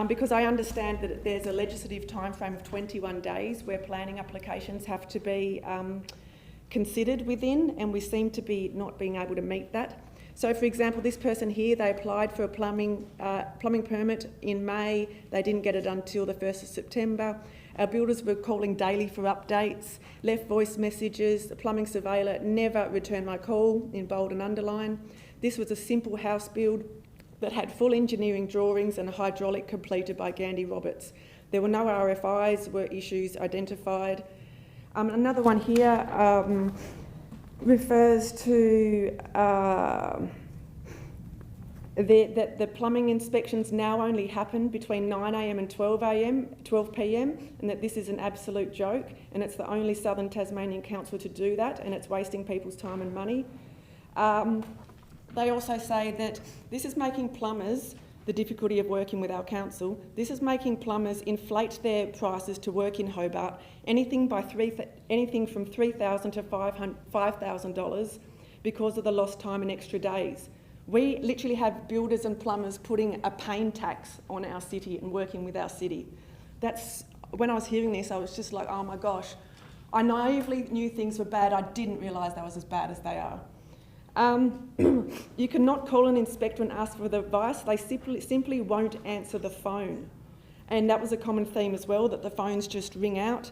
Because I understand that there's a legislative timeframe of 21 days where planning applications have to be considered within, and we seem to be not being able to meet that. So, for example, this person here, they applied for a plumbing permit in May. They didn't get it until the 1st of September. Our builders were calling daily for updates, left voice messages. The plumbing surveyor never returned my call, in bold and underline. This was a simple house build that had full engineering drawings and a hydraulic completed by Gandhi Roberts. There were no RFIs, were issues identified. Another one here refers to that the plumbing inspections now only happen between 9 a.m. and 12 p.m, and that this is an absolute joke, and it's the only Southern Tasmanian council to do that, and it's wasting people's time and money. They also say that this is making plumbers, the difficulty of working with our council, this is making plumbers inflate their prices to work in Hobart, anything from $3,000 to $5,000 because of the lost time and extra days. We literally have builders and plumbers putting a pain tax on our city and working with our city. When I was hearing this, I was just like, oh my gosh. I naively knew things were bad. I didn't realise they was as bad as they are. You cannot call an inspector and ask for advice. They simply won't answer the phone. And that was a common theme as well, that the phones just ring out.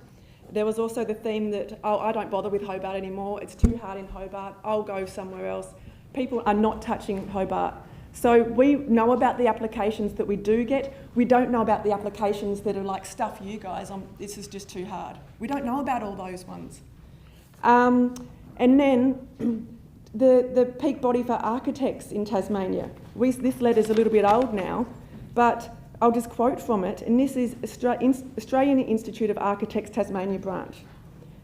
There was also the theme that, oh, I don't bother with Hobart anymore. It's too hard in Hobart. I'll go somewhere else. People are not touching Hobart. So we know about the applications that we do get. We don't know about the applications that are like, stuff you guys, this is just too hard. We don't know about all those ones. And then the peak body for architects in Tasmania. This letter's a little bit old now, but I'll just quote from it, and this is Australian Institute of Architects Tasmania branch.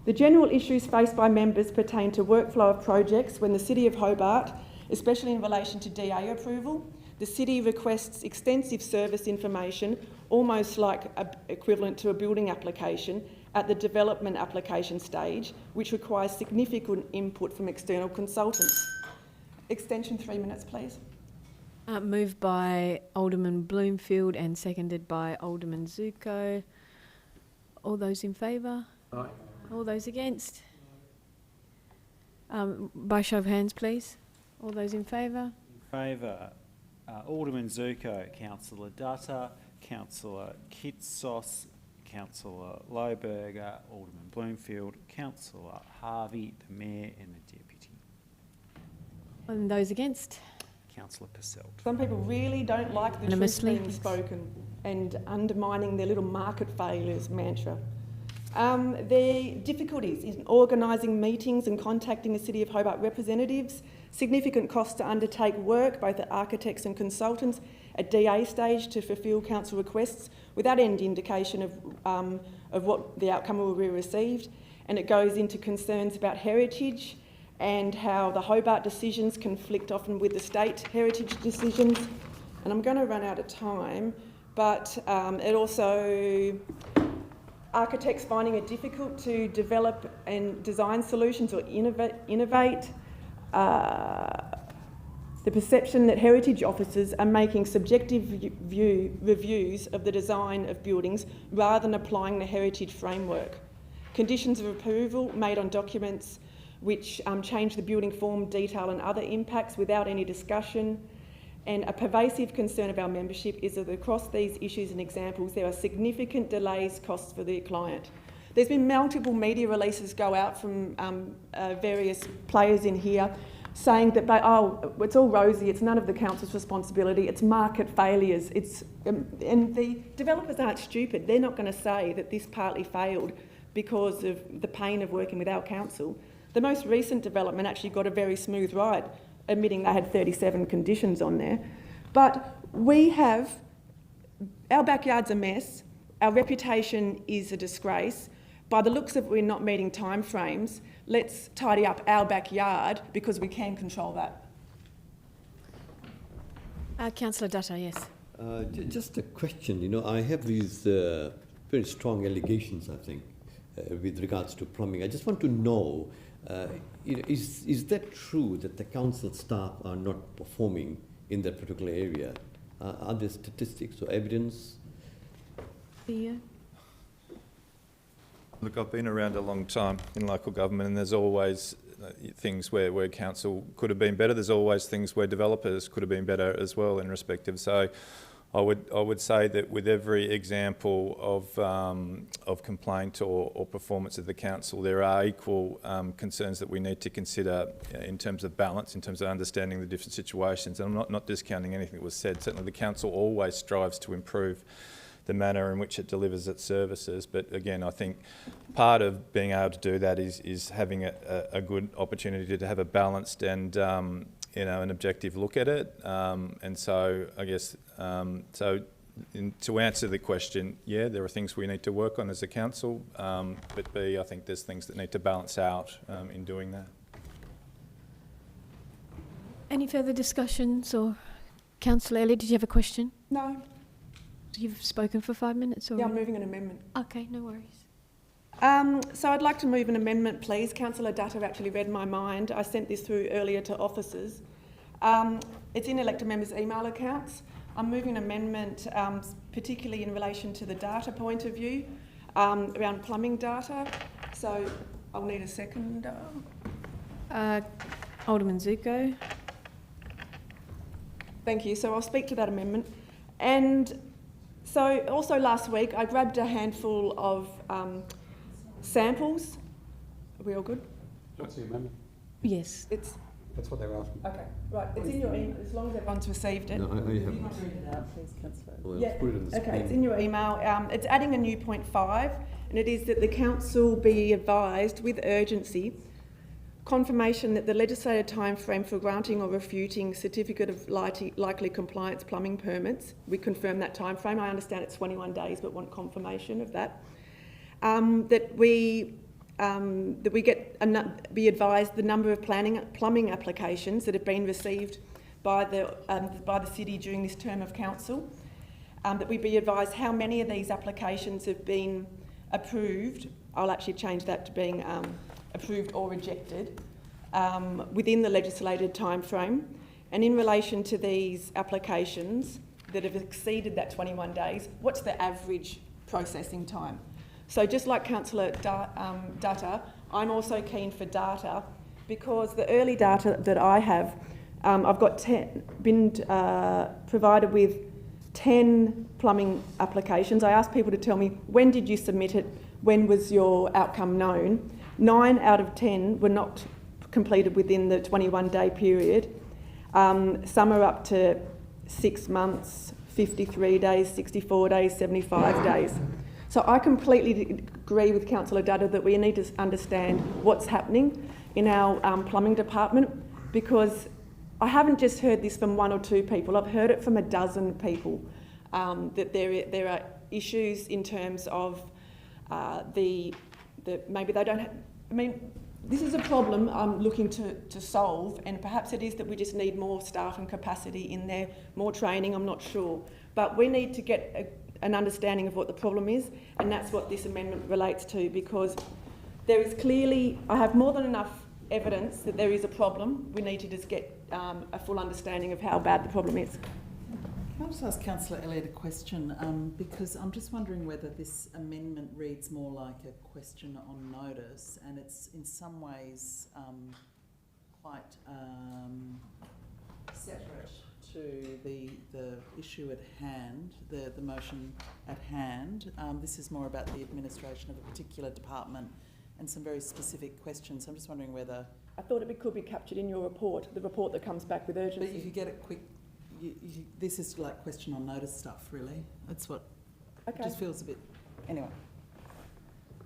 The general issues faced by members pertain to workflow of projects when the City of Hobart, especially in relation to DA approval, the City requests extensive service information, almost like equivalent to a building application, at the development application stage, which requires significant input from external consultants. Extension 3 minutes, please. Moved by Alderman Bloomfield and seconded by Alderman Zuko. All those in favour? Aye. All those against? By show of hands, please. All those in favour? In favour. Alderman Zuko, Councillor Dutta, Councillor Kitsos, Councillor Lohberger, Alderman Bloomfield, Councillor Harvey, the Mayor and the Deputy. And those against? Councillor Purcell. Some people really don't like the truth being spoken and undermining their little market failures mantra. Their difficulties in organising meetings and contacting the City of Hobart representatives, significant costs to undertake work, both at architects and consultants, at DA stage to fulfil council requests without any indication of what the outcome will be received. And it goes into concerns about heritage and how the Hobart decisions conflict often with the state heritage decisions. And I'm going to run out of time, but it also, architects finding it difficult to develop and design solutions or innovate. The perception that heritage officers are making subjective reviews of the design of buildings rather than applying the heritage framework. Conditions of approval made on documents which change the building form, detail and other impacts without any discussion. And a pervasive concern of our membership is that across these issues and examples there are significant delays, costs for the client. There's been multiple media releases go out from various players in here saying that, it's all rosy, it's none of the council's responsibility, it's market failures. And the developers aren't stupid. They're not going to say that this partly failed because of the pain of working with our council. The most recent development actually got a very smooth ride, admitting they had 37 conditions on there. But our backyard's a mess, our reputation is a disgrace. By the looks of it, we're not meeting timeframes. Let's tidy up our backyard because we can control that. Councillor Dutta, yes. Just a question. I have these very strong allegations, I think, with regards to plumbing. I just want to know, is that true that the council staff are not performing in that particular area? Are there statistics or evidence? Theo? Look, I've been around a long time in local government, and there's always things where council could have been better. There's always things where developers could have been better as well in respective. So I would say that with every example of complaint or performance of the council, there are equal concerns that we need to consider in terms of balance, in terms of understanding the different situations. And I'm not discounting anything that was said. Certainly the council always strives to improve the manner in which it delivers its services. But again, I think part of being able to do that is having a good opportunity to have a balanced and an objective look at it. And so I guess, to answer the question, yeah, there are things we need to work on as a council, but B, I think there's things that need to balance out in doing that. Any further discussions? Or Councillor Elliott, did you have a question? No. You've spoken for 5 minutes already? Yeah, I'm moving an amendment. Okay, no worries. So I'd like to move an amendment, please. Councillor Dutta actually read my mind. I sent this through earlier to officers. It's in elected members' email accounts. I'm moving an amendment, particularly in relation to the data point of view, around plumbing data. So I'll need a second. Alderman Zuko. Thank you. So I'll speak to that amendment. And so also last week I grabbed a handful of samples. Are we all good? What's the amendment? Yes. That's what they're asking. Okay, right. It's in your email, as long as everyone's received it. No, I haven't. You might read it out, please, Councillor. Well, Yeah, put it on the okay, screen. it's in your email. It's adding a new point 5, and it is that the council be advised with urgency confirmation that the legislated timeframe for granting or refuting certificate of likely compliance plumbing permits, we confirm that timeframe. I understand it's 21 days, but want confirmation of that. That we be advised the number of plumbing applications that have been received by the city during this term of council. That we be advised how many of these applications have been approved. I'll actually change that to being approved or rejected within the legislated timeframe. And in relation to these applications that have exceeded that 21 days, what's the average processing time? So just like Councillor Dutta, I'm also keen for data because the early data that I have, I've got been provided with 10 plumbing applications. I asked people to tell me, when did you submit it? When was your outcome known? 9 out of 10 were not completed within the 21-day period. Some are up to 6 months, 53 days, 64 days, 75 days. So I completely agree with Councillor Dutta that we need to understand what's happening in our plumbing department, because I haven't just heard this from 1 or 2 people, I've heard it from a dozen people, that there are issues in terms of maybe they don't have, I mean, this is a problem I'm looking to solve, and perhaps it is that we just need more staff and capacity in there, more training, I'm not sure. But we need to get an understanding of what the problem is, and that's what this amendment relates to, because there is clearly, I have more than enough evidence that there is a problem. We need to just get a full understanding of how bad the problem is. Can I just ask Councillor Elliott a question? Because I'm just wondering whether this amendment reads more like a question on notice, and it's in some ways quite separate to the issue at hand, the motion at hand. This is more about the administration of a particular department and some very specific questions. So I'm just wondering whether... I thought it could be captured in your report, the report that comes back with urgency. But you could get it quick. This is like question on notice stuff, really. That's what... Okay. It just feels a bit... Anyway.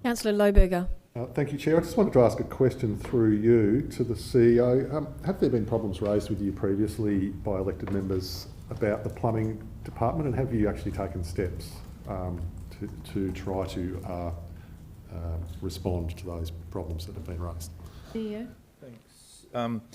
Councillor Lohberger. Thank you, Chair. I just wanted to ask a question through you to the CEO. Have there been problems raised with you previously by elected members about the plumbing department, and have you actually taken steps to try to respond to those problems that have been raised? CEO. Thanks.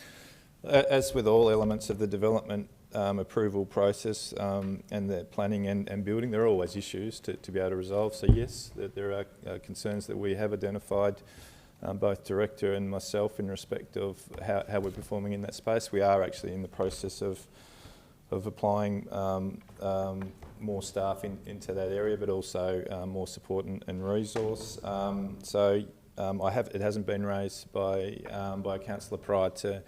As with all elements of the development approval process and the planning and building, there are always issues to be able to resolve. So yes, there are concerns that we have identified, both Director and myself, in respect of how we're performing in that space. We are actually in the process of applying more staff into that area, but also more support and resource. It hasn't been raised by Councillor prior to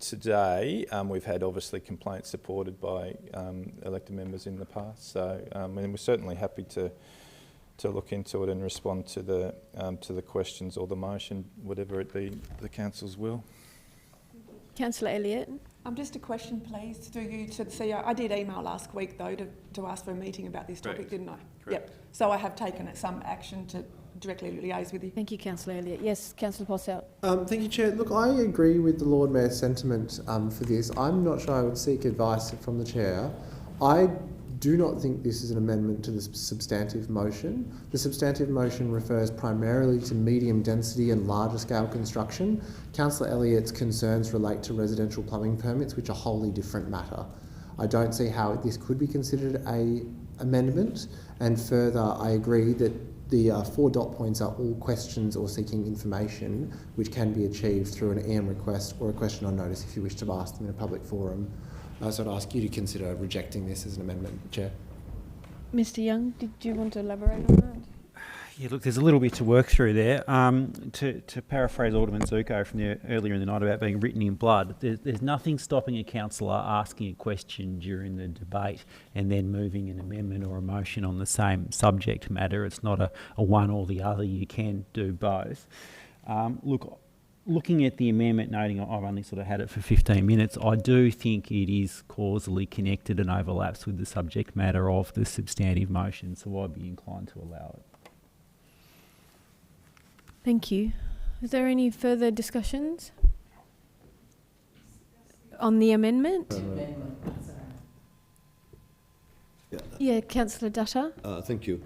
today. We've had obviously complaints supported by elected members in the past. So and we're certainly happy to look into it and respond to the questions or the motion, whatever it be the council's will. Councillor Elliott. Just a question, please, through you to the CEO. I did email last week, though, to ask for a meeting about this topic, didn't I? Correct. Yep. So I have taken some action to directly liaise with you. Thank you, Councillor Elliott. Yes, Councillor Posselt. Thank you, Chair. Look, I agree with the Lord Mayor's sentiment for this. I'm not sure I would seek advice from the Chair. I do not think this is an amendment to the substantive motion. The substantive motion refers primarily to medium density and larger scale construction. Councillor Elliott's concerns relate to residential plumbing permits, which are a wholly different matter. I don't see how this could be considered an amendment, and further, I agree that the 4 dot points are all questions or seeking information which can be achieved through an EM request or a question on notice if you wish to ask them in a public forum. So I'd ask you to consider rejecting this as an amendment, Chair. Mr Young, did you want to elaborate on that? Yeah, look, there's a little bit to work through there. To paraphrase Alderman Zuko from earlier in the night about being written in blood, there's nothing stopping a councillor asking a question during the debate and then moving an amendment or a motion on the same subject matter. It's not a one or the other. You can do both. Looking at the amendment, noting I've only sort of had it for 15 minutes, I do think it is causally connected and overlaps with the subject matter of the substantive motion, so I'd be inclined to allow it. Thank you. Is there any further discussions on the amendment? Yeah, Councillor Dutta. Thank you.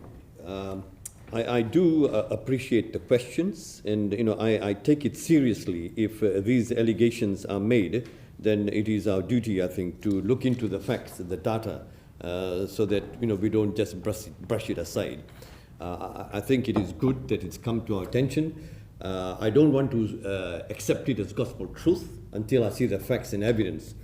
I do appreciate the questions, and I take it seriously. If these allegations are made, then it is our duty, I think, to look into the facts, the data, so that we don't just brush it aside. I think it is good that it's come to our attention. I don't want to accept it as gospel truth until I see the facts and evidence.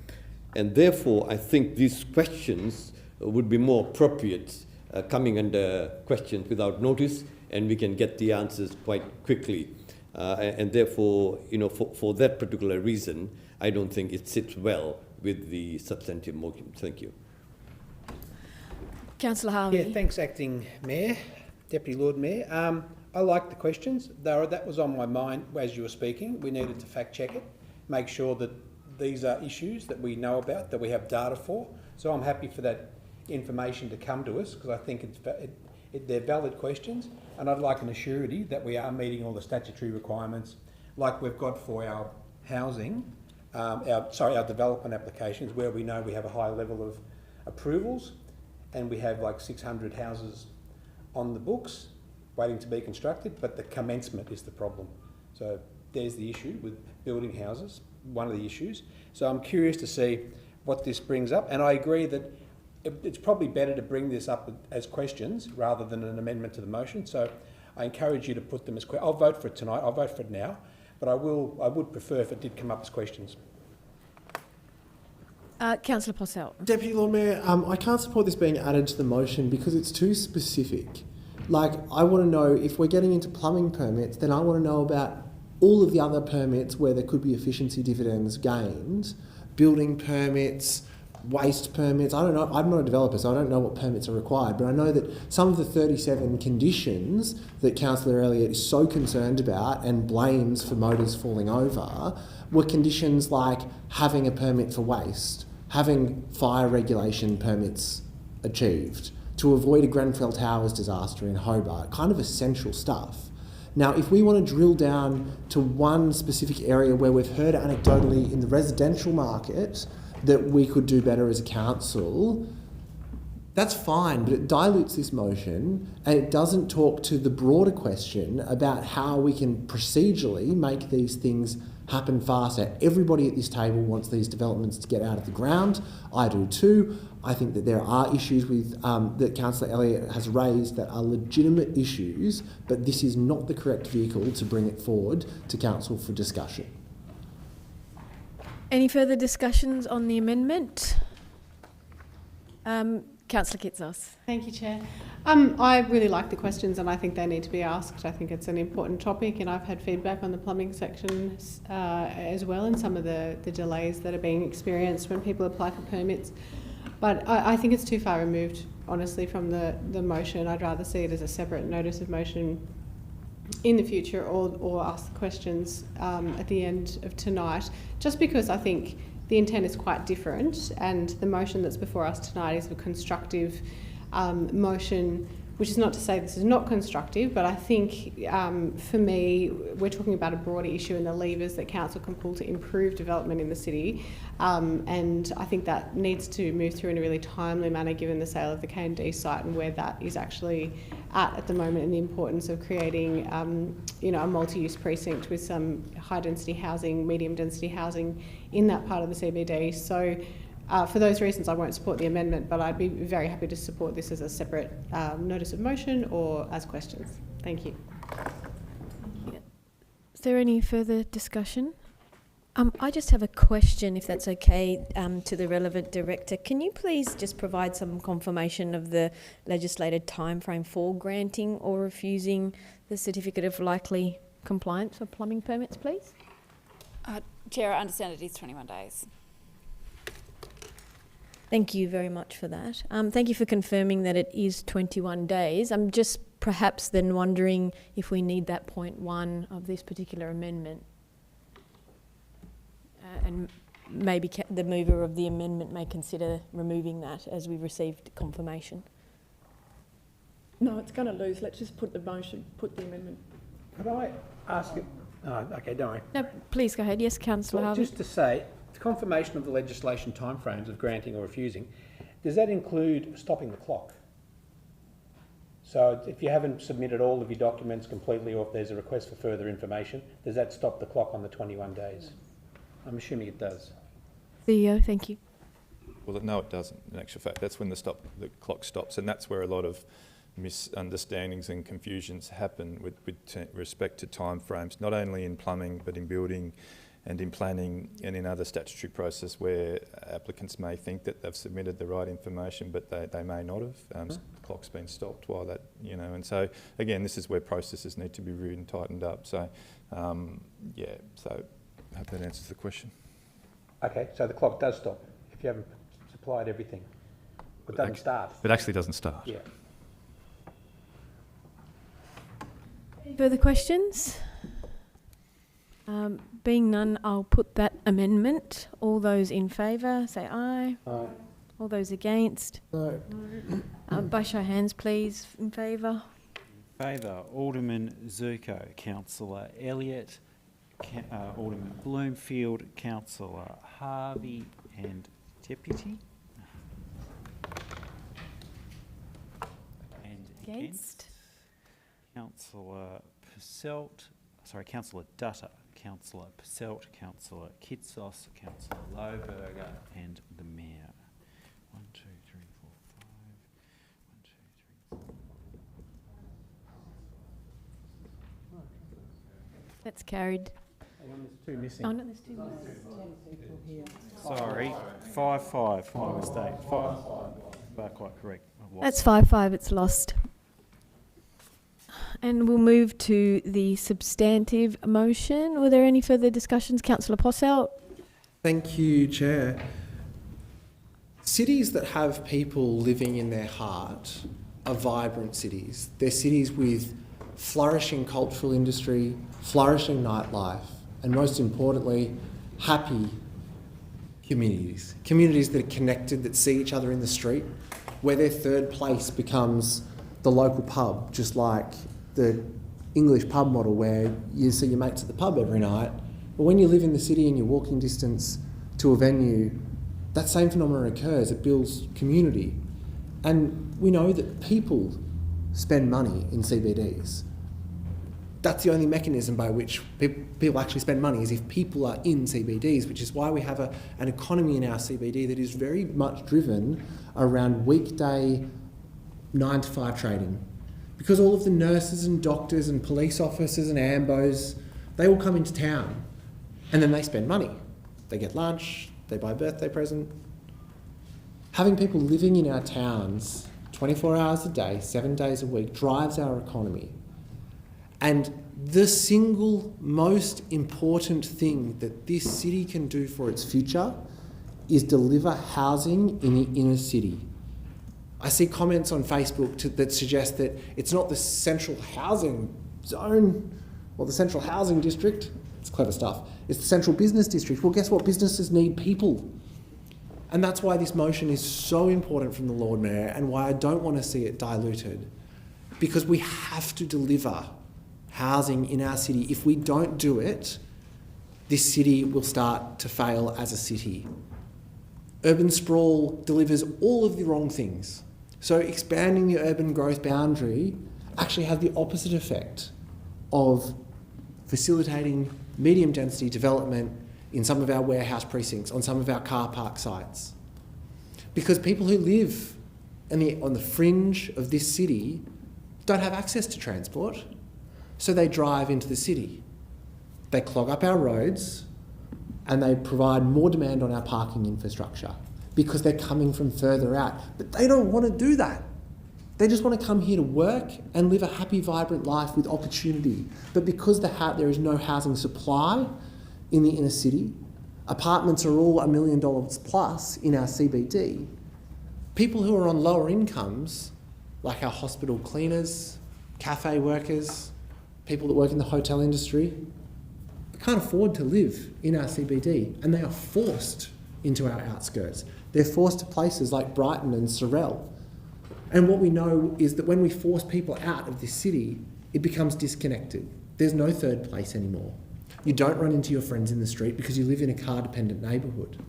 And therefore, I think these questions would be more appropriate coming under questions without notice, and we can get the answers quite quickly. And therefore, for that particular reason, I don't think it sits well with the substantive motion. Thank you. Councillor Harvey. Yeah, thanks, Acting Mayor, Deputy Lord Mayor. I like the questions. That was on my mind as you were speaking. We needed to fact check it, make sure that these are issues that we know about, that we have data for. So I'm happy for that information to come to us, because I think they're valid questions, and I'd like an assurity that we are meeting all the statutory requirements like we've got for our housing, our development applications, where we know we have a high level of approvals and we have like 600 houses on the books waiting to be constructed, but the commencement is the problem. So there's the issue with building houses, one of the issues. So I'm curious to see what this brings up, and I agree that it's probably better to bring this up as questions rather than an amendment to the motion. So I encourage you to put them as questions. I'll vote for it tonight. I'll vote for it now, but I would prefer if it did come up as questions. Councillor Posselt. Deputy Lord Mayor, I can't support this being added to the motion because it's too specific. Like, I want to know, if we're getting into plumbing permits, then I want to know about all of the other permits where there could be efficiency dividends gained, building permits, waste permits. I don't know. I'm not a developer, so I don't know what permits are required, but I know that some of the 37 conditions that Councillor Elliott is so concerned about and blames for motors falling over were conditions like having a permit for waste, having fire regulation permits achieved, to avoid a Grenfell Towers disaster in Hobart, kind of essential stuff. Now, if we want to drill down to one specific area where we've heard anecdotally in the residential market that we could do better as a council, that's fine, but it dilutes this motion and it doesn't talk to the broader question about how we can procedurally make these things happen faster. Everybody at this table wants these developments to get out of the ground. I do too. I think that there are issues with that Councillor Elliott has raised that are legitimate issues, but this is not the correct vehicle to bring it forward to Council for discussion. Any further discussions on the amendment? Councillor Kitsos. Thank you, Chair. I really like the questions and I think they need to be asked. I think it's an important topic, and I've had feedback on the plumbing section as well, and some of the delays that are being experienced when people apply for permits. But I think it's too far removed, honestly, from the motion. I'd rather see it as a separate notice of motion in the future, or ask the questions at the end of tonight, just because I think the intent is quite different, and the motion that's before us tonight is a constructive motion, which is not to say this is not constructive, but I think for me, we're talking about a broader issue and the levers that council can pull to improve development in the city, and I think that needs to move through in a really timely manner given the sale of the K&D site and where that is actually at the moment, and the importance of creating a multi-use precinct with some high density housing, medium density housing in that part of the CBD. So for those reasons I won't support the amendment, but I'd be very happy to support this as a separate notice of motion or as questions. Thank you. Is there any further discussion? I just have a question, if that's okay, to the relevant director. Can you please just provide some confirmation of the legislated timeframe for granting or refusing the certificate of likely compliance for plumbing permits, please? Chair, I understand it is 21 days. Thank you very much for that. Thank you for confirming that it is 21 days. I'm just perhaps then wondering if we need that point 1 of this particular amendment. And maybe the mover of the amendment may consider removing that as we received confirmation. No, it's going to lose. Let's just put the motion, put the amendment. Could I ask it? Okay, don't worry. No, please go ahead. Yes, Councillor Harvey. Just to say, the confirmation of the legislation timeframes of granting or refusing, does that include stopping the clock? So if you haven't submitted all of your documents completely, or if there's a request for further information, does that stop the clock on the 21 days? I'm assuming it does. CEO, thank you. Well, no, it doesn't, in actual fact. That's when the clock stops, and that's where a lot of misunderstandings and confusions happen with respect to timeframes, not only in plumbing, but in building and in planning and in other statutory process where applicants may think that they've submitted the right information, but they may not have. The clock's been stopped while that, and so, again, this is where processes need to be reviewed and tightened up. So, so I hope that answers the question. Okay, so the clock does stop if you haven't supplied everything. It doesn't start. It actually doesn't start. Yeah. Further questions? Being none, I'll put that amendment. All those in favour, say aye. Aye. All those against? No. By show of hands, please, in favour. Favour, Alderman Zuko, Councillor Elliott, Alderman Bloomfield, Councillor Harvey and Deputy. And against? Councillor Purcell, Councillor Dutta, Councillor Purcell, Councillor Kitsos, Councillor Lohberger and the Mayor. 1, 2, 3, 4, 5. 1, 2, 3. That's carried. Hang on, there's 2 missing. Oh, no, there's 2 missing. Sorry, 5-5, my mistake. 5. But quite correct. That's 5-5, it's lost. And we'll move to the substantive motion. Were there any further discussions? Councillor Posselt? Thank you, Chair. Cities that have people living in their heart are vibrant cities. They're cities with flourishing cultural industry, flourishing nightlife, and most importantly, happy communities. Communities that are connected, that see each other in the street, where their third place becomes the local pub, just like the English pub model where you see your mates at the pub every night. But when you live in the city and you're walking distance to a venue, that same phenomenon occurs. It builds community. And we know that people spend money in CBDs. That's the only mechanism by which people actually spend money, is if people are in CBDs, which is why we have an economy in our CBD that is very much driven around weekday 9 to 5 trading. Because all of the nurses and doctors and police officers and AMBOs, they all come into town and then they spend money. They get lunch, they buy a birthday present. Having people living in our towns 24 hours a day, 7 days a week, drives our economy. And the single most important thing that this city can do for its future is deliver housing in the inner city. I see comments on Facebook that suggest that it's not the central housing zone or the central housing district. It's clever stuff. It's the central business district. Well, guess what? Businesses need people. And that's why this motion is so important from the Lord Mayor and why I don't want to see it diluted. Because we have to deliver housing in our city. If we don't do it, this city will start to fail as a city. Urban sprawl delivers all of the wrong things. So expanding the urban growth boundary actually has the opposite effect of facilitating medium density development in some of our warehouse precincts, on some of our car park sites. Because people who live on the fringe of this city don't have access to transport, so they drive into the city. They clog up our roads and they provide more demand on our parking infrastructure because they're coming from further out. But they don't want to do that. They just want to come here to work and live a happy, vibrant life with opportunity. But because there is no housing supply in the inner city, apartments are all $1 million plus in our CBD, people who are on lower incomes, like our hospital cleaners, cafe workers, people that work in the hotel industry, can't afford to live in our CBD, and they are forced into our outskirts. They're forced to places like Brighton and Sorrel. And what we know is that when we force people out of this city, it becomes disconnected. There's no third place anymore. You don't run into your friends in the street because you live in a car-dependent neighbourhood.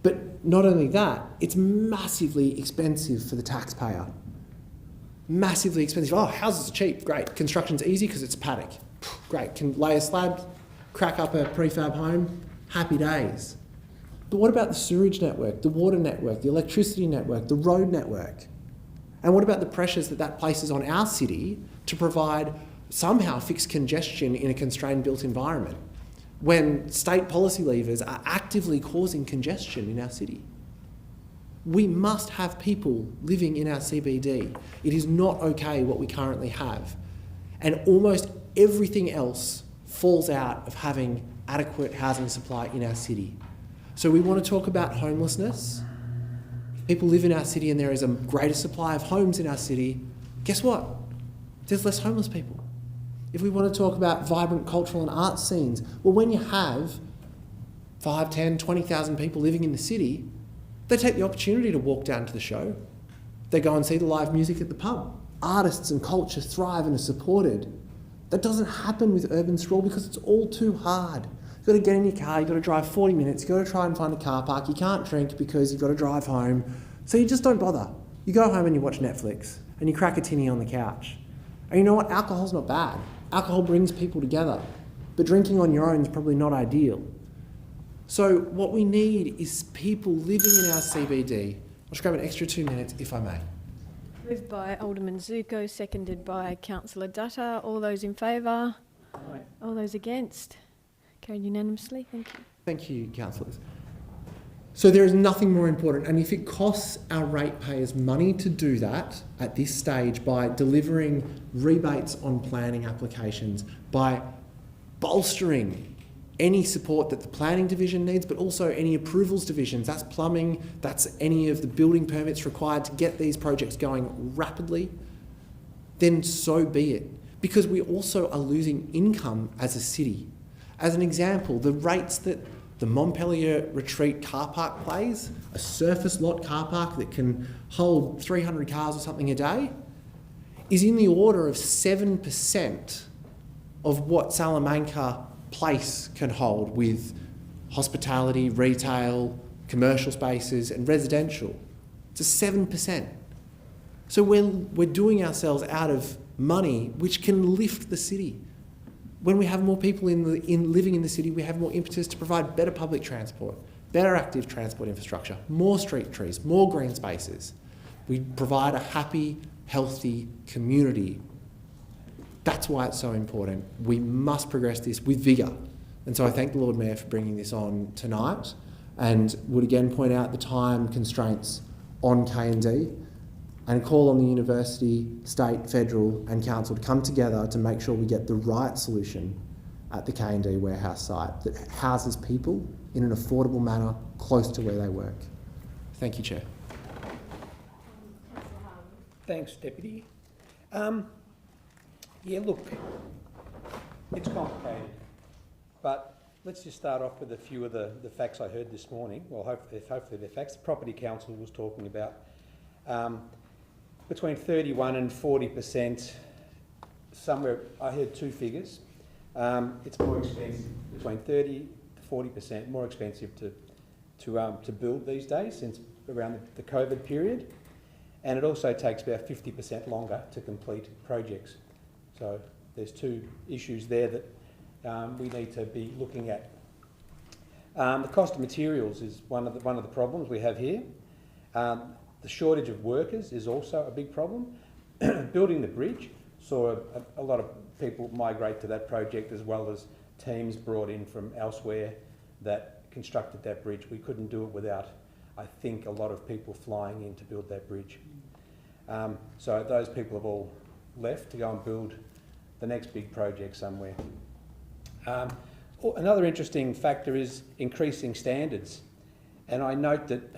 But not only that, it's massively expensive for the taxpayer. Massively expensive. Oh, houses are cheap, great. Construction's easy because it's a paddock. Great, can lay a slab, crack up a prefab home, happy days. But what about the sewage network, the water network, the electricity network, the road network? And what about the pressures that places on our city to provide somehow fixed congestion in a constrained built environment when state policy levers are actively causing congestion in our city? We must have people living in our CBD. It is not okay what we currently have. And almost everything else falls out of having adequate housing supply in our city. So we want to talk about homelessness. people live in our city and there is a greater supply of homes in our city, guess what? There's less homeless people. If we want to talk about vibrant cultural and arts scenes, well, when you have 5, 10, 20,000 people living in the city, they take the opportunity to walk down to the show. They go and see the live music at the pub. Artists and culture thrive and are supported. That doesn't happen with urban sprawl because it's all too hard. You've got to get in your car, you've got to drive 40 minutes, you've got to try and find a car park, you can't drink because you've got to drive home. So you just don't bother. You go home and you watch Netflix and you crack a tinny on the couch. And you know what? Alcohol's not bad. Alcohol brings people together. But drinking on your own is probably not ideal. So what we need is people living in our CBD. I'll just grab an extra 2 minutes, if I may. Moved by Alderman Zuko, seconded by Councillor Dutta. All those in favour? Aye. All those against? Carried unanimously. Thank you. Thank you, councillors. So there is nothing more important, and if it costs our ratepayers money to do that at this stage by delivering rebates on planning applications, by bolstering any support that the planning division needs, but also any approvals divisions, that's plumbing, that's any of the building permits required to get these projects going rapidly, then so be it. Because we also are losing income as a city. As an example, the rates that the Montpellier Retreat car park plays, a surface lot car park that can hold 300 cars or something a day, is in the order of 7% of what Salamanca Place can hold with hospitality, retail, commercial spaces and residential. It's a 7%. So we're doing ourselves out of money which can lift the city. When we have more people living in the city, we have more impetus to provide better public transport, better active transport infrastructure, more street trees, more green spaces. We provide a happy, healthy community. That's why it's so important. We must progress this with vigour. And so I thank the Lord Mayor for bringing this on tonight and would again point out the time constraints on K&D and call on the university, state, federal and council to come together to make sure we get the right solution at the K&D warehouse site that houses people in an affordable manner close to where they work. Thank you, Chair. Thanks, Deputy. Yeah, look, it's complicated, but let's just start off with a few of the facts I heard this morning. Well, hopefully they're facts. The Property Council was talking about between 31 and 40%, somewhere, I heard two figures. It's more expensive, between 30 to 40% more expensive to build these days since around the COVID period. And it also takes about 50% longer to complete projects. So there's two issues there that we need to be looking at. The cost of materials is one of the problems we have here. The shortage of workers is also a big problem. Building the bridge saw a lot of people migrate to that project, as well as teams brought in from elsewhere that constructed that bridge. We couldn't do it without, I think, a lot of people flying in to build that bridge. So those people have all left to go and build the next big project somewhere. Another interesting factor is increasing standards. And I note that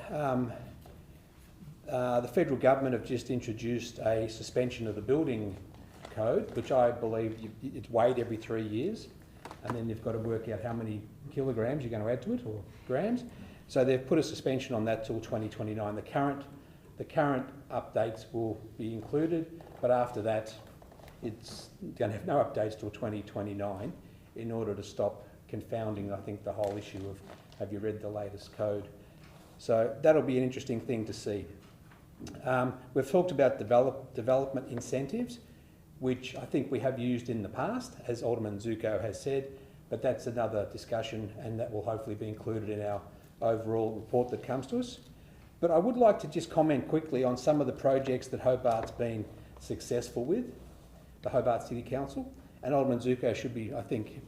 the federal government have just introduced a suspension of the building code, which I believe it's weighed every 3 years, and then you've got to work out how many kilograms you're going to add to it, or grams. So they've put a suspension on that till 2029. The current updates will be included, but after that, it's going to have no updates till 2029 in order to stop confounding, I think, the whole issue of have you read the latest code. So that'll be an interesting thing to see. We've talked about development incentives, which I think we have used in the past, as Alderman Zuko has said, but that's another discussion, and that will hopefully be included in our overall report that comes to us. But I would like to just comment quickly on some of the projects that Hobart's been successful with, the Hobart City Council, and Alderman Zuko should be, I think,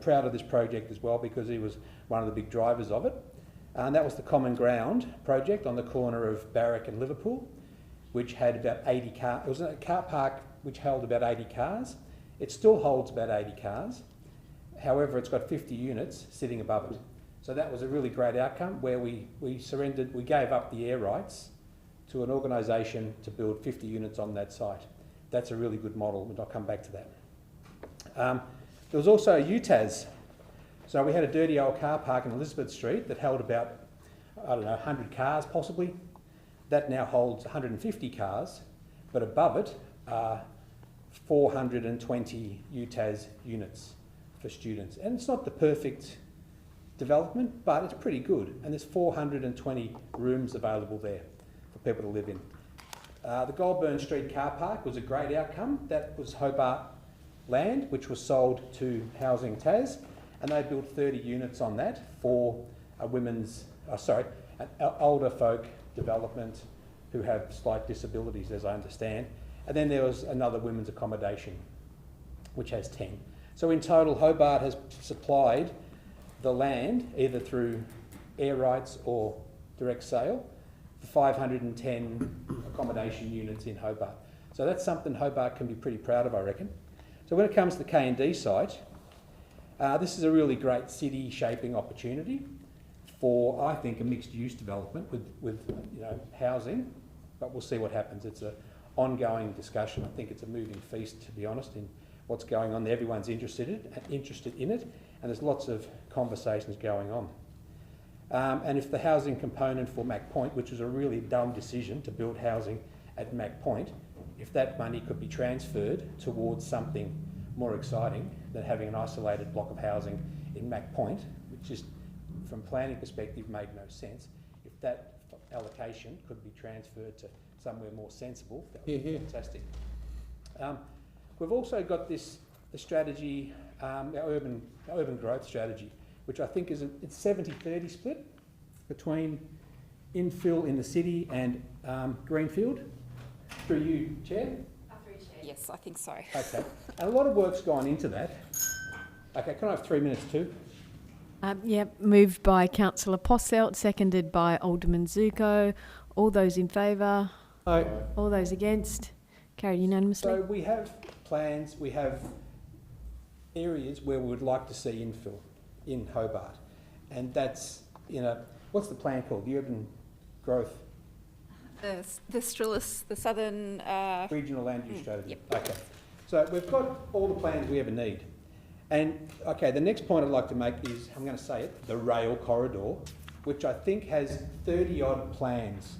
proud of this project as well, because he was one of the big drivers of it. And that was the Common Ground project on the corner of Barrack and Liverpool, which had about 80 cars. It was a car park which held about 80 cars. It still holds about 80 cars. However, it's got 50 units sitting above it. So that was a really great outcome where we gave up the air rights to an organisation to build 50 units on that site. That's a really good model, and I'll come back to that. There was also a UTAS. So we had a dirty old car park in Elizabeth Street that held about, 100 cars possibly. That now holds 150 cars, but above it are 420 UTAS units for students. And it's not the perfect development, but it's pretty good. And there's 420 rooms available there for people to live in. The Goulburn Street car park was a great outcome. That was Hobart land, which was sold to Housing Tas, and they built 30 units on that for an older folk development who have slight disabilities, as I understand. And then there was another women's accommodation, which has 10. So in total, Hobart has supplied the land, either through air rights or direct sale, for 510 accommodation units in Hobart. So that's something Hobart can be pretty proud of, I reckon. So when it comes to the K&D site, this is a really great city shaping opportunity for, I think, a mixed-use development with housing, but we'll see what happens. It's an ongoing discussion. I think it's a moving feast, to be honest, in what's going on there. Everyone's interested in it, and there's lots of conversations going on. And if the housing component for Mac Point, which was a really dumb decision to build housing at Mac Point, if that money could be transferred towards something more exciting than having an isolated block of housing in Mac Point, which just from planning perspective made no sense, if that allocation could be transferred to somewhere more sensible, that would be fantastic. We've also got the strategy, our urban growth strategy, which I think is it's 70-30 split between infill in the city and greenfield. Through you, Chair? Through Chair. Yes, I think so. Okay. And a lot of work's gone into that. Okay, can I have 3 minutes too? Moved by Councillor Posselt, seconded by Alderman Zuko. All those in favour? Aye. All those against? Carried unanimously. So we have plans, we have areas where we would like to see infill in Hobart. And that's, what's the plan called? The urban growth? The STRILIS, the Southern... Regional Land Use Strategy. Yep. Okay. So we've got all the plans we ever need. And, okay, the next point I'd like to make is, I'm going to say it, the rail corridor, which I think has 30-odd plans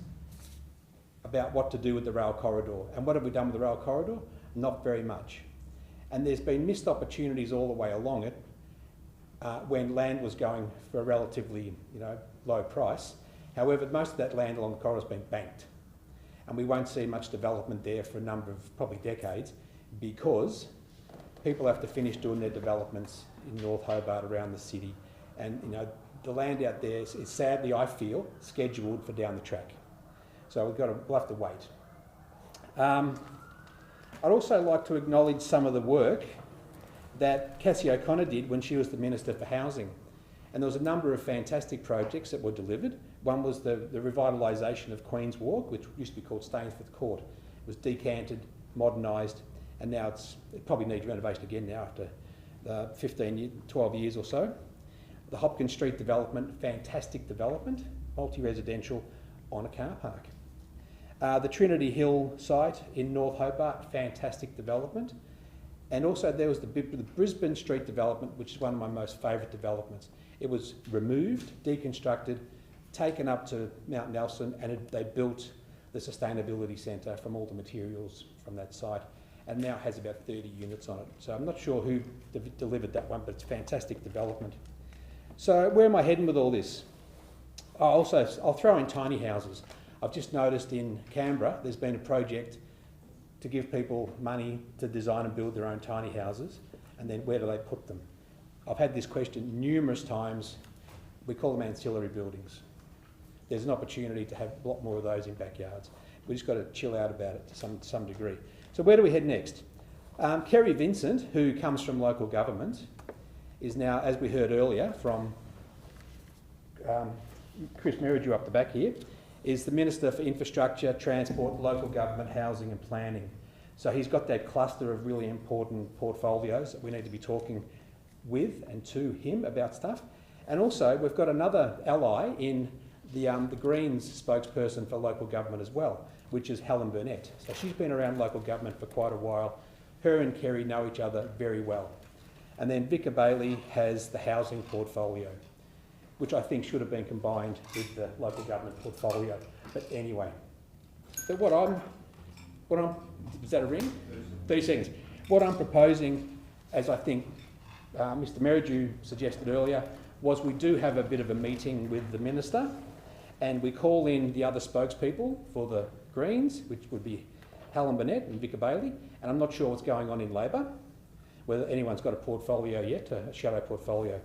about what to do with the rail corridor. And what have we done with the rail corridor? Not very much. And there's been missed opportunities all the way along it when land was going for a relatively, low price. However, most of that land along the corridor has been banked. And we won't see much development there for a number of probably decades because people have to finish doing their developments in North Hobart around the city. And, the land out there is sadly, I feel, scheduled for down the track. So we'll have to wait. I'd also like to acknowledge some of the work that Cassie O'Connor did when she was the Minister for Housing. And there was a number of fantastic projects that were delivered. One was the revitalisation of Queen's Walk, which used to be called Stainsforth Court. It was decanted, modernised, and now it probably needs renovation again now after 12 years or so. The Hopkins Street development, fantastic development, multi-residential on a car park. The Trinity Hill site in North Hobart, fantastic development. And also there was the Brisbane Street development, which is one of my most favourite developments. It was removed, deconstructed, taken up to Mount Nelson, and they built the Sustainability Centre from all the materials from that site, and now has about 30 units on it. So I'm not sure who delivered that one, but it's a fantastic development. So where am I heading with all this? I'll throw in tiny houses. I've just noticed in Canberra there's been a project to give people money to design and build their own tiny houses, and then where do they put them? I've had this question numerous times. We call them ancillary buildings. There's an opportunity to have a lot more of those in backyards. We've just got to chill out about it to some degree. So where do we head next? Kerry Vincent, who comes from local government, is now, as we heard earlier from Chris Merridew up the back here, is the Minister for Infrastructure, Transport, Local Government, Housing and Planning. So he's got that cluster of really important portfolios that we need to be talking with and to him about stuff. And also, we've got another ally in the Greens spokesperson for local government as well, which is Helen Burnett. So she's been around local government for quite a while. Her and Kerry know each other very well. And then Vicar Bailey has the housing portfolio, which I think should have been combined with the local government portfolio. But anyway, but what I'm, is that a ring? 30 seconds. What I'm proposing, as I think Mr. Merridew suggested earlier, was we do have a bit of a meeting with the Minister and we call in the other spokespeople for the Greens, which would be Helen Burnett and Vicar Bailey, and I'm not sure what's going on in Labor, whether anyone's got a portfolio yet, a shadow portfolio.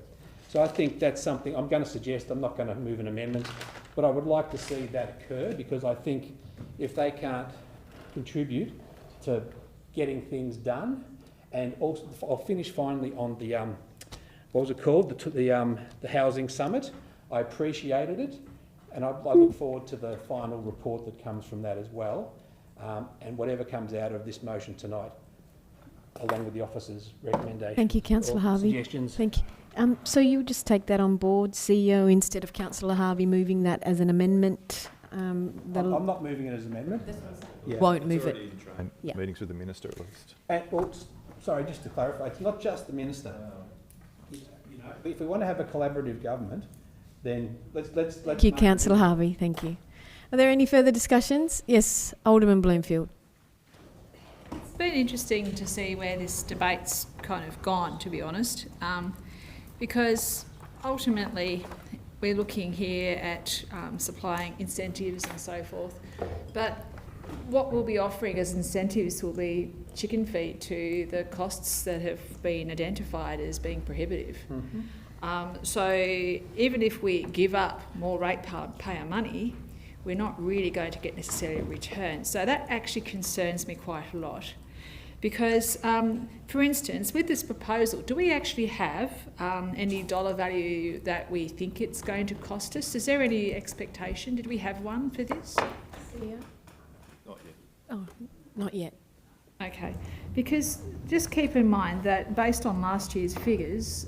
So I think that's something I'm going to suggest. I'm not going to move an amendment, but I would like to see that occur, because I think if they can't contribute to getting things done, and also I'll finish finally on the what was it called, the housing summit. I appreciated it, and I look forward to the final report that comes from that as well, and whatever comes out of this motion tonight, along with the officer's recommendation. Thank you, Councillor Harvey. Suggestions. Thank you. So you just take that on board, CEO, instead of Councillor Harvey moving that as an amendment? I'm not moving it as an amendment. Yeah. Won't move it. Yeah. Meetings with the Minister at least. And, well, sorry, just to clarify, it's not just the Minister. You know, if we want to have a collaborative government, then let's. Thank you, Councillor Harvey. Thank you. Are there any further discussions? Yes, Alderman Bloomfield. It's been interesting to see where this debate's kind of gone, to be honest, because ultimately we're looking here at supplying incentives and so forth, but what we'll be offering as incentives will be chicken feed to the costs that have been identified as being prohibitive. Mm-hmm. So even if we give up more ratepayer money, we're not really going to get necessarily a return. So that actually concerns me quite a lot. Because, for instance, with this proposal, do we actually have any dollar value that we think it's going to cost us? Is there any expectation? Did we have one for this? Yeah. Not yet. Oh, not yet. Okay. Because just keep in mind that based on last year's figures,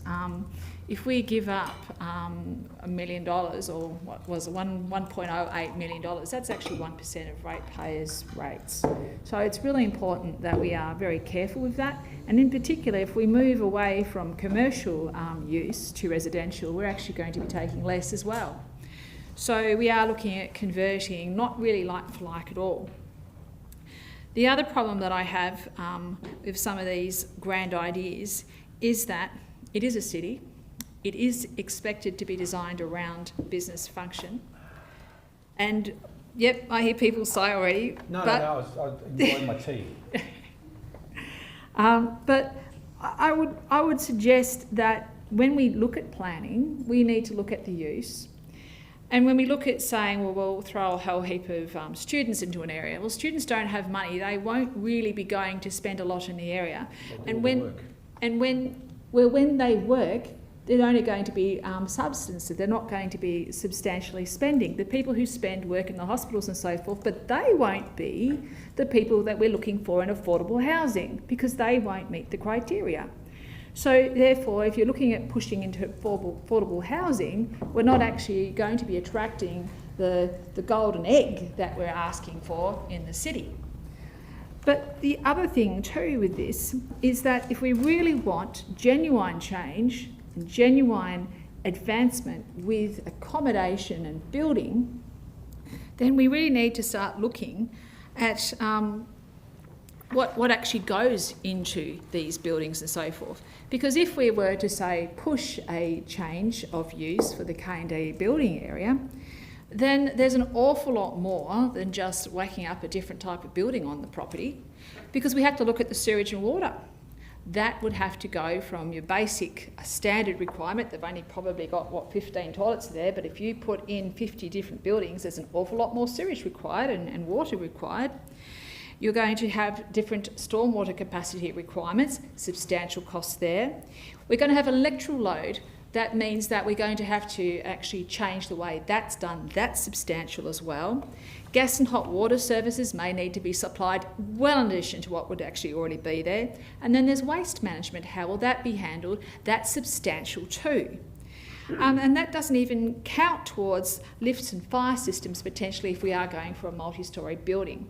if we give up $1 million, or what was it, $1.08 million, that's actually 1% of ratepayers' rates. So it's really important that we are very careful with that. And in particular, if we move away from commercial use to residential, we're actually going to be taking less as well. So we are looking at converting, not really like for like at all. The other problem that I have with some of these grand ideas is that it is a city. It is expected to be designed around business function. And, yep, I hear people say already... No, I was enjoying my tea. But I would suggest that when we look at planning, we need to look at the use. And when we look at saying, well, we'll throw a whole heap of students into an area, well, students don't have money. They won't really be going to spend a lot in the area. And when they work, they're only going to be substantive. They're not going to be substantially spending. The people who spend work in the hospitals and so forth, but they won't be the people that we're looking for in affordable housing, because they won't meet the criteria. So therefore, if you're looking at pushing into affordable housing, we're not actually going to be attracting the golden egg that we're asking for in the city. But the other thing too with this is that if we really want genuine change and genuine advancement with accommodation and building, then we really need to start looking at what actually goes into these buildings and so forth. Because if we were to, say, push a change of use for the K&D building area, then there's an awful lot more than just whacking up a different type of building on the property, because we have to look at the sewage and water. That would have to go from your basic standard requirement. They've only probably got, 15 toilets there, but if you put in 50 different buildings, there's an awful lot more sewage required and water required. You're going to have different stormwater capacity requirements, substantial costs there. We're going to have electoral load. That means that we're going to have to actually change the way that's done. That's substantial as well. Gas and hot water services may need to be supplied well in addition to what would actually already be there. And then there's waste management. How will that be handled? That's substantial too. And that doesn't even count towards lifts and fire systems potentially if we are going for a multi-storey building.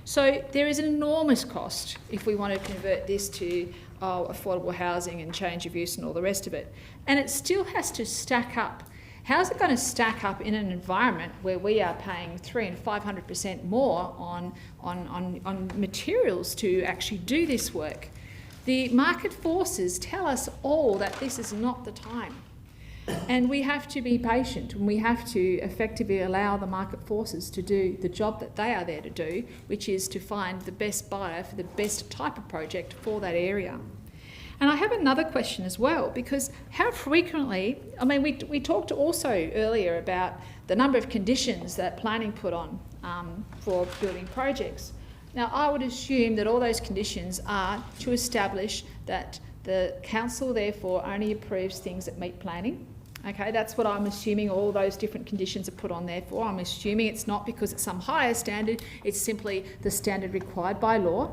So there is an enormous cost if we want to convert this to affordable housing and change of use and all the rest of it. And it still has to stack up. How's it going to stack up in an environment where we are paying 300% and 500% more on materials to actually do this work? The market forces tell us all that this is not the time. And we have to be patient, and we have to effectively allow the market forces to do the job that they are there to do, which is to find the best buyer for the best type of project for that area. And I have another question as well, because how frequently, I mean, we talked also earlier about the number of conditions that planning put on for building projects. Now, I would assume that all those conditions are to establish that the council therefore only approves things that meet planning. Okay, that's what I'm assuming all those different conditions are put on there for. I'm assuming it's not because it's some higher standard, it's simply the standard required by law.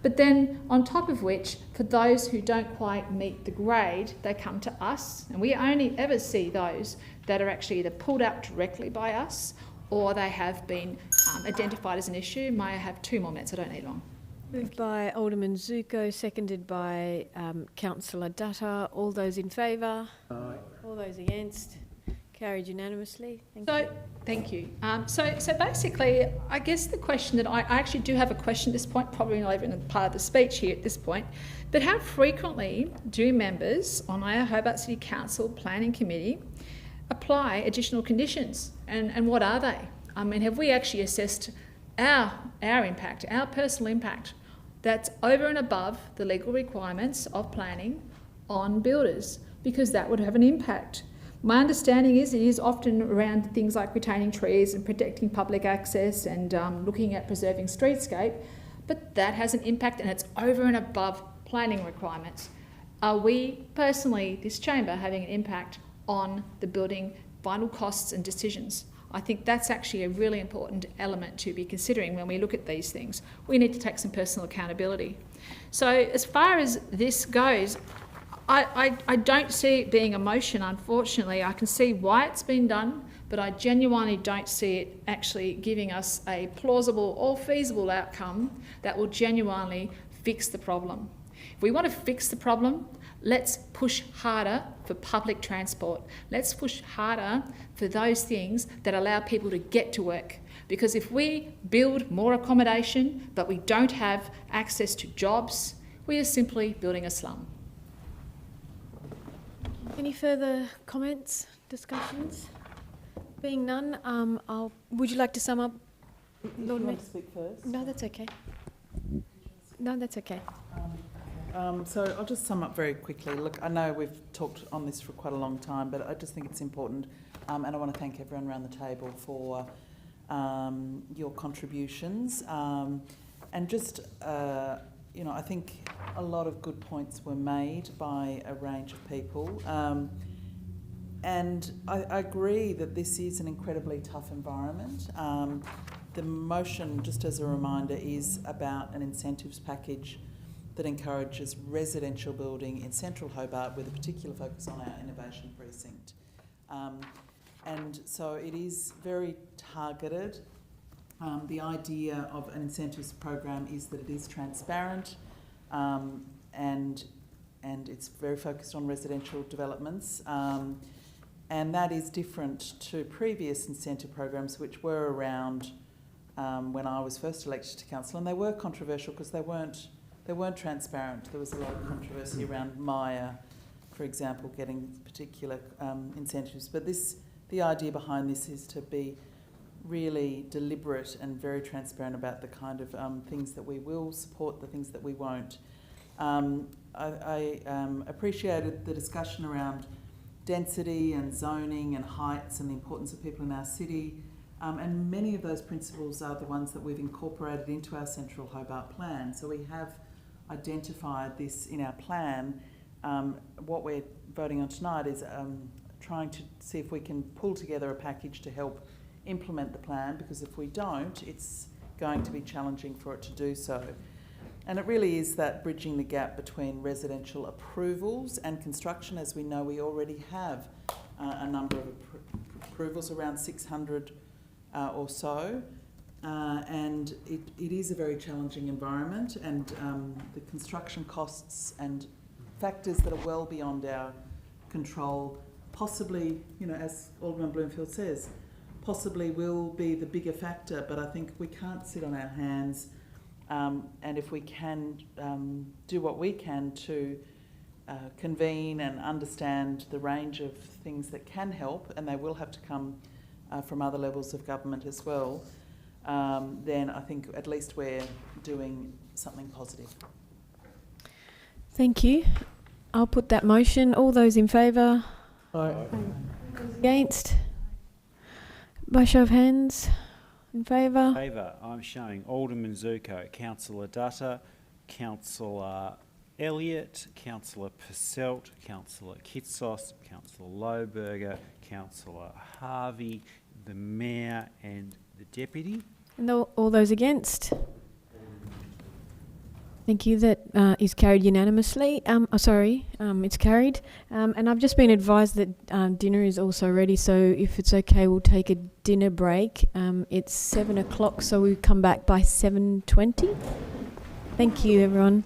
But then on top of which, for those who don't quite meet the grade, they come to us, and we only ever see those that are actually either pulled out directly by us or they have been identified as an issue. May I have 2 more minutes? I don't need long. Moved by Alderman Zuko, seconded by Councillor Dutta. All those in favour? Aye. All those against? Carried unanimously. Thank you. So basically, I guess the question that I actually do have a question at this point, probably not even part of the speech here at this point, but how frequently do members on our Hobart City Council Planning Committee apply additional conditions, and what are they? I mean, have we actually assessed our impact, our personal impact, that's over and above the legal requirements of planning on builders? Because that would have an impact. My understanding is it is often around things like retaining trees and protecting public access and looking at preserving streetscape, but that has an impact and it's over and above planning requirements. Are we personally, this chamber, having an impact on the building final costs and decisions? I think that's actually a really important element to be considering when we look at these things. We need to take some personal accountability. So as far as this goes, I don't see it being a motion, unfortunately. I can see why it's been done, but I genuinely don't see it actually giving us a plausible or feasible outcome that will genuinely fix the problem. If we want to fix the problem, let's push harder for public transport. Let's push harder for those things that allow people to get to work. Because if we build more accommodation, but we don't have access to jobs, we are simply building a slum. Any further comments, discussions? Being none, would you like to sum up, Lord Mayor? Want to speak first? No, that's okay. No, that's okay. So I'll just sum up very quickly. Look, I know we've talked on this for quite a long time, but I just think it's important, and I want to thank everyone around the table for your contributions. And just, you know, I think a lot of good points were made by a range of people. And I agree that this is an incredibly tough environment. The motion, just as a reminder, is about an incentives package that encourages residential building in central Hobart with a particular focus on our innovation precinct. And so it is very targeted. The idea of an incentives program is that it is transparent and it's very focused on residential developments. And that is different to previous incentive programs which were around when I was first elected to council, and they were controversial because they weren't transparent. There was a lot of controversy around Maya, for example, getting particular incentives. But the idea behind this is to be really deliberate and very transparent about the kind of things that we will support, the things that we won't. I appreciated the discussion around density and zoning and heights and the importance of people in our city. And many of those principles are the ones that we've incorporated into our Central Hobart Plan. So we have identified this in our plan. What we're voting on tonight is trying to see if we can pull together a package to help implement the plan, because if we don't, it's going to be challenging for it to do so. And it really is that bridging the gap between residential approvals and construction. As we know, we already have a number of approvals, around 600 or so. And it is a very challenging environment, and the construction costs and factors that are well beyond our control possibly, you know, as Alderman Bloomfield says, possibly will be the bigger factor, but I think we can't sit on our hands, and if we can do what we can to convene and understand the range of things that can help, and they will have to come from other levels of government as well, then I think at least we're doing something positive. Thank you. I'll put that motion. All those in favour? Aye. Against? By show of hands, in favour? Favour, I'm showing Alderman Zuko, Councillor Dutta, Councillor Elliott, Councillor Purcell, Councillor Kitsos, Councillor Lohberger, Councillor Harvey, the Mayor and the Deputy. And all those against? Thank you. That is carried unanimously. It's carried. And I've just been advised that dinner is also ready, so if it's okay, we'll take a dinner break. It's 7 o'clock, so we'll come back by 7:20. Thank you, everyone.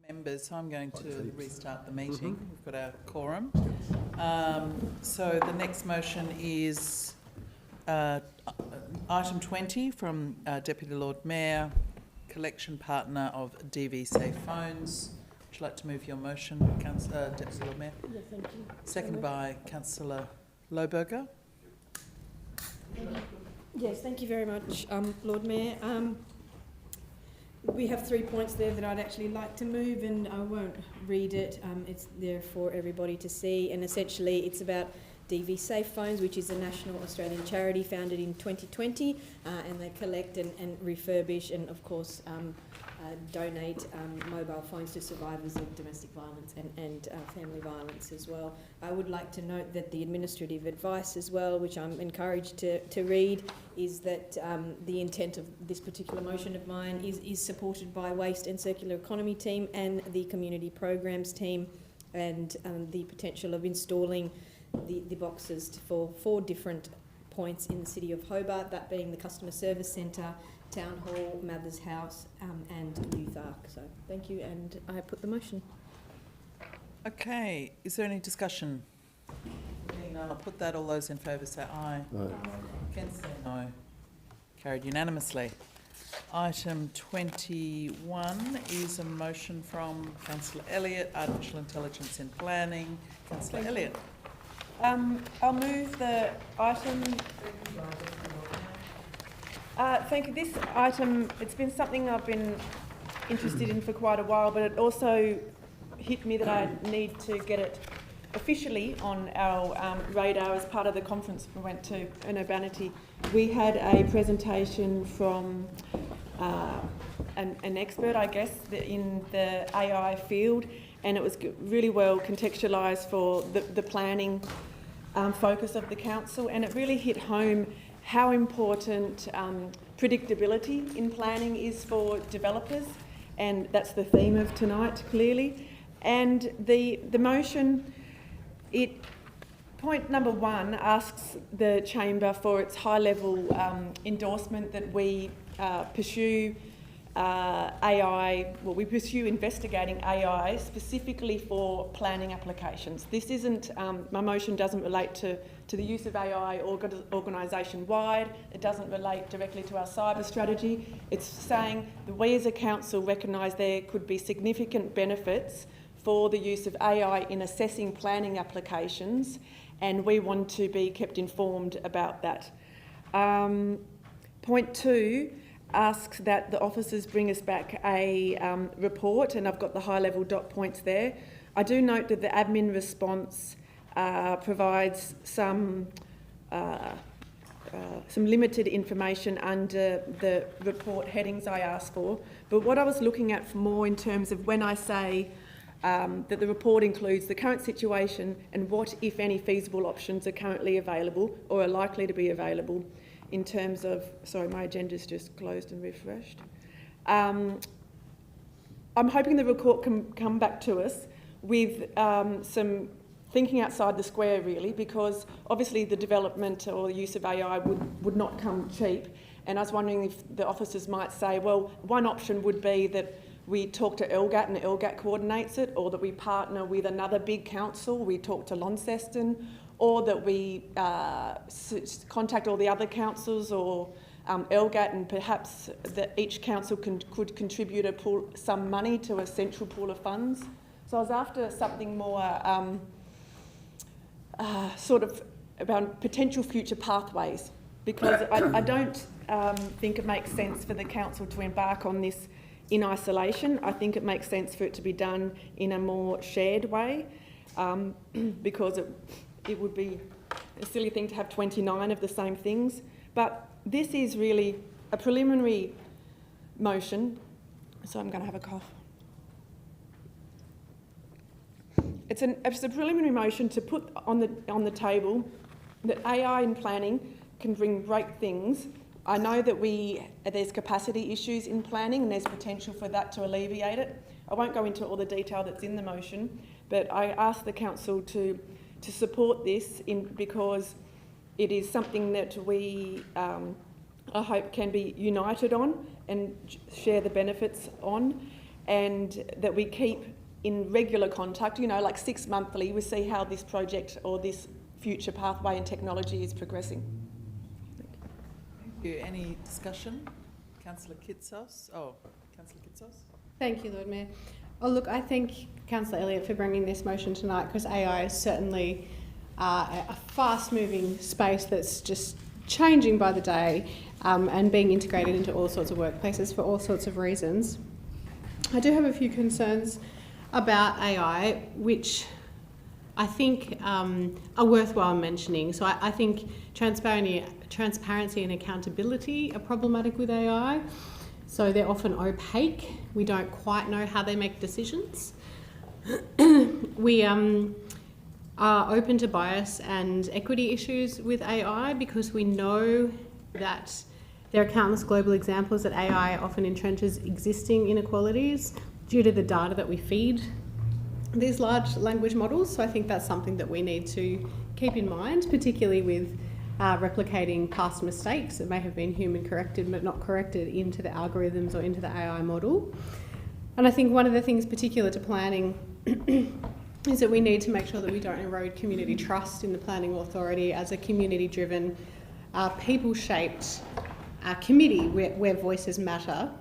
members, so I'm going to restart the meeting. We've got our quorum. So the next motion is item 20 from Deputy Lord Mayor, collection partner of DV Safe Phones. Would you like to move your motion, Deputy Lord Mayor? Yes, thank you. Seconded by Councillor Lohberger. Yes, thank you very much, Lord Mayor. We have 3 points there that I'd actually like to move, and I won't read it. It's there for everybody to see, and essentially it's about DV Safe Phones, which is a national Australian charity founded in 2020, and they collect and refurbish and, of course, donate mobile phones to survivors of domestic violence and family violence as well. I would like to note that the administrative advice as well, which I'm encouraged to read, is that the intent of this particular motion of mine is supported by Waste and Circular Economy team and the Community Programs team, and the potential of installing the boxes for 4 different points in the city of Hobart, that being the Customer Service Centre, Town Hall, Mather's House and Youth Arc. So thank you, and I put the motion. Okay, is there any discussion? Being none, I'll put that. All those in favour say aye. Aye. Against say no. Carried unanimously. Item 21 is a motion from Councillor Elliott, Artificial Intelligence in Planning. Councillor Elliott. I'll move the item. Thank you. This item, it's been something I've been interested in for quite a while, but it also hit me that I need to get it officially on our radar as part of the conference we went to in Urbanity. We had a presentation from an expert, I guess, in the AI field, and it was really well contextualised for the planning focus of the council, and it really hit home how important predictability in planning is for developers, and that's the theme of tonight, clearly. And the motion, point number 1 asks the Chamber for its high-level endorsement that we pursue AI, well, we pursue investigating AI specifically for planning applications. This isn't, my motion doesn't relate to the use of AI organisation-wide. It doesn't relate directly to our cyber strategy. It's saying that we as a council recognise there could be significant benefits for the use of AI in assessing planning applications, and we want to be kept informed about that. Point 2 asks that the officers bring us back a report, and I've got the high-level dot points there. I do note that the admin response provides some limited information under the report headings I asked for, but what I was looking at more in terms of when I say that the report includes the current situation and what, if any, feasible options are currently available or are likely to be available in terms of, sorry, my agenda's just closed and refreshed. I'm hoping the report can come back to us with some thinking outside the square, really, because obviously the development or the use of AI would not come cheap. And I was wondering if the officers might say, well, one option would be that we talk to LGAT and LGAT coordinates it, or that we partner with another big council, we talk to Launceston, or that we contact all the other councils or LGAT, and perhaps that each council could contribute some money to a central pool of funds. So I was after something more sort of about potential future pathways, because I don't think it makes sense for the council to embark on this in isolation. I think it makes sense for it to be done in a more shared way, because it would be a silly thing to have 29 of the same things. But this is really a preliminary motion, so I'm going to have a cough. It's a preliminary motion to put on the table that AI in planning can bring great things. I know that there's capacity issues in planning and there's potential for that to alleviate it. I won't go into all the detail that's in the motion, but I ask the council to support this because it is something that we, I hope, can be united on and share the benefits on. and that we keep in regular contact, you know, like 6 monthly, we see how this project or this future pathway in technology is progressing. Thank you. Any discussion? Councillor Kitsos? Oh, Councillor Kitsos? Thank you, Lord Mayor. Oh, look, I thank Councillor Elliott for bringing this motion tonight, because AI is certainly a fast-moving space that's just changing by the day and being integrated into all sorts of workplaces for all sorts of reasons. I do have a few concerns about AI, which I think are worthwhile mentioning. So I think transparency and accountability are problematic with AI. So they're often opaque. We don't quite know how they make decisions. We are open to bias and equity issues with AI, because we know that there are countless global examples that AI often entrenches existing inequalities due to the data that we feed these large language models. So I think that's something that we need to keep in mind, particularly with replicating past mistakes that may have been human corrected but not corrected into the algorithms or into the AI model. And I think one of the things particular to planning is that we need to make sure that we don't erode community trust in the planning authority as a community-driven, people-shaped committee where voices matter.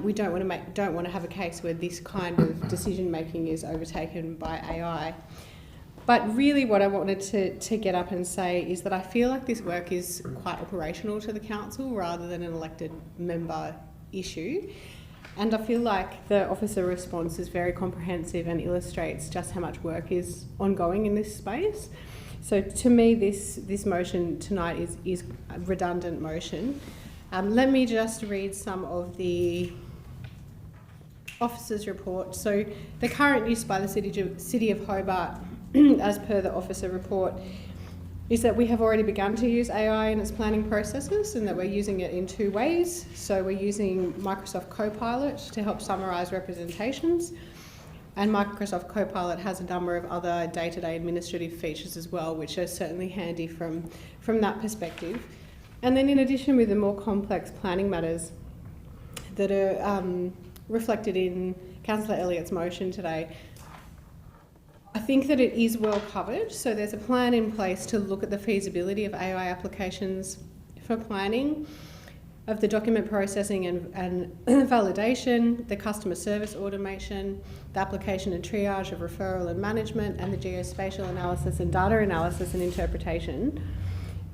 We don't want to have a case where this kind of decision-making is overtaken by AI. But really what I wanted to get up and say is that I feel like this work is quite operational to the council rather than an elected member issue. And I feel like the officer response is very comprehensive and illustrates just how much work is ongoing in this space. So to me, this motion tonight is a redundant motion. Let me just read some of the officer's report. So the current use by the City of Hobart, as per the officer report, is that we have already begun to use AI in its planning processes, and that we're using it in 2 ways. So we're using Microsoft Copilot to help summarise representations, and Microsoft Copilot has a number of other day-to-day administrative features as well, which are certainly handy from that perspective. And then in addition, with the more complex planning matters that are reflected in Councillor Elliott's motion today, I think that it is well covered. So there's a plan in place to look at the feasibility of AI applications for planning, of the document processing and validation, the customer service automation, the application and triage of referral and management, and the geospatial analysis and data analysis and interpretation.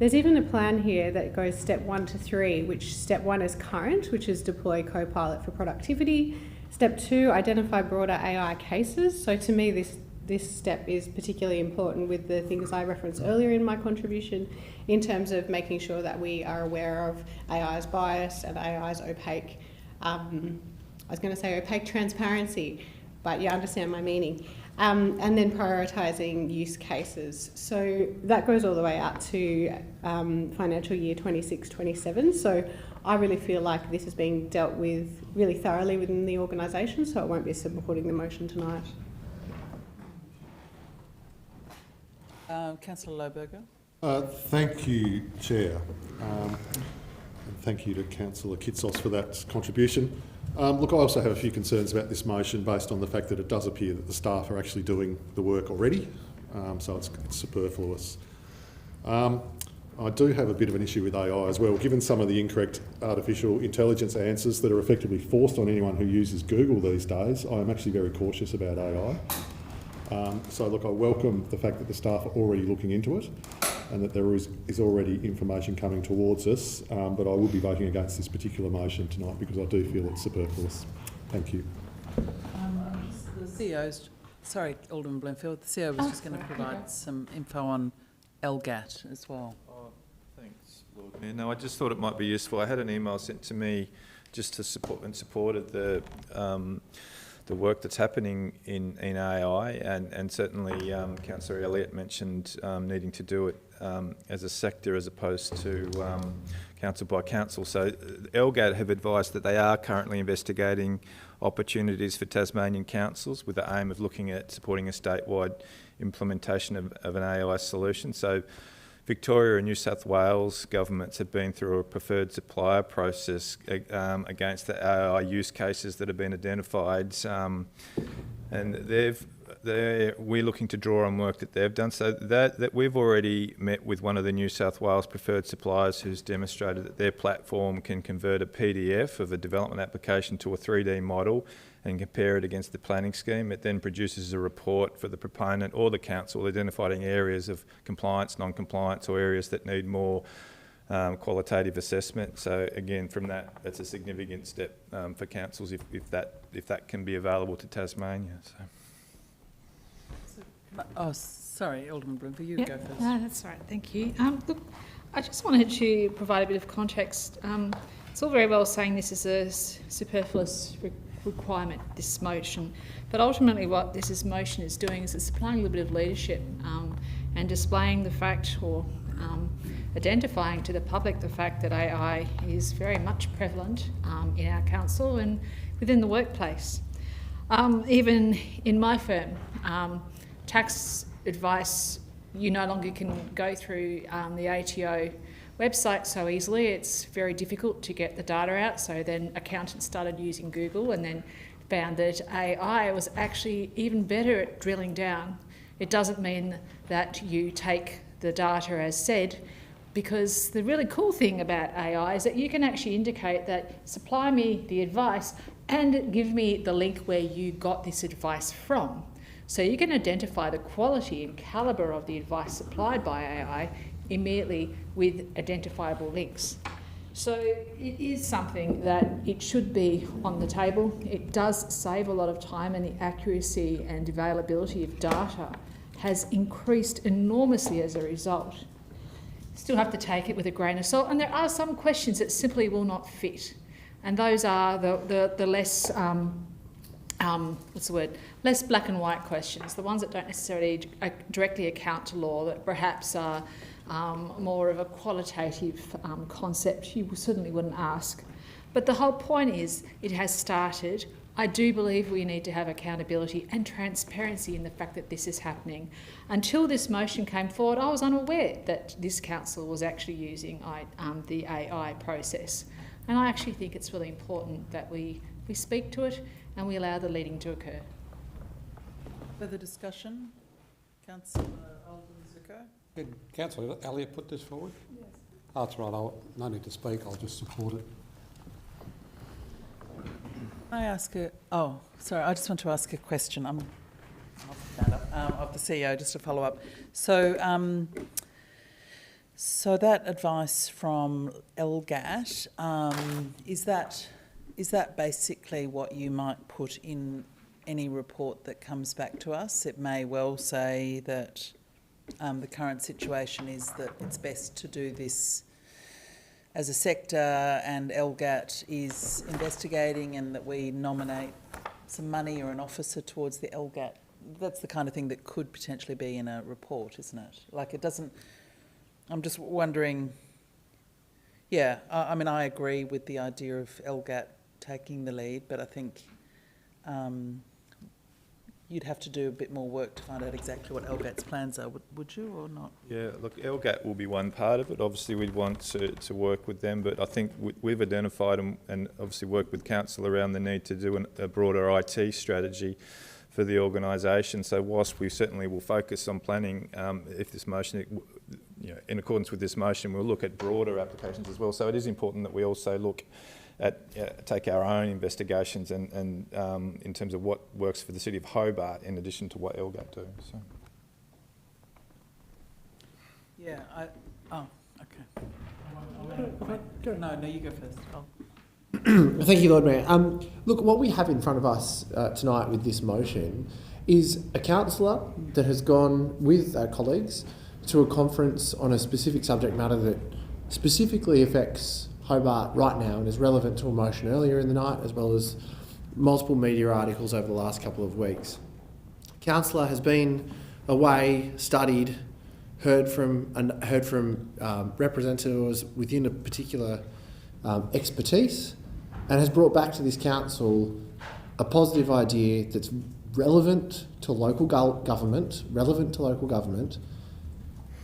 There's even a plan here that goes step 1 to 3, which step 1 is current, which is deploy Copilot for productivity. Step 2, identify broader AI cases. So to me, this step is particularly important with the things I referenced earlier in my contribution, in terms of making sure that we are aware of AI's bias and AI's opaque, I was going to say opaque transparency, but you understand my meaning. And then prioritising use cases. So that goes all the way out to financial year 26-27. So I really feel like this is being dealt with really thoroughly within the organisation, so I won't be supporting the motion tonight. Councillor Lohberger. Thank you, Chair. And thank you to Councillor Kitsos for that contribution. Look, I also have a few concerns about this motion based on the fact that it does appear that the staff are actually doing the work already, so it's superfluous. I do have a bit of an issue with AI as well, given some of the incorrect artificial intelligence answers that are effectively forced on anyone who uses Google these days. I am actually very cautious about AI. So look, I welcome the fact that the staff are already looking into it and that there is already information coming towards us, but I will be voting against this particular motion tonight because I do feel it's superfluous. Thank you. The CEO's, sorry, Alderman Bloomfield, the CEO was just going to provide some info on LGAT as well. Oh, thanks, Lord Mayor. No, I just thought it might be useful. I had an email sent to me just to support of the work that's happening in AI, and certainly Councillor Elliott mentioned needing to do it as a sector as opposed to council by council. So LGAT have advised that they are currently investigating opportunities for Tasmanian councils with the aim of looking at supporting a statewide implementation of an AI solution. So Victoria and New South Wales governments have been through a preferred supplier process against the AI use cases that have been identified, and we're looking to draw on work that they've done. So that we've already met with one of the New South Wales preferred suppliers who's demonstrated that their platform can convert a PDF of a development application to a 3D model and compare it against the planning scheme. It then produces a report for the proponent or the council identifying areas of compliance, non-compliance, or areas that need more qualitative assessment. So again, from that's a significant step for councils if that can be available to Tasmania. So. Oh, sorry, Alderman Bloomfield, you go first. No, that's all right, thank you. Look, I just wanted to provide a bit of context. It's all very well saying this is a superfluous requirement, this motion, but ultimately what this motion is doing is it's applying a little bit of leadership and displaying the fact, or identifying to the public the fact that AI is very much prevalent in our council and within the workplace. Even in my firm, tax advice, you no longer can go through the ATO website so easily. It's very difficult to get the data out. So then accountants started using Google and then found that AI was actually even better at drilling down. It doesn't mean that you take the data as said, because the really cool thing about AI is that you can actually indicate that supply me the advice and give me the link where you got this advice from. So you can identify the quality and calibre of the advice supplied by AI immediately with identifiable links. So it is something that it should be on the table. It does save a lot of time, and the accuracy and availability of data has increased enormously as a result. Still have to take it with a grain of salt, and there are some questions that simply will not fit, and those are the less less black and white questions, the ones that don't necessarily directly account to law, that perhaps are more of a qualitative concept you certainly wouldn't ask. But the whole point is it has started. I do believe we need to have accountability and transparency in the fact that this is happening. Until this motion came forward, I was unaware that this council was actually using the AI process. And I actually think it's really important that we speak to it and we allow the leading to occur. Further discussion? Councillor Alderman Zuko? Did Councillor Elliott put this forward? Yes. Oh, that's right. No need to speak. I'll just support it. I ask a... Oh, sorry. I just want to ask a question. Of the CEO, just to follow up. So that advice from LGAT, is that basically what you might put in any report that comes back to us? It may well say that the current situation is that it's best to do this as a sector, and LGAT is investigating, and that we nominate some money or an officer towards the LGAT. That's the kind of thing that could potentially be in a report, isn't it? Like, it doesn't... I'm just wondering... Yeah, I mean, I agree with the idea of LGAT taking the lead, but I think you'd have to do a bit more work to find out exactly what LGAT's plans are, would you, or not? Yeah, look, LGAT will be one part of it. Obviously, we'd want to work with them, but I think we've identified and obviously worked with council around the need to do a broader IT strategy for the organisation. So whilst we certainly will focus on planning, if this motion, in accordance with this motion, we'll look at broader applications as well. So it is important that we also look at take our own investigations and in terms of what works for the City of Hobart in addition to what LGAT do. So. Yeah, okay. No, you go first. Thank you, Lord Mayor. Look, what we have in front of us tonight with this motion is a councillor that has gone with colleagues to a conference on a specific subject matter that specifically affects Hobart right now and is relevant to a motion earlier in the night, as well as multiple media articles over the last couple of weeks. Councillor has been away, studied, heard from representatives within a particular expertise, and has brought back to this council a positive idea that's relevant to local government,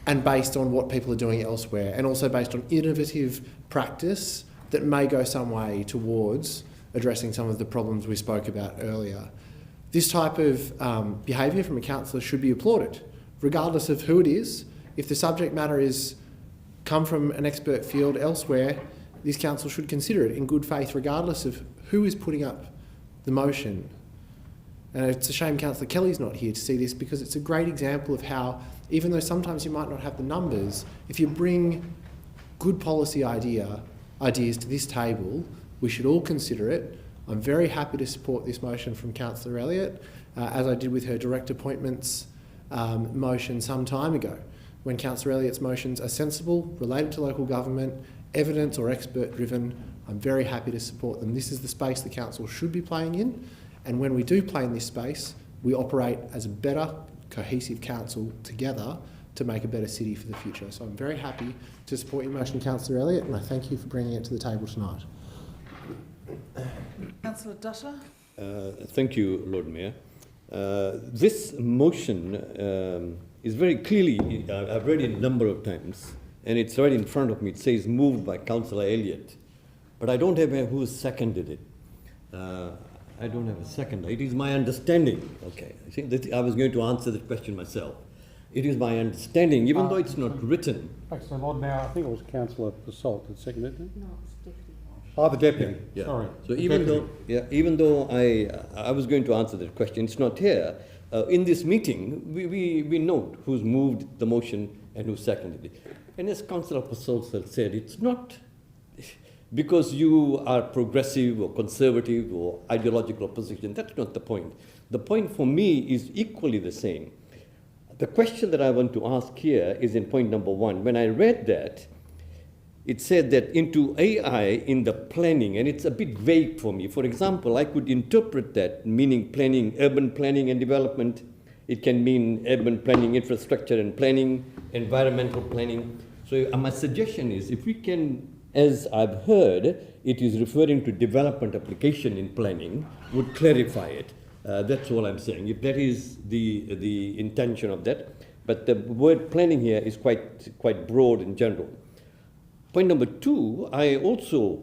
and based on what people are doing elsewhere, and also based on innovative practice that may go some way towards addressing some of the problems we spoke about earlier. This type of behaviour from a councillor should be applauded, regardless of who it is. If the subject matter is come from an expert field elsewhere, this council should consider it in good faith, regardless of who is putting up the motion. And it's a shame Councillor Kelly's not here to see this, because it's a great example of how, even though sometimes you might not have the numbers, if you bring good policy ideas to this table, we should all consider it. I'm very happy to support this motion from Councillor Elliott, as I did with her direct appointments motion some time ago. When Councillor Elliott's motions are sensible, related to local government, evidence or expert driven, I'm very happy to support them. This is the space the council should be playing in, and when we do play in this space, we operate as a better, cohesive council together to make a better city for the future. So I'm very happy to support your motion, Councillor Elliott, and I thank you for bringing it to the table tonight. Councillor Dutta. Thank you, Lord Mayor. This motion is very clearly, I've read it a number of times, and it's right in front of me. It says moved by Councillor Elliott, but I don't have who seconded it. I don't have a seconder. It is my understanding. Okay, I think that I was going to answer that question myself. It is my understanding, even though it's not written. Actually, Lord Mayor, I think it was Councillor Basalt that seconded it. No, it's deputy. Oh, the deputy. Yeah. Sorry. So even though I was going to answer that question, it's not here. In this meeting, we note who's moved the motion and who seconded it. And as Councillor Basalt said, it's not because you are progressive or conservative or ideological opposition. That's not the point. The point for me is equally the same. The question that I want to ask here is in point number 1. When I read that, it said that into AI in the planning, and it's a bit vague for me. For example, I could interpret that meaning planning, urban planning and development. It can mean urban planning, infrastructure and planning, environmental planning. So my suggestion is, if we can, as I've heard, it is referring to development application in planning, would clarify it. That's all I'm saying. If that is the intention of that, but the word planning here is quite broad in general. Point number 2, I also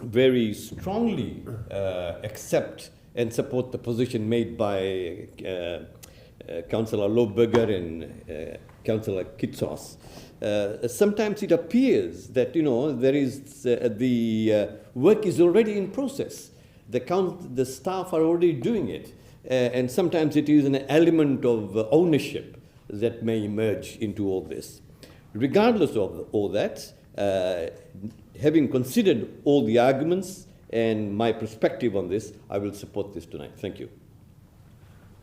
very strongly accept and support the position made by Councillor Lohberger and Councillor Kitsos. Sometimes it appears that, there is the work is already in process. The staff are already doing it. And sometimes it is an element of ownership that may emerge into all this. Regardless of all that, having considered all the arguments and my perspective on this, I will support this tonight. Thank you.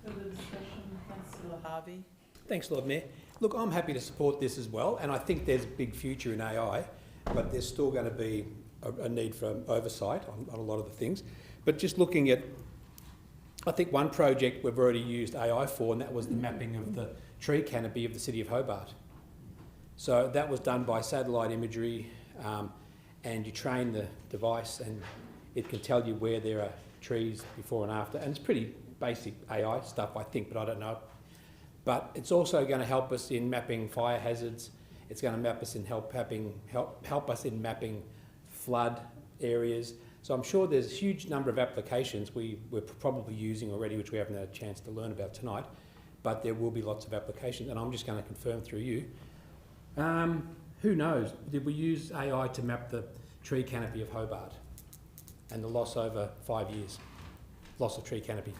Further discussion, Councillor Harvey. Thanks, Lord Mayor. Look, I'm happy to support this as well, and I think there's a big future in AI, but there's still going to be a need for oversight on a lot of the things. But just looking at, I think one project we've already used AI for, and that was the mapping of the tree canopy of the city of Hobart. So that was done by satellite imagery, and you train the device and it can tell you where there are trees before and after. And it's pretty basic AI stuff, I think, but I don't know. But it's also going to help us in mapping fire hazards. It's going to map us in help us in mapping flood areas. So I'm sure there's a huge number of applications we're probably using already, which we haven't had a chance to learn about tonight. But there will be lots of applications, and I'm just going to confirm through you. Who knows? Did we use AI to map the tree canopy of Hobart and the loss over 5 years? Loss of tree canopy.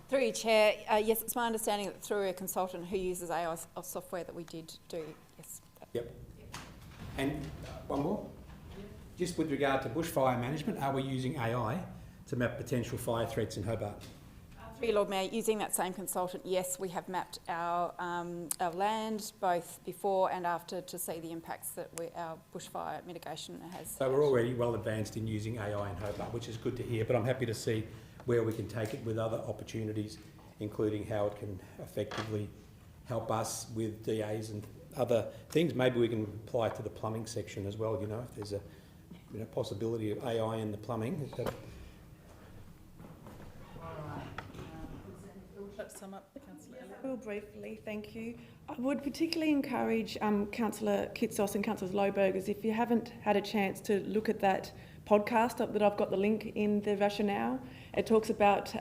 Through you, Chair, yes, it's my understanding that through a consultant who uses AI software that we did do, yes. Yep. And one more? Just with regard to bushfire management, are we using AI to map potential fire threats in Hobart? Through you, Lord Mayor, using that same consultant, yes, we have mapped our land both before and after to see the impacts that our bushfire mitigation has. So we're already well advanced in using AI in Hobart, which is good to hear, but I'm happy to see where we can take it with other opportunities, including how it can effectively help us with DAs and other things. Maybe we can apply it to the plumbing section as well, if there's a possibility of AI in the plumbing. like to sum up, Councillor Elliott? Real briefly, thank you. I would particularly encourage Councillor Kitsos and Councillor Lohbergers, if you haven't had a chance to look at that podcast that I've got the link in the rationale. It talks about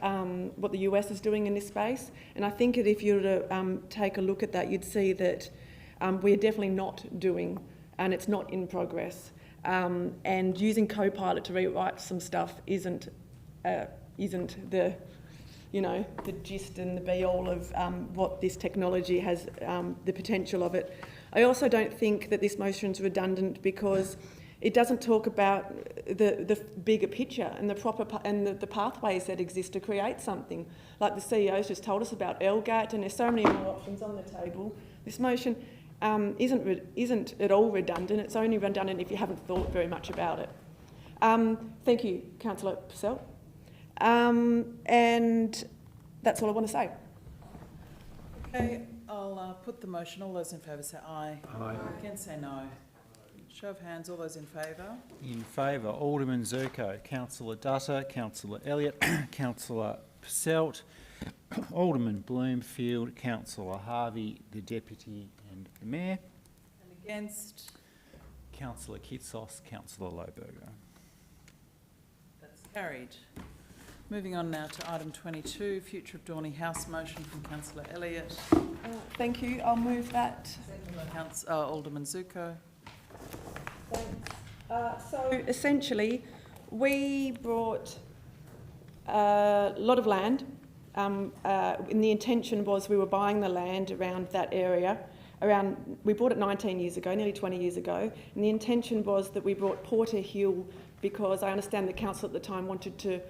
what the US is doing in this space, and I think that if you were to take a look at that, you'd see that we're definitely not doing, and it's not in progress. And using Copilot to rewrite some stuff isn't the the gist and the be-all of what this technology has, the potential of it. I also don't think that this motion's redundant because it doesn't talk about the bigger picture and the proper the pathways that exist to create something. Like the CEO's just told us about LGAT, and there's so many more options on the table. This motion isn't at all redundant. It's only redundant if you haven't thought very much about it. Thank you, Councillor Purcell. And that's all I want to say. Okay, I'll put the motion. All those in favour say aye. Aye. Against say no. Show of hands, all those in favour. In favour, Alderman Zerko, Councillor Dutta, Councillor Elliott, Councillor Purcell, Alderman Bloomfield, Councillor Harvey, the Deputy and the Mayor. And against? Councillor Kitsos, Councillor Lohberger. That's carried. Moving on now to item 22, Future of Dorny House motion from Councillor Elliott. Thank you. I'll move that. Alderman Zuko. Thanks. So essentially, we brought a lot of land, and the intention was we were buying the land around that area. We bought it 19 years ago, nearly 20 years ago, and the intention was that we brought Porter Hill because I understand the council at the time wanted to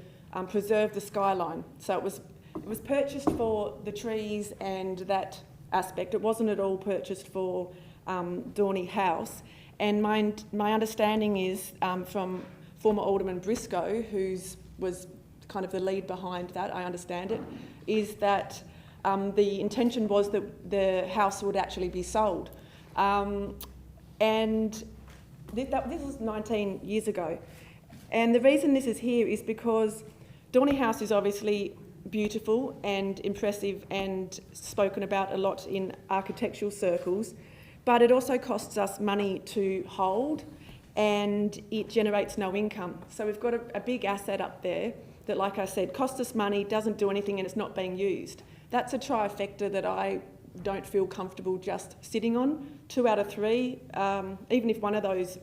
preserve the skyline. So it was purchased for the trees and that aspect. It wasn't at all purchased for Dorny House. And my understanding is from former Alderman Briscoe, who was kind of the lead behind that, I understand it, is that the intention was that the house would actually be sold. And this was 19 years ago. And the reason this is here is because Dorny House is obviously beautiful and impressive and spoken about a lot in architectural circles, but it also costs us money to hold and it generates no income. So we've got a big asset up there that, like I said, costs us money, doesn't do anything, and it's not being used. That's a trifecta that I don't feel comfortable just sitting on. 2 out of 3, even if one of those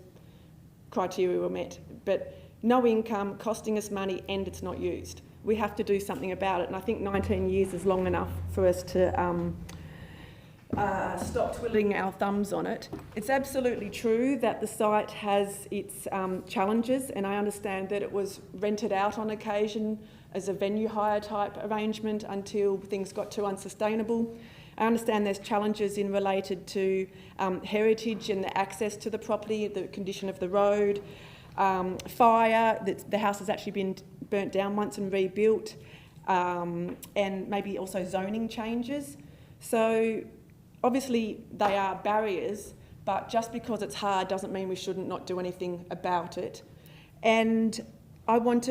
criteria were met. But no income, costing us money, and it's not used. We have to do something about it, and I think 19 years is long enough for us to stop twiddling our thumbs on it. It's absolutely true that the site has its challenges, and I understand that it was rented out on occasion as a venue hire type arrangement until things got too unsustainable. I understand there's challenges related to heritage and the access to the property, the condition of the road, fire, the house has actually been burnt down once and rebuilt, and maybe also zoning changes. So obviously they are barriers, but just because it's hard doesn't mean we shouldn't not do anything about it. And I brought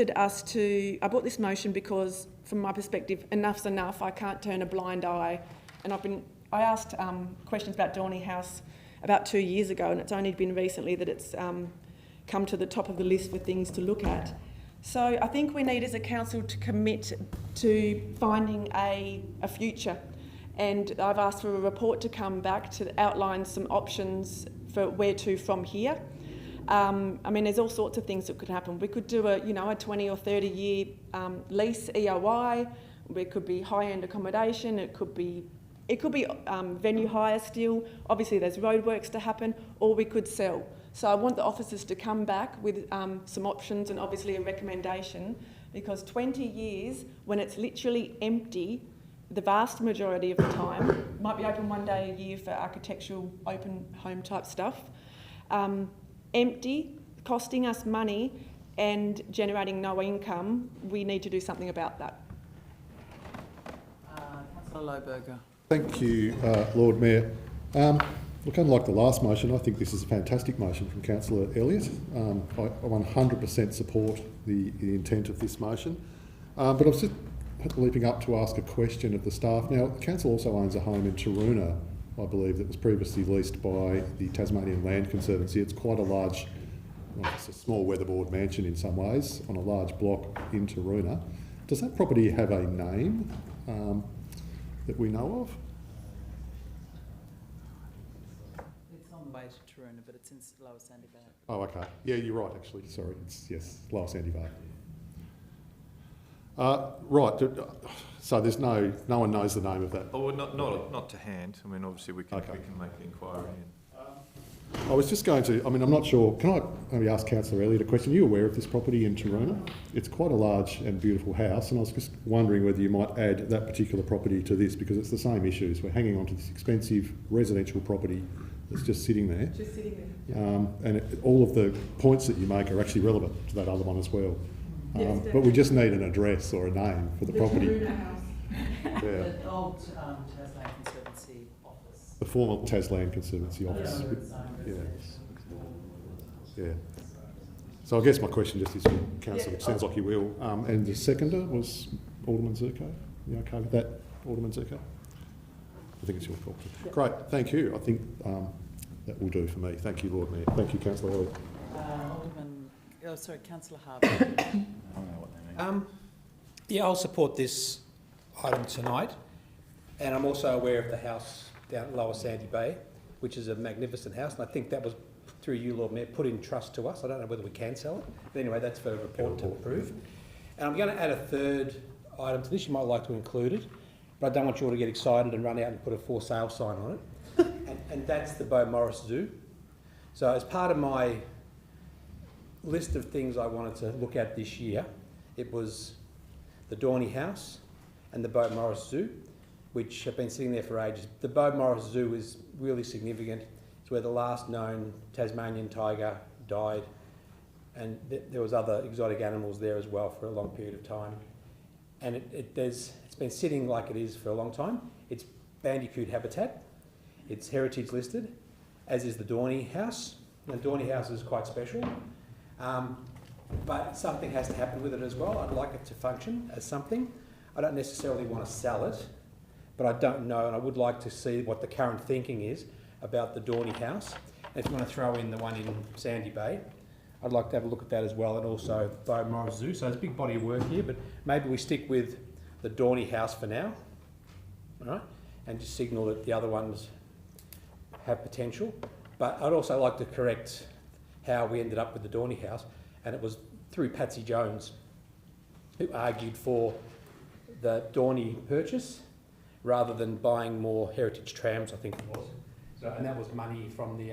this motion because from my perspective, enough's enough. I can't turn a blind eye. And I asked questions about Dorny House about 2 years ago, and it's only been recently that it's come to the top of the list for things to look at. So I think we need as a council to commit to finding a future. And I've asked for a report to come back to outline some options for where to from here. I mean, there's all sorts of things that could happen. We could do a 20 or 30 year lease EOI. It could be high-end accommodation. It could be venue hire still. Obviously, there's roadworks to happen, or we could sell. So I want the officers to come back with some options and obviously a recommendation, because 20 years, when it's literally empty, the vast majority of the time, might be open one day a year for architectural open home type stuff, empty, costing us money and generating no income, we need to do something about that. Councillor Lohberger. Thank you, Lord Mayor. Look, unlike the last motion, I think this is a fantastic motion from Councillor Elliott. I 100% support the intent of this motion. But I was just leaping up to ask a question of the staff. Now, the council also owns a home in Taroona, I believe, that was previously leased by the Tasmanian Land Conservancy. It's quite a large, well, it's a small weatherboard mansion in some ways, on a large block in Taroona. Does that property have a name that we know of? It's on the way to Taroona, but it's in Lower Sandy Bay. Oh, okay. Yeah, you're right, actually. Sorry. It's, yes, Lower Sandy Bay. Right. So there's no one knows the name of that. Oh, well, not to hand. I mean, obviously we can make the inquiry. I was just going to, I mean, I'm not sure, can I maybe ask Councillor Elliott a question? Are you aware of this property in Taroona? It's quite a large and beautiful house, and I was just wondering whether you might add that particular property to this, because it's the same issues. We're hanging on to this expensive residential property that's just sitting there. Just sitting there. And all of the points that you make are actually relevant to that other one as well. Yes, but we just need an address or a name for the property. Dorny House. Yeah. The old Tasmanian Conservancy office. The former Tasland Conservancy office. Yeah. Yeah. So I guess my question just is for Council, which sounds like you will. And the seconder was Alderman Zirko. You okay with that, Alderman Zirko? I think it's your call. Great, thank you. I think that will do for me. Thank you, Lord Mayor. Thank you, Councillor Elliott. Councillor Harvey. Yeah, I'll support this item tonight, and I'm also aware of the house down at Lower Sandy Bay, which is a magnificent house, and I think that was, through you, Lord Mayor, put in trust to us. I don't know whether we can sell it, but anyway, that's for a report to approve. And I'm going to add a third item to this. You might like to include it, but I don't want you all to get excited and run out and put a for sale sign on it. and that's the Beau Morris Zoo. So as part of my list of things I wanted to look at this year, it was the Dorny House and the Beau Morris Zoo, which have been sitting there for ages. The Beau Morris Zoo is really significant. It's where the last known Tasmanian tiger died, and there was other exotic animals there as well for a long period of time. And it's been sitting like it is for a long time. It's bandicoot habitat. It's heritage listed, as is the Dorny House. The Dorny House is quite special. But something has to happen with it as well. I'd like it to function as something. I don't necessarily want to sell it, but I don't know, and I would like to see what the current thinking is about the Dorny House. And if you want to throw in the one in Sandy Bay, I'd like to have a look at that as well, and also Beau Morris Zoo. So there's a big body of work here, but maybe we stick with the Dorny House for now, all right, and just signal that the other ones have potential. But I'd also like to correct how we ended up with the Dorny House, and it was through Patsy Jones, who argued for the Dorny purchase rather than buying more heritage trams, I think it was. So, and that was money from the,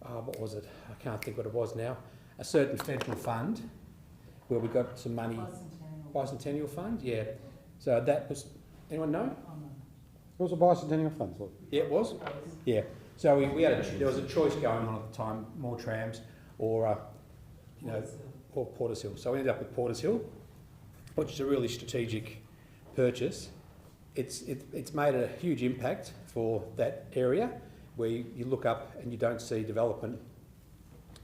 what was it? I can't think what it was now. A certain federal fund where we got some money. Bicentennial Fund, yeah. So that was, anyone know? It was a bicentennial fund, wasn't it? Yeah, it was. Yeah. So we had there was a choice going on at the time: more trams or, or Porter's Hill. So we ended up with Porter's Hill, which is a really strategic purchase. It's made a huge impact for that area, where you look up and you don't see development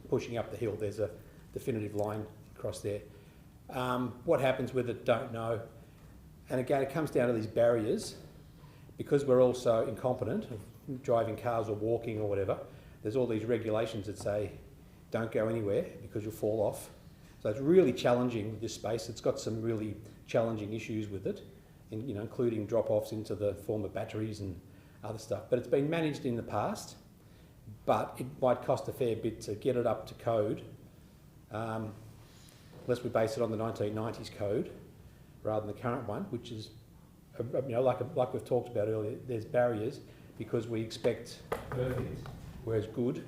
pushing up the hill. There's a definitive line across there. What happens with it, don't know. And again, it comes down to these barriers. Because we're also incompetent of driving cars or walking or whatever, there's all these regulations that say don't go anywhere because you'll fall off. So it's really challenging with this space. It's got some really challenging issues with it, including drop-offs into the form of batteries and other stuff. But it's been managed in the past, but it might cost a fair bit to get it up to code, unless we base it on the 1990s code rather than the current one, which is, like we've talked about earlier, there's barriers because we expect perfect, whereas good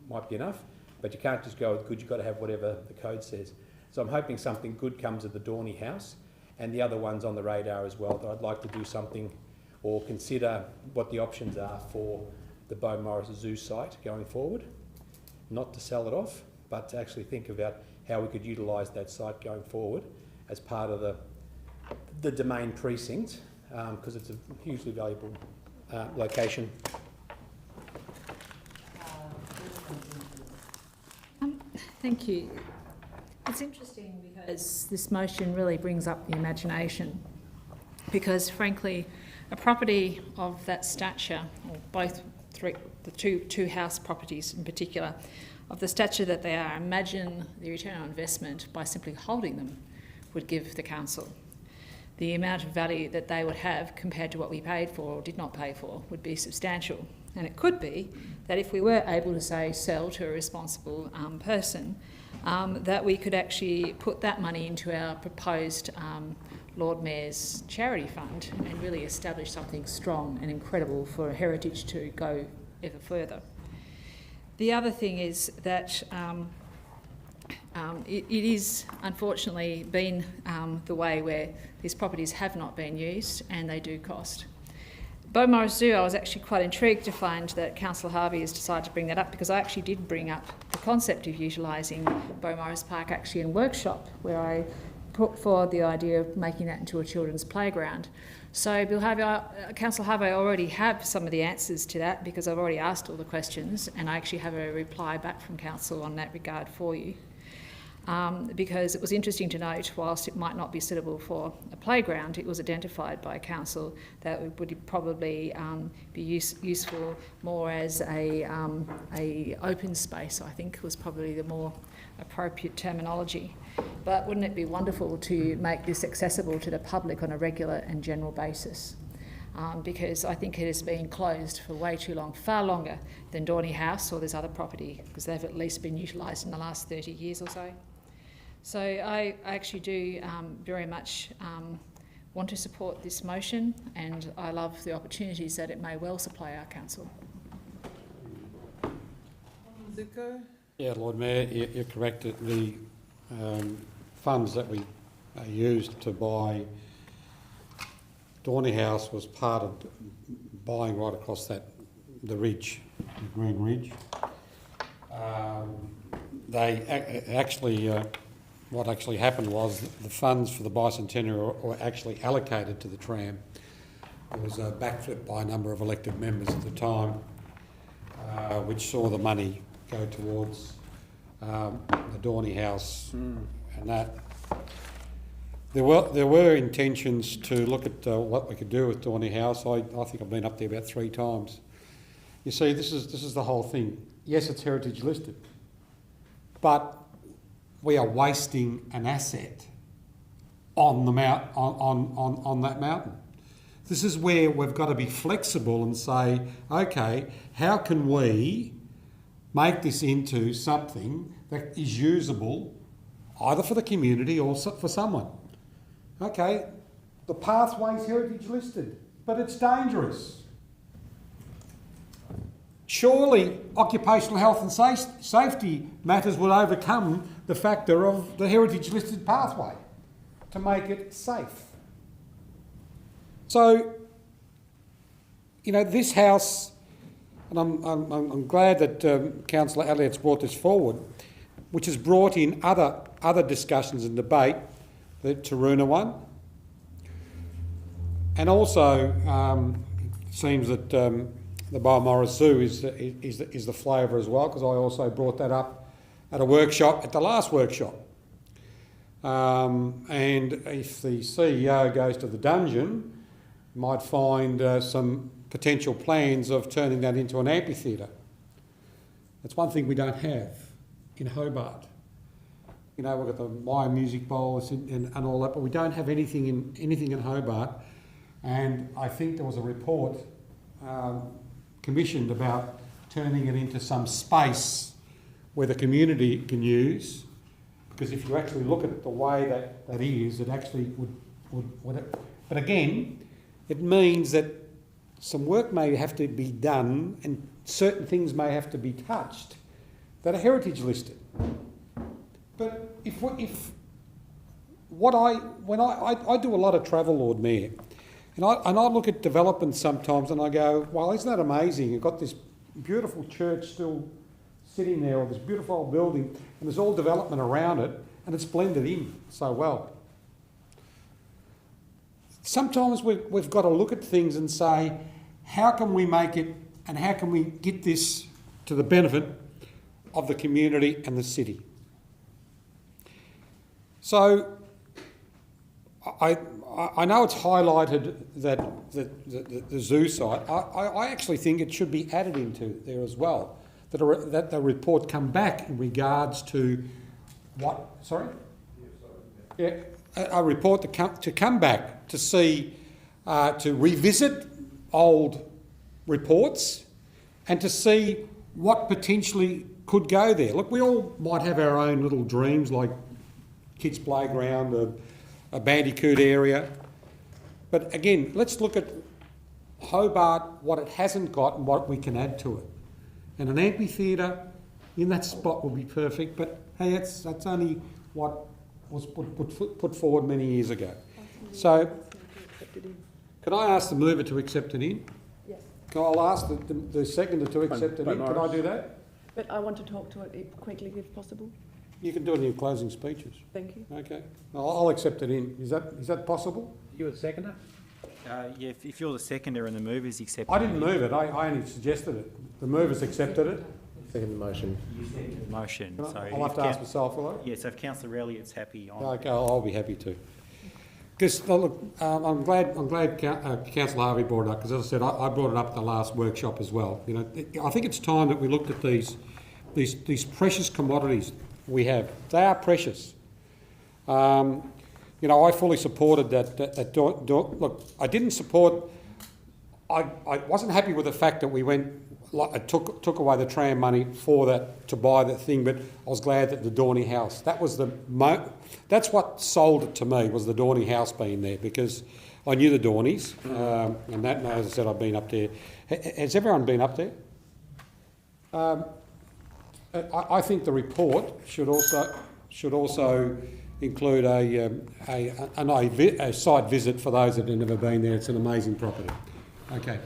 might be enough, but you can't just go with good, you've got to have whatever the code says. So I'm hoping something good comes of the Dorny House, and the other one's on the radar as well, that I'd like to do something or consider what the options are for the Beau Morris Zoo site going forward. Not to sell it off, but to actually think about how we could utilise that site going forward as part of the domain precinct, because it's a hugely valuable location. Thank you. It's interesting because this motion really brings up the imagination, because frankly, a property of that stature, or both the two house properties in particular, of the stature that they are, imagine the return on investment by simply holding them would give the council. The amount of value that they would have compared to what we paid for or did not pay for would be substantial. And it could be that if we were able to, say, sell to a responsible person, that we could actually put that money into our proposed Lord Mayor's charity fund and really establish something strong and incredible for heritage to go ever further. The other thing is that it is unfortunately been the way where these properties have not been used and they do cost. Beaumaris Zoo, I was actually quite intrigued to find that Councillor Harvey has decided to bring that up, because I actually did bring up the concept of utilising Beaumaris Park actually in workshop, where I put forward the idea of making that into a children's playground. So Councillor Harvey, I already have some of the answers to that, because I've already asked all the questions, and I actually have a reply back from Council on that regard for you. Because it was interesting to note, whilst it might not be suitable for a playground, it was identified by Council that it would probably be useful more as a open space, I think was probably the more appropriate terminology. But wouldn't it be wonderful to make this accessible to the public on a regular and general basis? Because I think it has been closed for way too long, far longer than Dorny House or this other property, because they've at least been utilised in the last 30 years or so. So I actually do very much want to support this motion, and I love the opportunities that it may well supply our council. Zuko? Yeah, Lord Mayor, you're correct. The funds that we used to buy Dorny House was part of buying right across the ridge, the Green Ridge. What actually happened was the funds for the bicentennial were actually allocated to the tram. It was backflipped by a number of elected members at the time, which saw the money go towards the Dorny House and that. There were intentions to look at what we could do with Dorny House. I think I've been up there about 3 times. You see, this is the whole thing. Yes, it's heritage listed, but we are wasting an asset on the on that mountain. This is where we've got to be flexible and say, okay, how can we make this into something that is usable either for the community or for someone? Okay, the pathway's heritage listed, but it's dangerous. Surely occupational health and safety matters will overcome the factor of the heritage listed pathway to make it safe. So, you know, this house, and I'm glad that Councillor Elliott's brought this forward, which has brought in other discussions and debate, the Taroona one, and also it seems that the Beaumaris Zoo is the flavour as well, because I also brought that up at a workshop, at the last workshop. And if the CEO goes to the dungeon, might find some potential plans of turning that into an amphitheatre. That's one thing we don't have in Hobart. You know, we've got the Maya Music Bowl and all that, but we don't have anything in Hobart. And I think there was a report commissioned about turning it into some space where the community can use, because if you actually look at it the way that is, it actually would. But again, it means that some work may have to be done and certain things may have to be touched that are heritage listed. But when I do a lot of travel, Lord Mayor, and I look at developments sometimes and I go, well, isn't that amazing? You've got this beautiful church still sitting there, or this beautiful old building, and there's all development around it, and it's blended in so well. Sometimes we've got to look at things and say, how can we make it, and how can we get this to the benefit of the community and the city? So I know it's highlighted that the zoo site. I actually think it should be added into there as well. That the report come back in regards to what? Sorry. Yeah, a report to come back to see to revisit old reports and to see what potentially could go there. Look, we all might have our own little dreams, like kids' playground, a bandicoot area. But again, let's look at Hobart, what it hasn't got and what we can add to it. And an amphitheatre in that spot would be perfect, but hey, that's only what was put forward many years ago. So, can I ask the mover to accept it in? Yes. I'll ask the seconder to accept it in. Can I do that? But I want to talk to it quickly if possible. You can do it in your closing speeches. Thank you. Okay. I'll accept it in. Is that possible? You the seconder? Yeah, if you're the seconder and the mover's accepted. I didn't move it. I only suggested it. The movers accepted it. Second the motion. You seconded the motion. So I'll have to ask myself, will I? Yeah, so if Councillor Elliott's happy on... Okay, I'll be happy to. Because, look, I'm glad Councillor Harvey brought it up, because as I said, I brought it up at the last workshop as well. You know, I think it's time that we looked at these precious commodities we have. They are precious. You know, I fully supported that. Look, I didn't support. I wasn't happy with the fact that we took away the tram money for that to buy that thing, but I was glad that the Dorny House. That was that's what sold it to me, was the Dorny House being there, because I knew the Dornies, and that, as I said, I've been up there. Has everyone been up there? I think the report should also include a site visit for those that have never been there. It's an amazing property. Okay.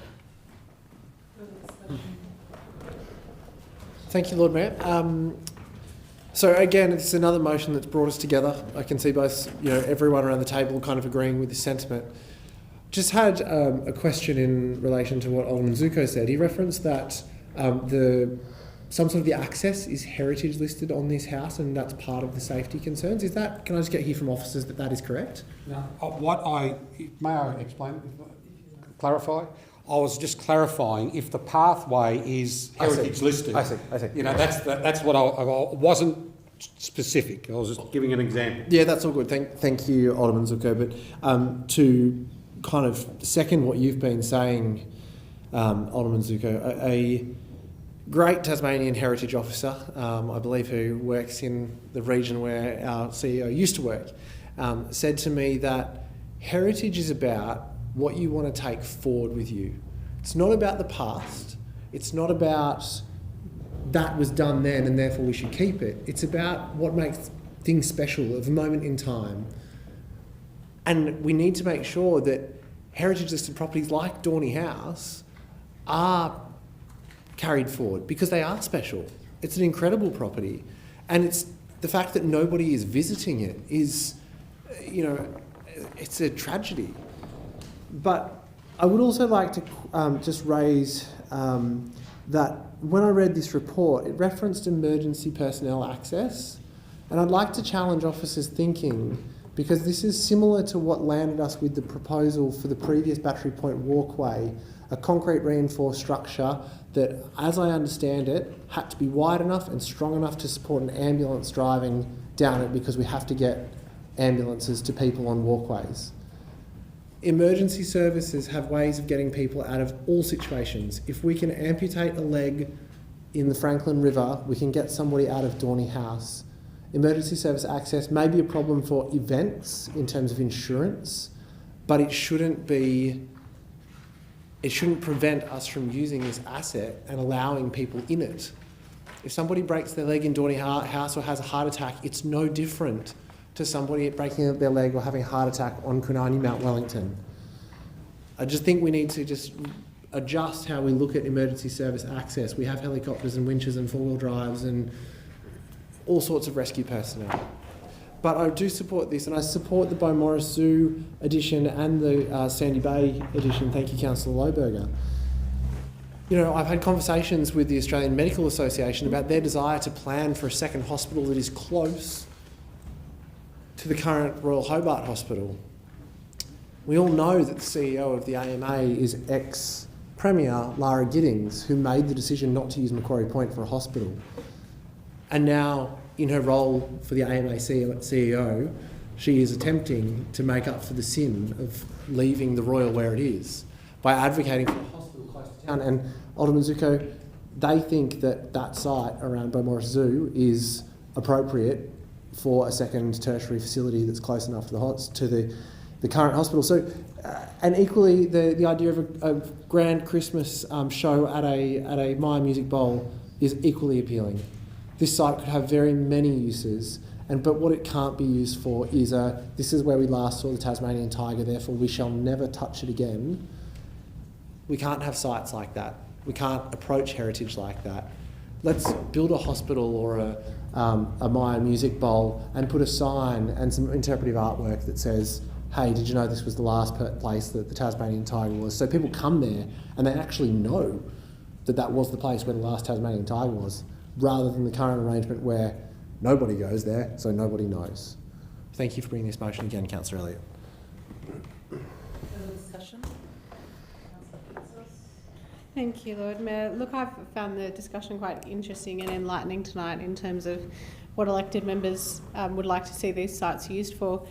Thank you, Lord Mayor. So again, it's another motion that's brought us together. I can see both, everyone around the table kind of agreeing with this sentiment. Just had a question in relation to what Alderman Zuko said. He referenced that some sort of the access is heritage listed on this house, and that's part of the safety concerns. Is that? Can I just get here from officers that is correct? No. May I explain? Clarify. I was just clarifying if the pathway is heritage listed. I see. That's what I wasn't specific. I was just giving an example. Yeah, that's all good. Thank you, Alderman Zuko. But to kind of second what you've been saying, Alderman Zuko, a great Tasmanian heritage officer, I believe, who works in the region where our CEO used to work, said to me that heritage is about what you want to take forward with you. It's not about the past. It's not about that was done then and therefore we should keep it. It's about what makes things special of a moment in time. And we need to make sure that heritage listed properties like Dorny House are carried forward because they are special. It's an incredible property. And it's the fact that nobody is visiting it is, it's a tragedy. But I would also like to just raise that when I read this report, it referenced emergency personnel access. And I'd like to challenge officers' thinking, because this is similar to what landed us with the proposal for the previous Battery Point walkway, a concrete reinforced structure that, as I understand it, had to be wide enough and strong enough to support an ambulance driving down it, because we have to get ambulances to people on walkways. Emergency services have ways of getting people out of all situations. If we can amputate a leg in the Franklin River, we can get somebody out of Dorny House. Emergency service access may be a problem for events in terms of insurance, but it shouldn't prevent us from using this asset and allowing people in it. If somebody breaks their leg in Dorny House or has a heart attack, it's no different to somebody breaking their leg or having a heart attack on Kunani, Mount Wellington. I just think we need to just adjust how we look at emergency service access. We have helicopters and winches and four-wheel drives and all sorts of rescue personnel. But I do support this, and I support the Beaumaris Zoo edition and the Sandy Bay edition. Thank you, Councillor Lohberger. I've had conversations with the Australian Medical Association about their desire to plan for a second hospital that is close to the current Royal Hobart Hospital. We all know that the CEO of the AMA is ex-Premier Lara Giddings, who made the decision not to use Macquarie Point for a hospital. And now, in her role for the AMA CEO, she is attempting to make up for the sin of leaving the Royal where it is by advocating for a hospital close to town. And Alderman Zuko, they think that that site around Beaumaris Zoo is appropriate for a second tertiary facility that's close enough to the current hospital. So, and equally, the idea of a grand Christmas show at a Maya Music Bowl is equally appealing. This site could have very many uses, but what it can't be used for is this is where we last saw the Tasmanian tiger, therefore we shall never touch it again. We can't have sites like that. We can't approach heritage like that. Let's build a hospital or a Maya Music Bowl and put a sign and some interpretive artwork that says, hey, did you know this was the last place that the Tasmanian tiger was? So people come there and they actually know that that was the place where the last Tasmanian tiger was, rather than the current arrangement where nobody goes there, so nobody knows. Thank you for bringing this motion again, Councillor Elliott. Further discussion? Thank you, Lord Mayor. Look, I've found the discussion quite interesting and enlightening tonight in terms of what elected members would like to see these sites used for.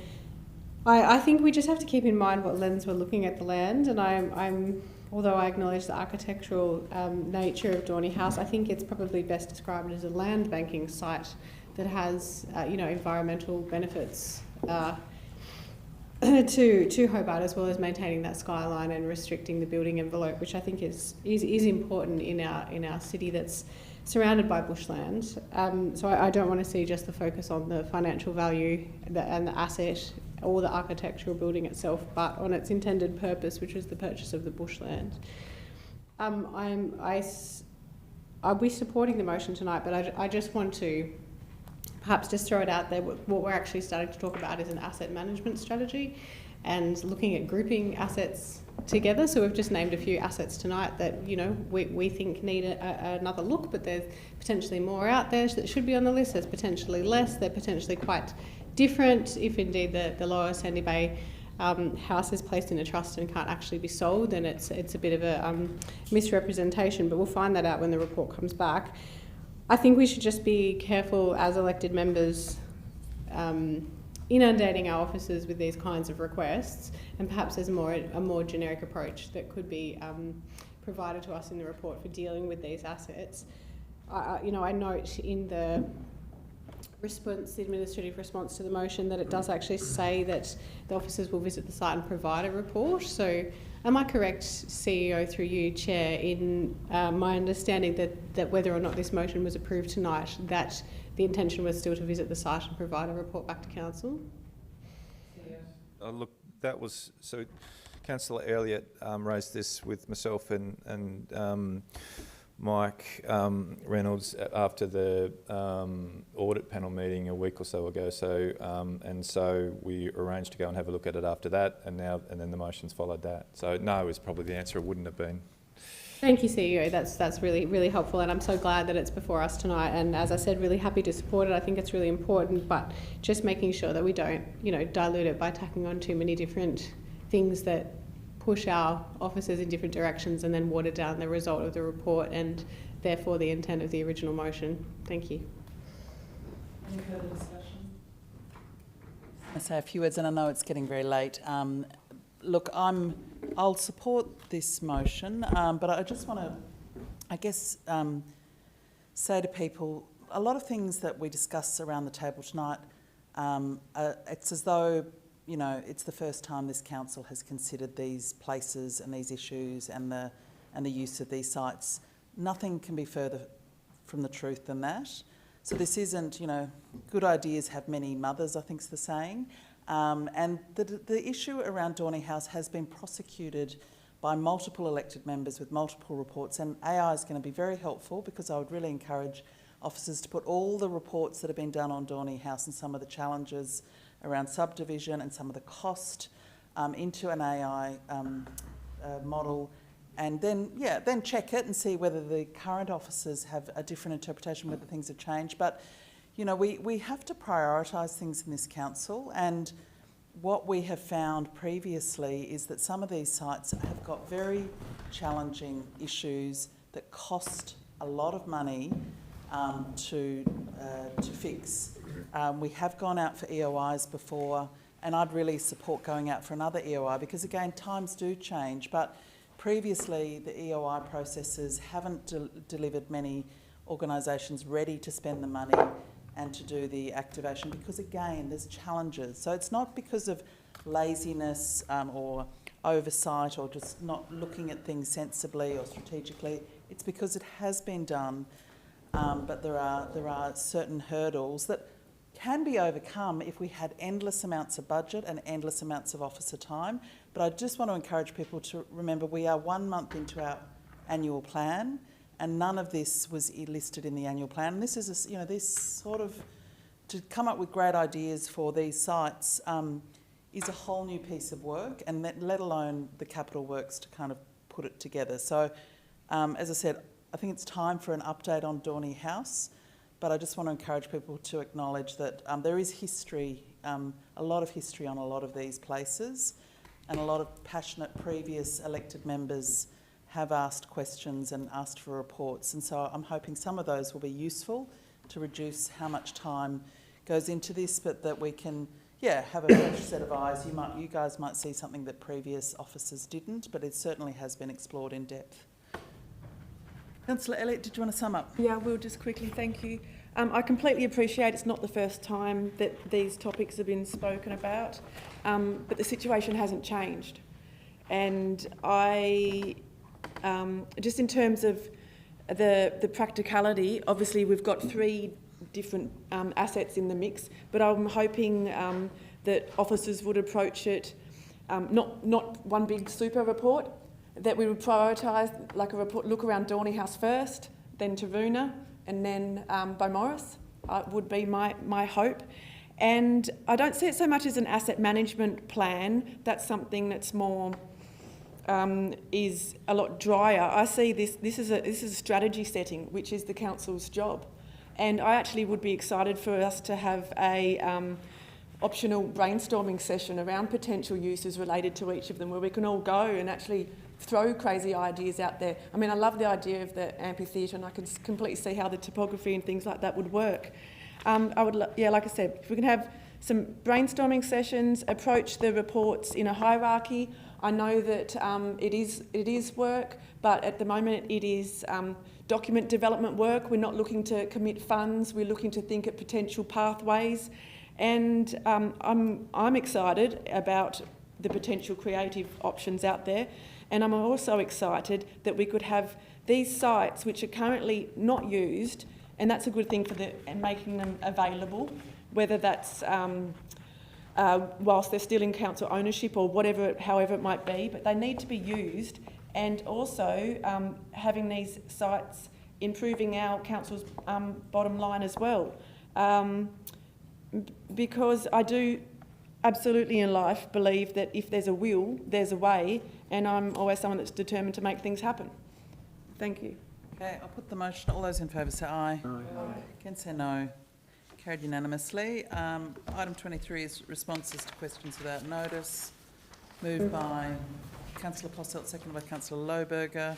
I think we just have to keep in mind what lens we're looking at the land, and although I acknowledge the architectural nature of Dorny House, I think it's probably best described as a land banking site that has, environmental benefits to Hobart, as well as maintaining that skyline and restricting the building envelope, which I think is important in our city that's surrounded by bushland. So I don't want to see just the focus on the financial value and the asset or the architectural building itself, but on its intended purpose, which is the purchase of the bushland. I'll be supporting the motion tonight, but I just want to perhaps just throw it out there. What we're actually starting to talk about is an asset management strategy and looking at grouping assets together. So we've just named a few assets tonight that we think need another look, but there's potentially more out there that should be on the list. There's potentially less. They're potentially quite different. If indeed the Lower Sandy Bay house is placed in a trust and can't actually be sold, then it's a bit of a misrepresentation. But we'll find that out when the report comes back. I think we should just be careful as elected members inundating our offices with these kinds of requests, and perhaps there's a more generic approach that could be provided to us in the report for dealing with these assets. I note in the administrative response to the motion that it does actually say that the officers will visit the site and provide a report. So am I correct, CEO, through you, Chair, in my understanding that whether or not this motion was approved tonight, that the intention was still to visit the site and provide a report back to Council? Look, that was... So Councillor Elliott raised this with myself and Mike Reynolds after the audit panel meeting a week or so ago. So we arranged to go and have a look at it after that, and then the motions followed that. So no is probably the answer. It wouldn't have been. Thank you, CEO. That's really, really helpful, and I'm so glad that it's before us tonight. And as I said, really happy to support it. I think it's really important, but just making sure that we don't, dilute it by tacking on too many different things that push our officers in different directions and then water down the result of the report and therefore the intent of the original motion. Thank you. Any further discussion? I say a few words, and I know it's getting very late. Look, I'll support this motion, but I just want to, say to people, a lot of things that we discuss around the table tonight, it's as though, it's the first time this council has considered these places and these issues and the use of these sites. Nothing can be further from the truth than that. So this isn't, good ideas have many mothers, I think is the saying. And the issue around Dorny House has been prosecuted by multiple elected members with multiple reports, and AI is going to be very helpful, because I would really encourage officers to put all the reports that have been done on Dorny House and some of the challenges around subdivision and some of the cost into an AI model, and then check it and see whether the current officers have a different interpretation, whether things have changed. But you know, we have to prioritise things in this council, and what we have found previously is that some of these sites have got very challenging issues that cost a lot of money to fix. We have gone out for EOIs before, and I'd really support going out for another EOI because, again, times do change. But previously, the EOI processes haven't delivered many organisations ready to spend the money and to do the activation because, again, there's challenges. So it's not because of laziness or oversight or just not looking at things sensibly or strategically. It's because it has been done, but there are certain hurdles that can be overcome if we had endless amounts of budget and endless amounts of officer time. But I just want to encourage people to remember we are 1 month into our annual plan, and none of this was listed in the annual plan. And this is, this sort of, to come up with great ideas for these sites is a whole new piece of work, and let alone the capital works to kind of put it together. So, as I said, I think it's time for an update on Dorny House, but I just want to encourage people to acknowledge that there is history, a lot of history on a lot of these places, and a lot of passionate previous elected members have asked questions and asked for reports, and so I'm hoping some of those will be useful to reduce how much time goes into this, but that we can, have a fresh set of eyes. You guys might see something that previous officers didn't, but it certainly has been explored in depth. Councillor Elliott, did you want to sum up? Yeah, I will just quickly, thank you. I completely appreciate it's not the first time that these topics have been spoken about, but the situation hasn't changed. And just in terms of the practicality, obviously we've got 3 different assets in the mix, but I'm hoping that officers would approach it not one big super report, that we would prioritise like a report, look around Dorny House first, then Taroona, and then Beaumaris would be my hope. And I don't see it so much as an asset management plan. That's something that's more is a lot drier. I see this is a strategy setting, which is the council's job, and I actually would be excited for us to have a optional brainstorming session around potential uses related to each of them, where we can all go and actually throw crazy ideas out there. I mean, I love the idea of the amphitheatre, and I can completely see how the topography and things like that would work. I would, like I said, if we can have some brainstorming sessions, approach the reports in a hierarchy. I know that it is work, but at the moment it is document development work. We're not looking to commit funds. We're looking to think at potential pathways, and I'm excited about the potential creative options out there. And I'm also excited that we could have these sites which are currently not used, and that's a good thing for and making them available, whether that's whilst they're still in council ownership or whatever, however it might be, but they need to be used, and also having these sites improving our council's bottom line as well. Because I do absolutely in life believe that if there's a will, there's a way, and I'm always someone that's determined to make things happen. Thank you. Okay, I'll put the motion. All those in favour say aye. Aye. Against say no. Carried unanimously. Item 23 is responses to questions without notice. Moved by Councillor Posselt, seconded by Councillor Lohberger.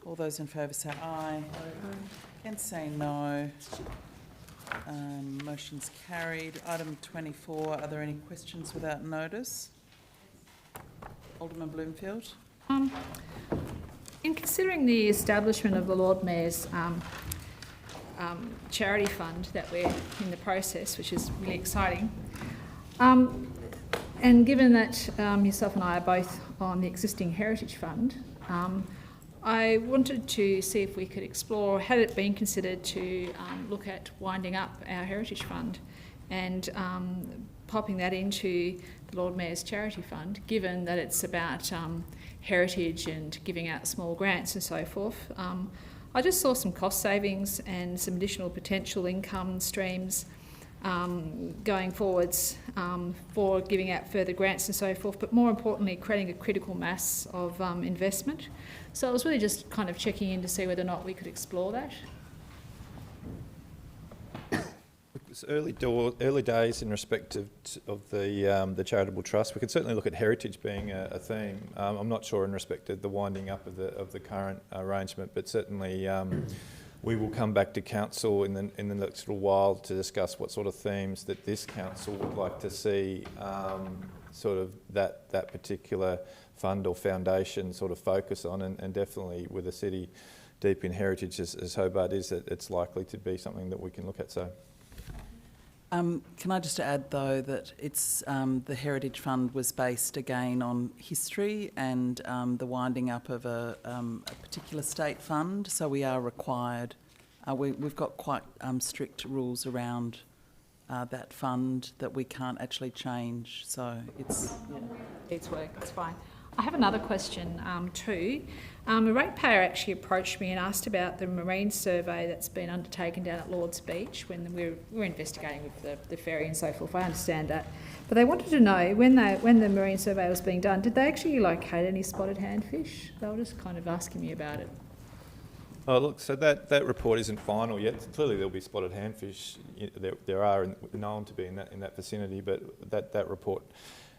All those in favour say aye. Aye. Against say no. Motion's carried. Item 24, are there any questions without notice? Alderman Bloomfield. In considering the establishment of the Lord Mayor's charity fund that we're in the process, which is really exciting, and given that yourself and I are both on the existing Heritage Fund, I wanted to see if we could explore, had it been considered to look at winding up our Heritage Fund and popping that into the Lord Mayor's Charity Fund, given that it's about heritage and giving out small grants and so forth. I just saw some cost savings and some additional potential income streams going forwards for giving out further grants and so forth, but more importantly, creating a critical mass of investment. So I was really just kind of checking in to see whether or not we could explore that. it's early days in respect of the charitable trust. We could certainly look at heritage being a theme. I'm not sure in respect of the winding up of the current arrangement, but certainly we will come back to council in the next little while to discuss what sort of themes that this council would like to see sort of that particular fund or foundation sort of focus on, and definitely with a city deep in heritage as Hobart is, it's likely to be something that we can look at. So, can I just add though that it's the Heritage Fund was based again on history and the winding up of a particular state fund, so we are required. We've got quite strict rules around that fund that we can't actually change. So it's work. It's fine. I have another question too. A ratepayer actually approached me and asked about the marine survey that's been undertaken down at Lord's Beach when we're investigating with the ferry and so forth. I understand that, but they wanted to know when the marine survey was being done, did they actually locate any spotted handfish? They were just kind of asking me about it. Oh look, so that report isn't final yet. Clearly there'll be spotted handfish. There are known to be in that vicinity, but that report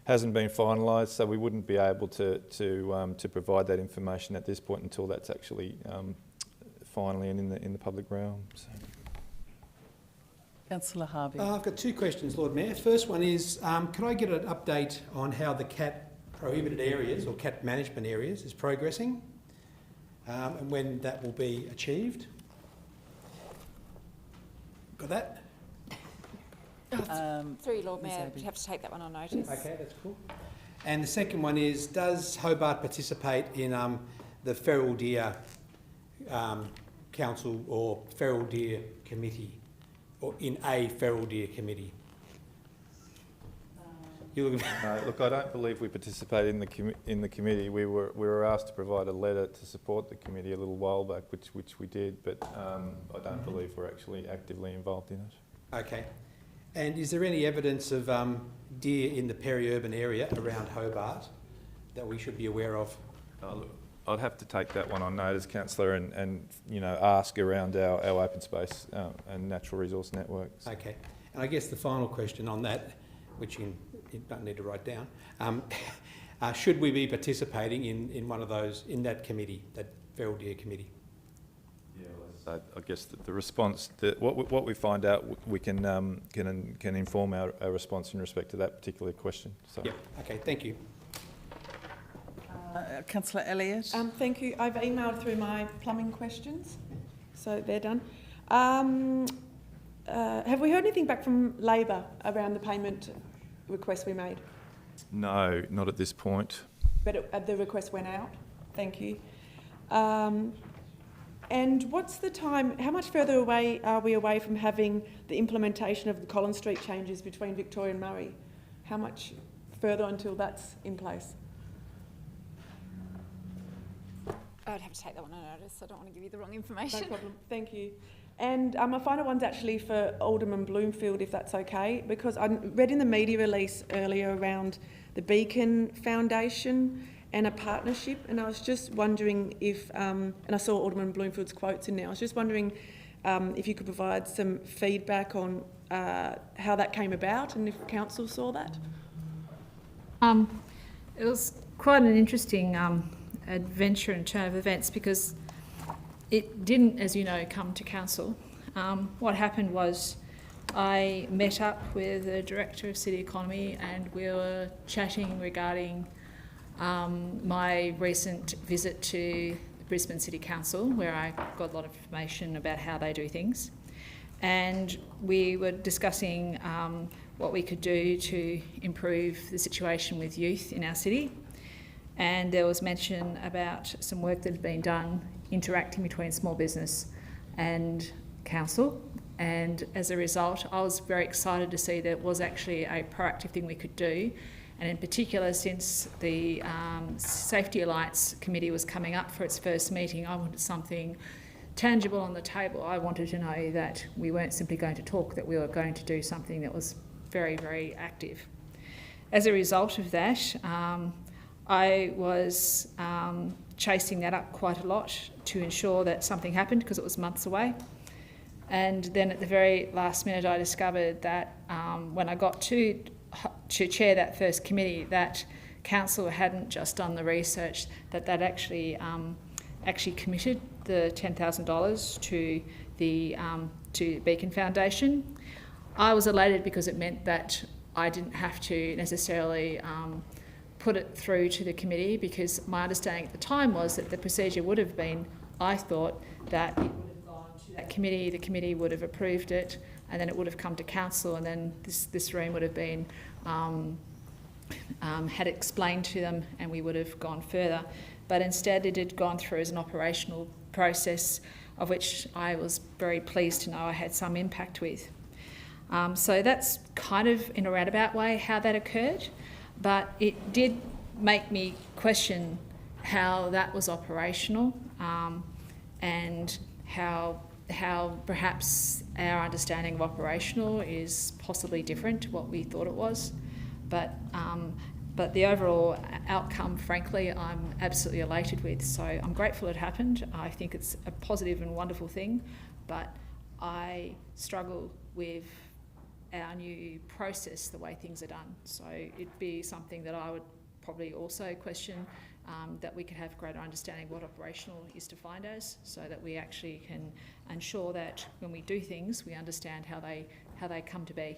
hasn't been finalised, so we wouldn't be able to provide that information at this point until that's actually finally in the public realm. So. Councillor Harvey. I've got two questions, Lord Mayor. First one is, can I get an update on how the cat prohibited areas or cat management areas is progressing, and when that will be achieved? Got that? Through Lord Mayor, we'd have to take that one on notice. Okay, that's cool. And the second one is, does Hobart participate in the Feral Deer Council or Feral Deer Committee, or in a Feral Deer Committee? Look, I don't believe we participate in the committee. We were asked to provide a letter to support the committee a little while back, which we did, but I don't believe we're actually actively involved in it. Okay. And is there any evidence of deer in the peri-urban area around Hobart that we should be aware of? Look, I'd have to take that one on notice, Councillor, and ask around our open space and natural resource networks. Okay. And I guess the final question on that, which you don't need to write down, should we be participating in one of those, in that committee, that Feral Deer Committee? I guess the response, what we find out, we can inform our response in respect to that particular question. So. Yeah. Okay. Thank you. Councillor Elliott. Thank you. I've emailed through my plumbing questions, so they're done. Have we heard anything back from Labor around the payment request we made? No, not at this point. But the request went out. Thank you. And what's the time, how much further away are we away from having the implementation of the Collins Street changes between Victoria and Murray? How much further until that's in place? I'd have to take that one on notice. I don't want to give you the wrong information. No problem. Thank you. And my final one's actually for Alderman Bloomfield, if that's okay, because I read in the media release earlier around the Beacon Foundation and a partnership, and I was just wondering if, and I saw Alderman Bloomfield's quotes in there, I was just wondering if you could provide some feedback on how that came about and if Council saw that. It was quite an interesting adventure in turn of events because it didn't, as you know, come to Council. What happened was I met up with the Director of City Economy and we were chatting regarding my recent visit to Brisbane City Council, where I got a lot of information about how they do things. And we were discussing what we could do to improve the situation with youth in our city. And there was mention about some work that had been done interacting between small business and council. And as a result, I was very excited to see that it was actually a proactive thing we could do. And in particular, since the Safety Alliance Committee was coming up for its first meeting, I wanted something tangible on the table. I wanted to know that we weren't simply going to talk, that we were going to do something that was very, very active. As a result of that, I was chasing that up quite a lot to ensure that something happened because it was months away. And then at the very last minute, I discovered that when I got to chair that first committee, that council hadn't just done the research, that they'd actually committed the $10,000 to the Beacon Foundation. I was elated because it meant that I didn't have to necessarily put it through to the committee, because my understanding at the time was that the procedure would have been, I thought, that it would have gone to that committee, the committee would have approved it, and then it would have come to council, and then this room would have been had explained to them, and we would have gone further. But instead it had gone through as an operational process, of which I was very pleased to know I had some impact with. So that's kind of in a roundabout way how that occurred, but it did make me question how that was operational, and how perhaps our understanding of operational is possibly different to what we thought it was. But the overall outcome, frankly, I'm absolutely elated with. So I'm grateful it happened. I think it's a positive and wonderful thing, but I struggle with our new process, the way things are done. So it'd be something that I would probably also question, that we could have greater understanding of what operational is defined as, so that we actually can ensure that when we do things, we understand how they come to be.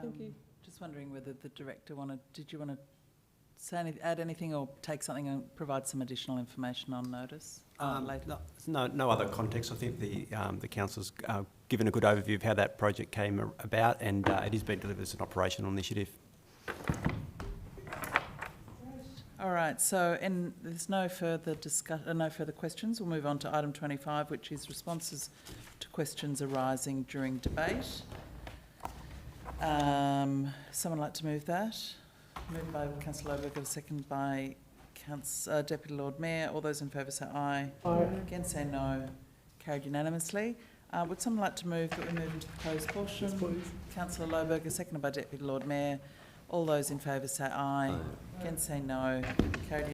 Thank you. Just wondering whether the director did you want to say add anything, or take something and provide some additional information on notice later? No other context. I think the council's given a good overview of how that project came about, and it is being delivered as an operational initiative. All right, so there's no further no further questions. We'll move on to item 25, which is responses to questions arising during debate. Someone like to move that? Moved by Councillor Loberger, second by Deputy Lord Mayor. All those in favour say aye. Aye. Against say no. Carried unanimously. Would someone like to move that we move into the closed portion? Yes, please. Councillor Loberger, seconded by Deputy Lord Mayor. All those in favour say aye. Against say no. Carried